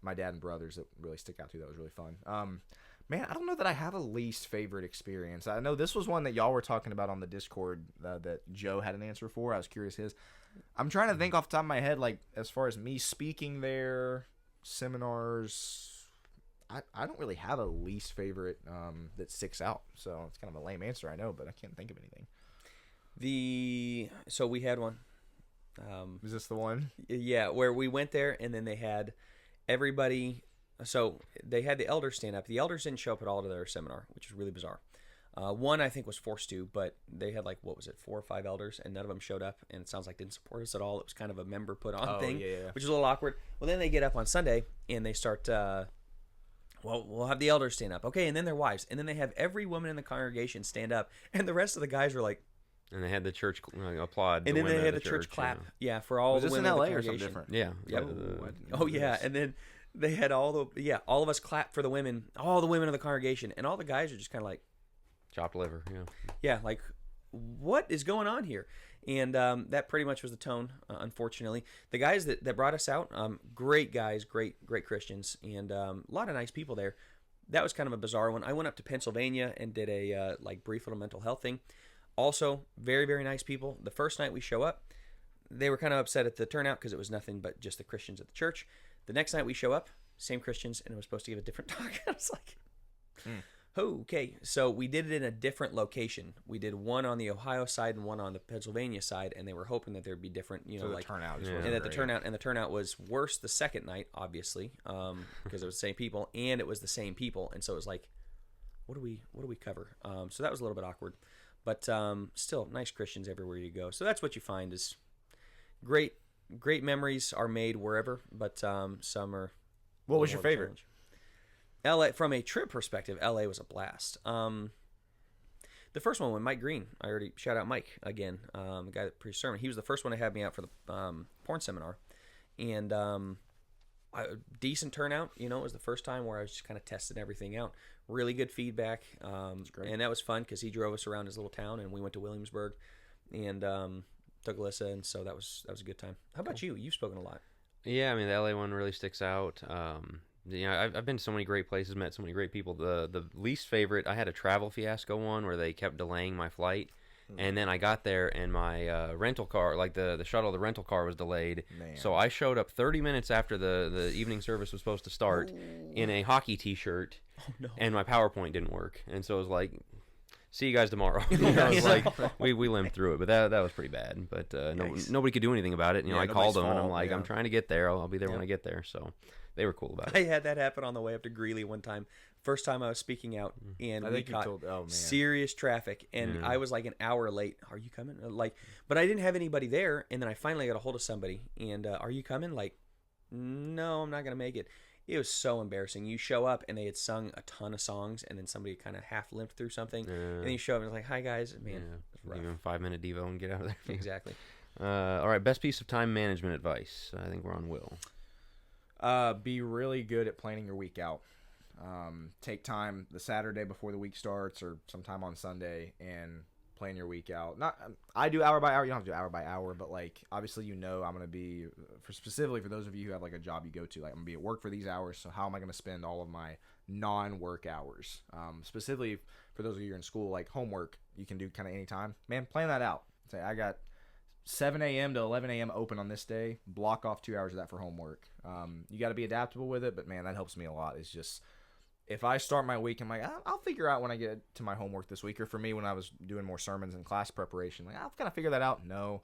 my dad and brothers that really stick out too. That was really fun. Man, I don't know that I have a least favorite experience. I know this was one that y'all were talking about on the Discord that Joe had an answer for. I was curious his. I'm trying to think off the top of my head, like as far as me speaking there, seminars, I don't really have a least favorite that sticks out. So it's kind of a lame answer, I know, but I can't think of anything. So we had one. Is this the one? Yeah, where we went there and then they had everybody. So they had the elders stand up. The elders didn't show up at all to their seminar, which is really bizarre. One I think was forced to, but they had 4 or 5 elders, and none of them showed up, and it sounds like didn't support us at all. It was kind of a member put on thing, which is a little awkward. Well, then they get up on Sunday and they start. We'll have the elders stand up, okay, and then their wives, and then they have every woman in the congregation stand up, and the rest of the guys were like. And they had the church applaud. And then they had the church clap, for all the women in LA the or something congregation. different? Yeah. Yeah. And then they had all of us clap for the women, all the women of the congregation, and all the guys are just kind of like chopped liver. Yeah, like what is going on here? And that pretty much was the tone. Unfortunately, the guys that brought us out, great guys, great Christians, and a lot of nice people there. That was kind of a bizarre one. I went up to Pennsylvania and did a brief little mental health thing. Also, very, very nice people. The first night we show up, they were kind of upset at the turnout because it was nothing but just the Christians at the church. The next night we show up, same Christians, and it was supposed to give a different talk. I was like, okay. So we did it in a different location. We did one on the Ohio side and one on the Pennsylvania side, and they were hoping that there'd be different, so the turnout. And that the turnout was worse the second night, obviously, because it was the same people, and it was the same people, and so it was like, what do we cover? So that was a little bit awkward. But still, nice Christians everywhere you go. So that's what you find is great memories are made wherever, but some are. What was your favorite? LA, from a trip perspective, LA was a blast. The first one with Mike Green, I already shout out Mike again, the guy that preached sermon. He was the first one to have me out for the porn seminar, and decent turnout. It was the first time where I was just kind of testing everything out. Really good feedback, and that was fun because he drove us around his little town, and we went to Williamsburg, and took Alyssa, and so that was a good time. How about you? You've spoken a lot. Yeah, I mean the LA one really sticks out. I've been to so many great places, met so many great people. The least favorite, I had a travel fiasco one where they kept delaying my flight. And then I got there, and my rental car, like the shuttle, the rental car was delayed. Man. So I showed up 30 minutes after the evening service was supposed to start in a hockey T-shirt, and my PowerPoint didn't work. And so it was like, see you guys tomorrow. It's like we limped through it, but that was pretty bad. But nobody could do anything about it. I called them and I'm like, I'm trying to get there. I'll be there when I get there. So they were cool about it. I had that happen on the way up to Greeley one time. First time I was speaking out, and we caught serious traffic, and I was like an hour late. Are you coming? But I didn't have anybody there, and then I finally got a hold of somebody, and are you coming? Like, no, I'm not gonna make it. It was so embarrassing. You show up, and they had sung a ton of songs, and then somebody kind of half limped through something, and you show up, and it's like, hi guys, man, it's rough. Even 5-minute devo and get out of there. Exactly. All right, best piece of time management advice. I think we're on Will. Be really good at planning your week out. Take time the Saturday before the week starts or sometime on Sunday and plan your week out. I do hour by hour. You don't have to do hour by hour, but like obviously I'm going to be specifically for those of you who have like a job you go to, like I'm going to be at work for these hours. So how am I going to spend all of my non-work hours? Specifically for those of you who are in school, like homework, you can do kind of anytime. Man, plan that out. Say I got 7 a.m. to 11 a.m. open on this day. Block off 2 hours of that for homework. You got to be adaptable with it, but man, that helps me a lot. It's just if I start my week, I'm like, I'll figure out when I get to my homework this week. Or for me, when I was doing more sermons and class preparation, like I'll kind of figure that out. No,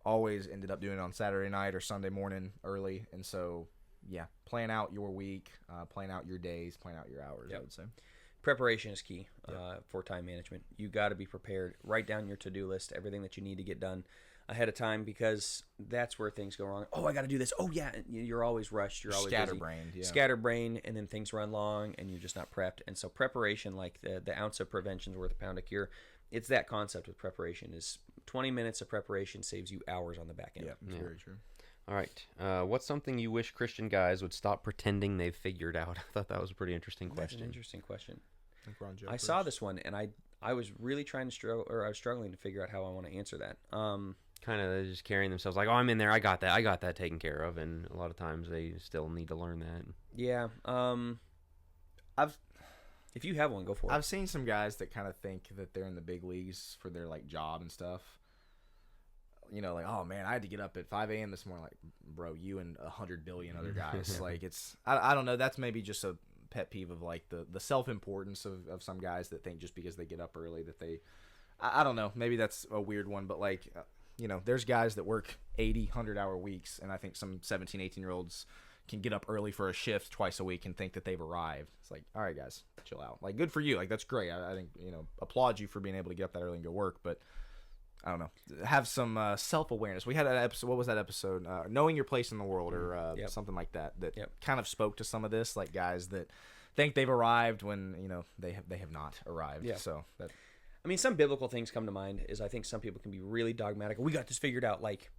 always ended up doing it on Saturday night or Sunday morning early. And so, yeah, plan out your week, plan out your days, plan out your hours, I would say. Preparation is key for time management. You got to be prepared. Write down your to-do list, everything that you need to get done ahead of time, because that's where things go wrong. Oh, I got to do this. Oh, yeah. You're always rushed. You're always scatterbrained. Yeah. Scatterbrained, and then things run long, and you're just not prepped. And so preparation, like the ounce of prevention is worth a pound of cure. It's that concept with preparation is 20 minutes of preparation saves you hours on the back end. Yeah, that's very true. All right. What's something you wish Christian guys would stop pretending they've figured out? I thought that was a pretty interesting question. That's an interesting question. I saw this one, and I was really trying to struggle, or I was struggling to figure out how I want to answer that. Kind of just carrying themselves like, oh, I'm in there, I got that taken care of, and a lot of times they still need to learn that. Yeah. If you have one, go for it. I've seen some guys that kind of think that they're in the big leagues for their like job and stuff. Like, oh man, I had to get up at 5 a.m. this morning. Like, bro, you and 100 billion other guys. Like, it's I don't know. That's maybe just a pet peeve of like the self-importance of some guys that think just because they get up early that they I don't know, maybe that's a weird one, but like there's guys that work 80 100-hour weeks, and I think some 17 18-year-olds can get up early for a shift twice a week and think that they've arrived. It's like, all right guys, chill out. Like, good for you, like that's great. I think applaud you for being able to get up that early and go work, but I don't know, have some self-awareness. We had an episode, what was that episode, knowing your place in the world, or something like that kind of spoke to some of this, like guys that think they've arrived when they have not arrived. So that, I mean, some biblical things come to mind. Is I think some people can be really dogmatic. We got this figured out. Like,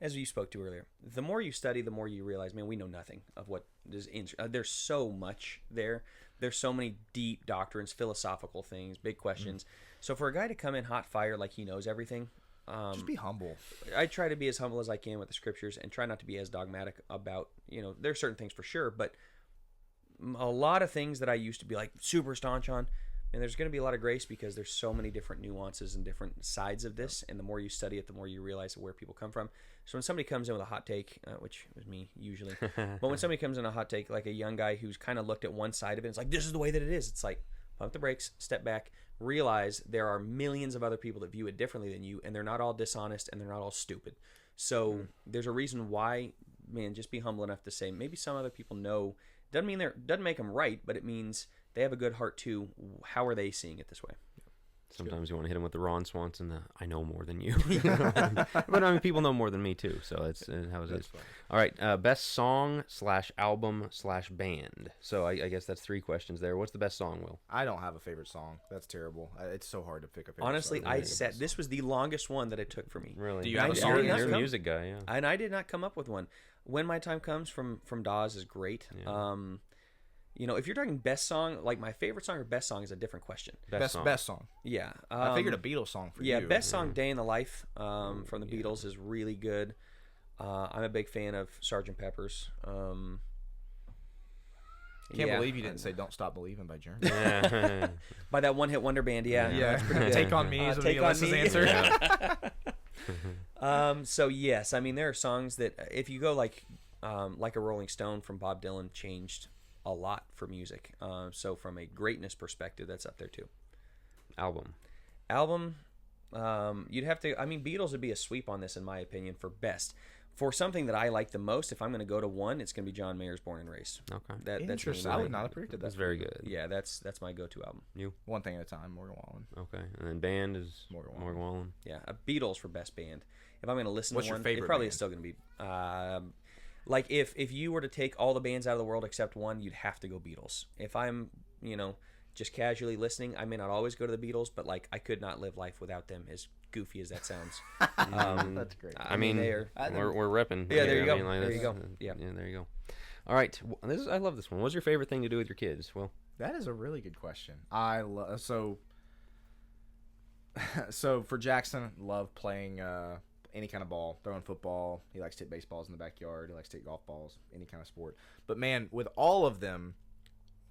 as you spoke to earlier, the more you study, the more you realize, man, we know nothing of what is there's so much there. There's so many deep doctrines, philosophical things, big questions. So for a guy to come in hot fire like he knows everything, just be humble. I try to be as humble as I can with the scriptures and try not to be as dogmatic about, there are certain things for sure, but a lot of things that I used to be like super staunch on, and there's going to be a lot of grace because there's so many different nuances and different sides of this, and the more you study it, the more you realize where people come from. So when somebody comes in with a hot take, which is me usually, but when somebody comes in a hot take, like a young guy who's kind of looked at one side of it, it's like, this is the way that it is. It's like, pump the brakes, step back, realize there are millions of other people that view it differently than you, and they're not all dishonest, and they're not all stupid. So there's a reason why, man, just be humble enough to say, maybe some other people know. Doesn't make them right, but it means they have a good heart too. How are they seeing it this way? Sometimes you want to hit them with the Ron Swanson, I know more than you. But I mean, people know more than me too, so that's how it is. Fine. All right, best song / album / band. So I guess that's 3 questions there. What's the best song, Will? I don't have a favorite song. That's terrible. It's so hard to pick a favorite Honestly, song. This was the longest one that it took for me. Really? Do you have a song? You're a music guy, yeah. And I did not come up with one. When My Time Comes from Dawes is great. Yeah. If you're talking best song, like my favorite song or best song is a different question. Best song. Yeah. I figured a Beatles song for you. Yeah, best song, Day in the Life from the Beatles is really good. I'm a big fan of Sgt. Pepper's. Can't believe you didn't say Don't Stop Believing by Journey. Yeah. By that one-hit wonder band, yeah. That's pretty good. Take on Me is Take on Me. answer. So yes, I mean there are songs that if you go like a Rolling Stone from Bob Dylan changed a lot for music. So from a greatness perspective, that's up there too. Album. Album, you'd have to. I mean, Beatles would be a sweep on this, in my opinion, for best. For something that I like the most, if I'm going to go to one, it's going to be John Mayer's "Born and Raised." Okay, that's interesting. I would not have predicted that. That's very good. Yeah, that's my go-to album. You One Thing at a Time, Morgan Wallen. okay? And then band is Morgan Wallen. Yeah, Beatles for best band. If I'm going to listen What's to your one, favorite it probably band? is still going to be like if you were to take all the bands out of the world except one, you'd have to go Beatles. If I'm just casually listening, I may not always go to the Beatles, but like I could not live life without them. As goofy as that sounds, That's great. I mean, we're repping. Yeah, there you go. Like, There you go. Yeah, there you go. All right, I love this one. What's your favorite thing to do with your kids? Well, that is a really good question. So for Jackson, love playing any kind of ball, throwing football. He likes to hit baseballs in the backyard. He likes to hit golf balls, any kind of sport. But man, with all of them,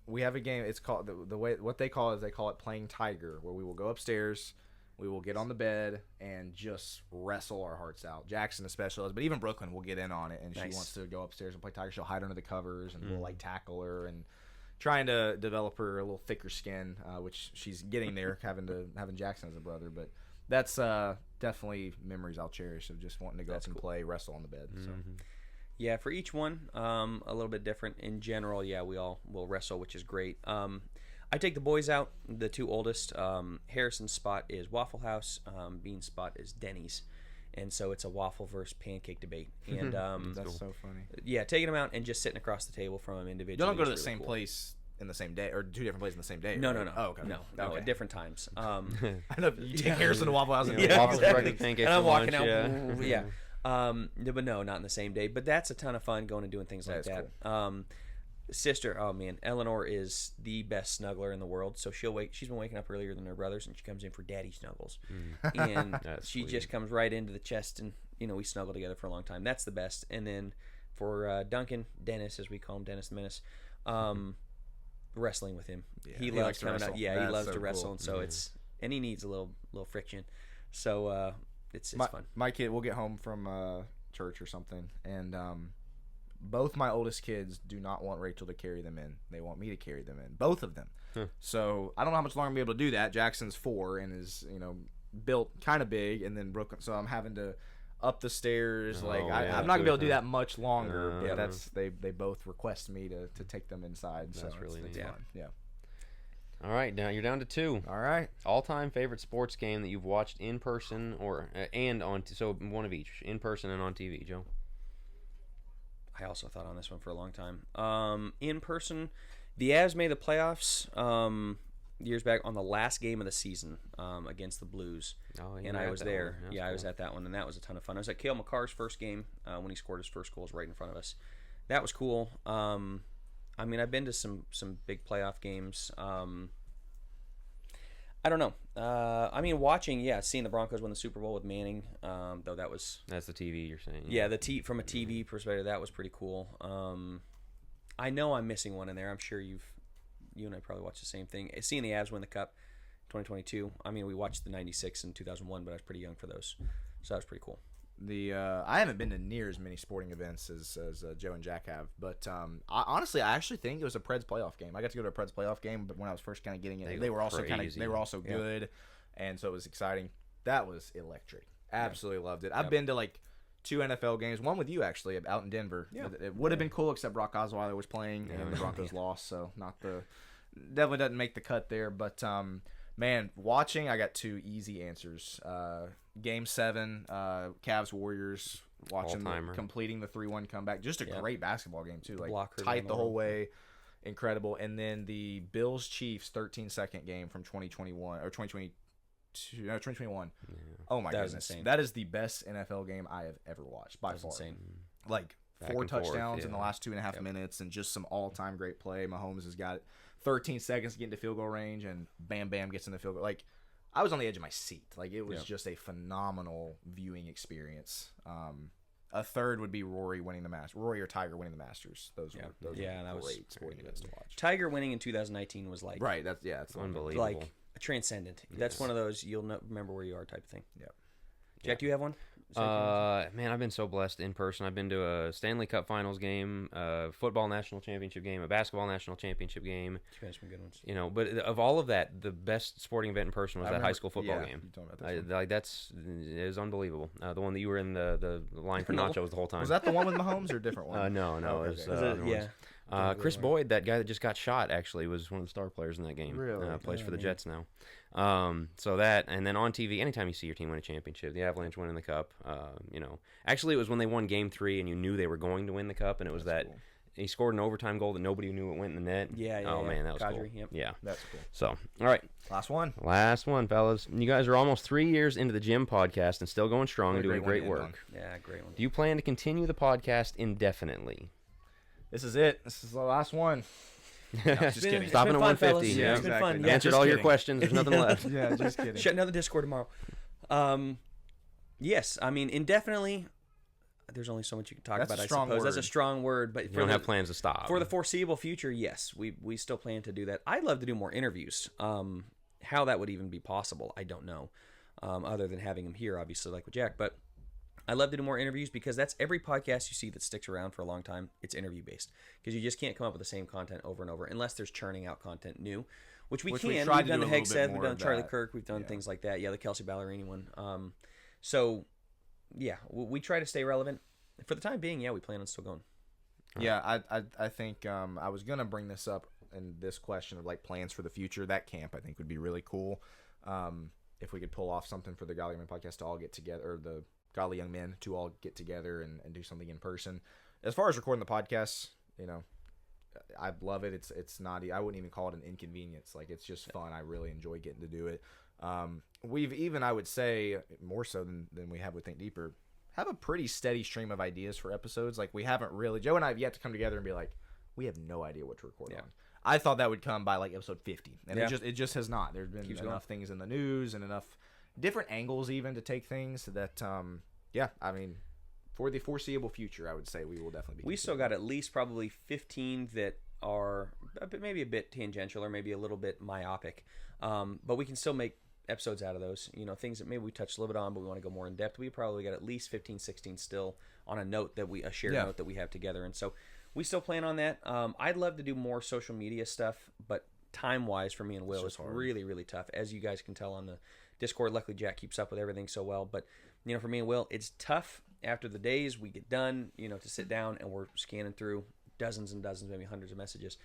we have a game. It's called what they call it playing Tiger, where we will go upstairs, we will get on the bed and just wrestle our hearts out. Jackson especially, but even Brooklyn will get in on it, and Nice. She wants to go upstairs and play Tiger. She'll hide under the covers, and we'll like tackle her and trying to develop her a little thicker skin, which she's getting there, having Jackson as a brother. But that's definitely memories I'll cherish of just wanting to go up and play wrestle on the bed. So. yeah. For each one, a little bit different. In general, yeah, we all will wrestle, which is great. I take the boys out. The two oldest, Harrison's spot is Waffle House. Bean's spot is Denny's. And so it's a waffle versus pancake debate. And That's cool. So funny. Yeah, taking them out and just sitting across the table from them individually. You don't go to the is same really cool. place in the same day, or two different places in the same day. No, right? no. Oh, okay. No, okay. at different times. I know you take Harrison to Waffle House and Yeah, waffles, exactly. breakfast, pancakes, And I'm for walking lunch, out. Yeah. But no, not in the same day. But that's a ton of fun going and doing things like That is that. Sister, oh man, Eleanor is the best snuggler in the world. So she's been waking up earlier than her brothers, and she comes in for daddy snuggles. And That's she sweet. just comes right into the chest, and we snuggle together for a long time. That's the best. And then for Duncan, Dennis, as we call him, Dennis the Menace, wrestling with him. Yeah, he he loves likes to coming out. wrestle. Yeah, he That's loves so to wrestle, cool. and so and he needs a little friction. So it's fun. My kid will get home from church or something, and both my oldest kids do not want Rachel to carry them in. They want me to carry them in, both of them. So I don't know how much longer I'm gonna be able to do that. Jackson's 4 and is built kind of big, and then Brooklyn. So I'm having to up the stairs. I'm not gonna be able to do that much longer. But that's they both request me to take them inside. So That's really it's neat. fun. Yeah. All right, now you're down to 2. All right. All-time favorite sports game that you've watched in person or and on so one of each, in person and on TV, Joe. I also thought on this one for a long time. In person, the Avs made the playoffs years back on the last game of the season against the Blues. Oh, and I was there. Yeah, I was at that one, and that was a ton of fun. I was at Cale Makar's first game when he scored his first goals right in front of us. That was cool. I mean, I've been to some big playoff games. I don't know. I mean, seeing the Broncos win the Super Bowl with Manning, though That's the TV you're saying. Yeah, from a TV perspective, that was pretty cool. I know I'm missing one in there. I'm sure you and I probably watched the same thing. Seeing the Avs win the Cup 2022. I mean, we watched the 96 and 2001, but I was pretty young for those. So that was pretty cool. I haven't been to near as many sporting events as Joe and Jack have, but honestly, I actually think it was a Preds playoff game. I got to go to a Preds playoff game, but when I was first kind of getting it, they were also good, and so it was exciting. That was electric. Absolutely loved it. I've been to like 2 NFL games, one with you actually out in Denver. Yeah. It would have been cool, except Brock Osweiler was playing and the Broncos lost, so definitely doesn't make the cut there. But man, watching, I got 2 easy answers. Game 7, Cavs Warriors, watching completing the 3-1 comeback. Just a great basketball game too, like tight the whole way, incredible. And then the Bills Chiefs 13-second game from 2021 or 2021. Yeah. Oh my goodness, insane. That is the best NFL game I have ever watched by far. Insane. Like 4 touchdowns in the last 2.5 minutes, and just some all-time great play. Mahomes has got 13 seconds to get into field goal range, and bam gets in the field goal. Like, I was on the edge of my seat. Like, it was just a phenomenal viewing experience. A third would be Rory or Tiger winning the Masters. Those were great sporting events to watch. Tiger winning in 2019 was like that's unbelievable, like transcendent. That's one of those you'll remember where you are type of thing. Yeah. Jack, do you have one? Man, I've been so blessed in person. I've been to a Stanley Cup Finals game, a football national championship game, a basketball national championship game. You guys some good ones. You know, but of all of that, the best sporting event in person was that high school football game. It is unbelievable. The one that you were in the line for nachos the whole time. Was that the one with Mahomes or a different one? No. Oh, it was, yeah. Chris Boyd, that guy that just got shot, actually was one of the star players in that game. Really? Plays for the Jets now. So that, and then on TV, anytime you see your team win a championship, the Avalanche winning the cup, actually it was when they won Game 3 and you knew they were going to win the cup, and it was cool. He scored an overtime goal that nobody knew it went in the net. Man, that was Kadri, cool. Yep. Yeah, that's cool. So, all right, last one, fellas. You guys are almost 3 years into the Gym podcast and still going strong and doing great work. Yeah, great one. Do you plan to continue the podcast indefinitely? This is it. This is the last one. No, just kidding. Stopping at 150. Yeah, it's been fun. Yeah, answered all your questions. There's nothing left. Yeah, just kidding. Shut another Discord tomorrow. Yes, I mean indefinitely. There's only so much you can talk about. I suppose that's a strong word, but you don't have plans to stop for the foreseeable future. Yes, we still plan to do that. I'd love to do more interviews. How that would even be possible, I don't know. Other than having him here, obviously, like with Jack, but. I love to do more interviews because that's every podcast you see that sticks around for a long time. It's interview based because you just can't come up with the same content over and over unless there's churning out content new, which we can. We've done the Heg Seth, we've done Charlie Kirk, we've done things like that. Yeah, the Kelsey Ballerini one. So yeah, we try to stay relevant for the time being. Yeah, we plan on still going. Yeah, I think I was gonna bring this up in this question of like plans for the future. That camp I think would be really cool. If we could pull off something for the Golly Man podcast to all get together, or the Golly Young Men to all get together and do something in person. As far as recording the podcast, I love it. It's not, I wouldn't even call it an inconvenience. Like, it's just fun. I really enjoy getting to do it. We've even, I would say, more so than we have with Think Deeper, have a pretty steady stream of ideas for episodes. Like, we haven't really, Joe and I have yet to come together and be like, we have no idea what to record on. I thought that would come by like episode 50, and it just has not. There's been enough things in the news and enough different angles even to take things that I mean, for the foreseeable future, I would say we will definitely be. We still got at least probably 15 that are maybe a bit tangential or maybe a little bit myopic, but we can still make episodes out of those. Things that maybe we touched a little bit on, but we want to go more in depth. We probably got at least 15, 16 still on a note that a shared note that we have together, and so we still plan on that. I'd love to do more social media stuff, but time-wise for me and Will, it's really, really tough. As you guys can tell on the Discord, luckily Jack keeps up with everything so well, but for me and Will, it's tough after the days we get done, to sit down and we're scanning through dozens and dozens, maybe hundreds of messages.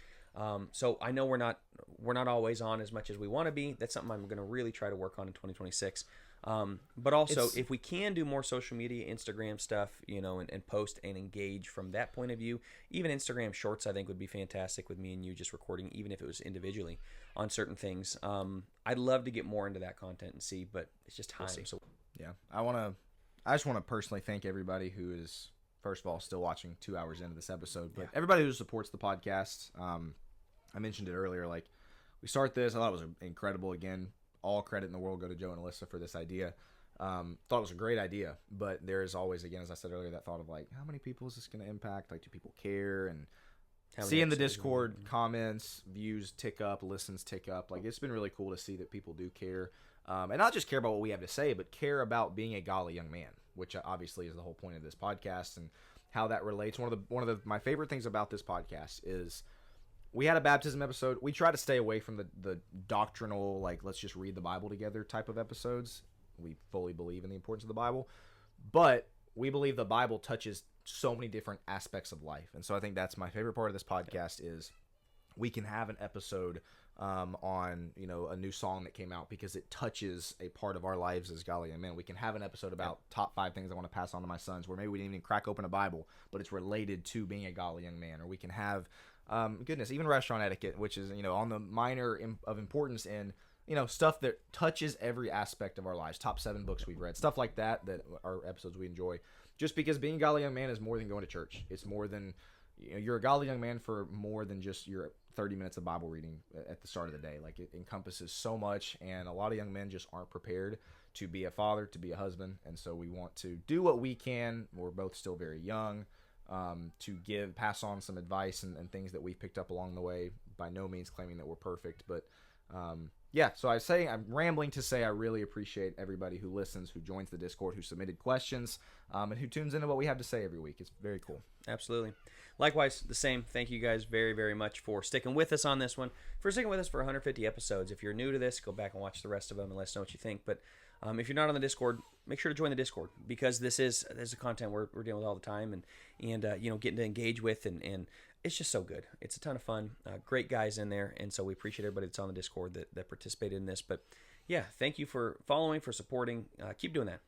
So I know we're not always on as much as we want to be. That's something I'm going to really try to work on in 2026. But also, if we can do more social media, Instagram stuff, and post and engage from that point of view, even Instagram Shorts, I think would be fantastic with me and you just recording, even if it was individually on certain things. I'd love to get more into that content and see, but it's just time. So yeah, I just want to personally thank everybody who is, first of all, still watching 2 hours into this episode, but everybody who supports the podcast. I mentioned it earlier, like, we start this, I thought it was incredible. Again, all credit in the world go to Joe and Alyssa for this idea. Thought it was a great idea, but there is always, again, as I said earlier, that thought of like, how many people is this going to impact? Like, do people care? And seeing the Discord comments, views tick up, listens tick up, like, it's been really cool to see that people do care. And not just care about what we have to say, but care about being a Golly young man, which obviously is the whole point of this podcast and how that relates. One of my favorite things about this podcast is we had a baptism episode. We try to stay away from the doctrinal, like, let's just read the Bible together type of episodes. We fully believe in the importance of the Bible, but we believe the Bible touches so many different aspects of life. And so I think that's my favorite part of this podcast is we can have an episode on a new song that came out because it touches a part of our lives as Golly young men. We can have an episode about top 5 things I want to pass on to my sons, where maybe we didn't even crack open a Bible, but it's related to being a Golly young man. Or we can have even restaurant etiquette, which is on the minor of importance in stuff that touches every aspect of our lives. Top 7 books we've read, stuff like that are episodes we enjoy. Just because being a Golly young man is more than going to church. It's more than you're a Golly young man for more than just your 30 minutes of Bible reading at the start of the day. Like, it encompasses so much, and a lot of young men just aren't prepared to be a father, to be a husband, and so we want to do what we can. We're both still very young, to pass on some advice and things that we've picked up along the way. By no means claiming that we're perfect, but yeah, so I'm rambling to say I really appreciate everybody who listens, who joins the Discord, who submitted questions, and who tunes into what we have to say every week. It's very cool. Absolutely. Likewise, the same. Thank you guys very, very much for sticking with us on this one, for sticking with us for 150 episodes. If you're new to this, go back and watch the rest of them and let us know what you think. But if you're not on the Discord, make sure to join the Discord, because this is a content we're dealing with all the time, and getting to engage with, and it's just so good. It's a ton of fun. Great guys in there, and so we appreciate everybody that's on the Discord that participated in this. But yeah, thank you for following, for supporting. Keep doing that.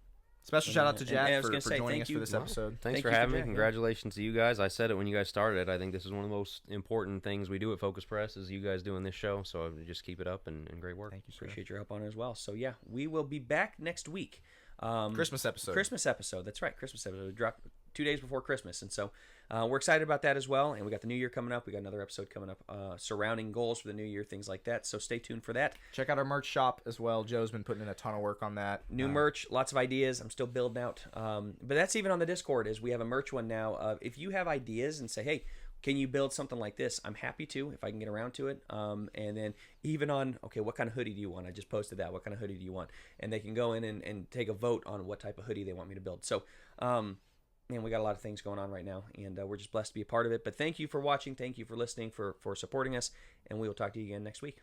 Special shout out to Jack for say, joining us for this episode. Thanks for having me. Congratulations to you guys. I said it when you guys started. I think this is one of the most important things we do at Focus Press is you guys doing this show. So just keep it up and great work. Thank you, sir. Appreciate your help on it as well. So yeah, we will be back next week. Christmas episode. That's right. Christmas episode. We dropped 2 days before Christmas, and so we're excited about that as well. And we got the new year coming up. We got another episode coming up surrounding goals for the new year, things like that. So stay tuned for that. Check out our merch shop as well. Joe's been putting in a ton of work on that. New merch, lots of ideas. I'm still building out. But that's even on the Discord. Is we have a merch one now. If you have ideas and say, hey, can you build something like this? I'm happy to, if I can get around to it. And then even on, okay, what kind of hoodie do you want? I just posted that. What kind of hoodie do you want? And they can go in and take a vote on what type of hoodie they want me to build. So, man, we got a lot of things going on right now, and we're just blessed to be a part of it. But thank you for watching. Thank you for listening, for supporting us, and we will talk to you again next week.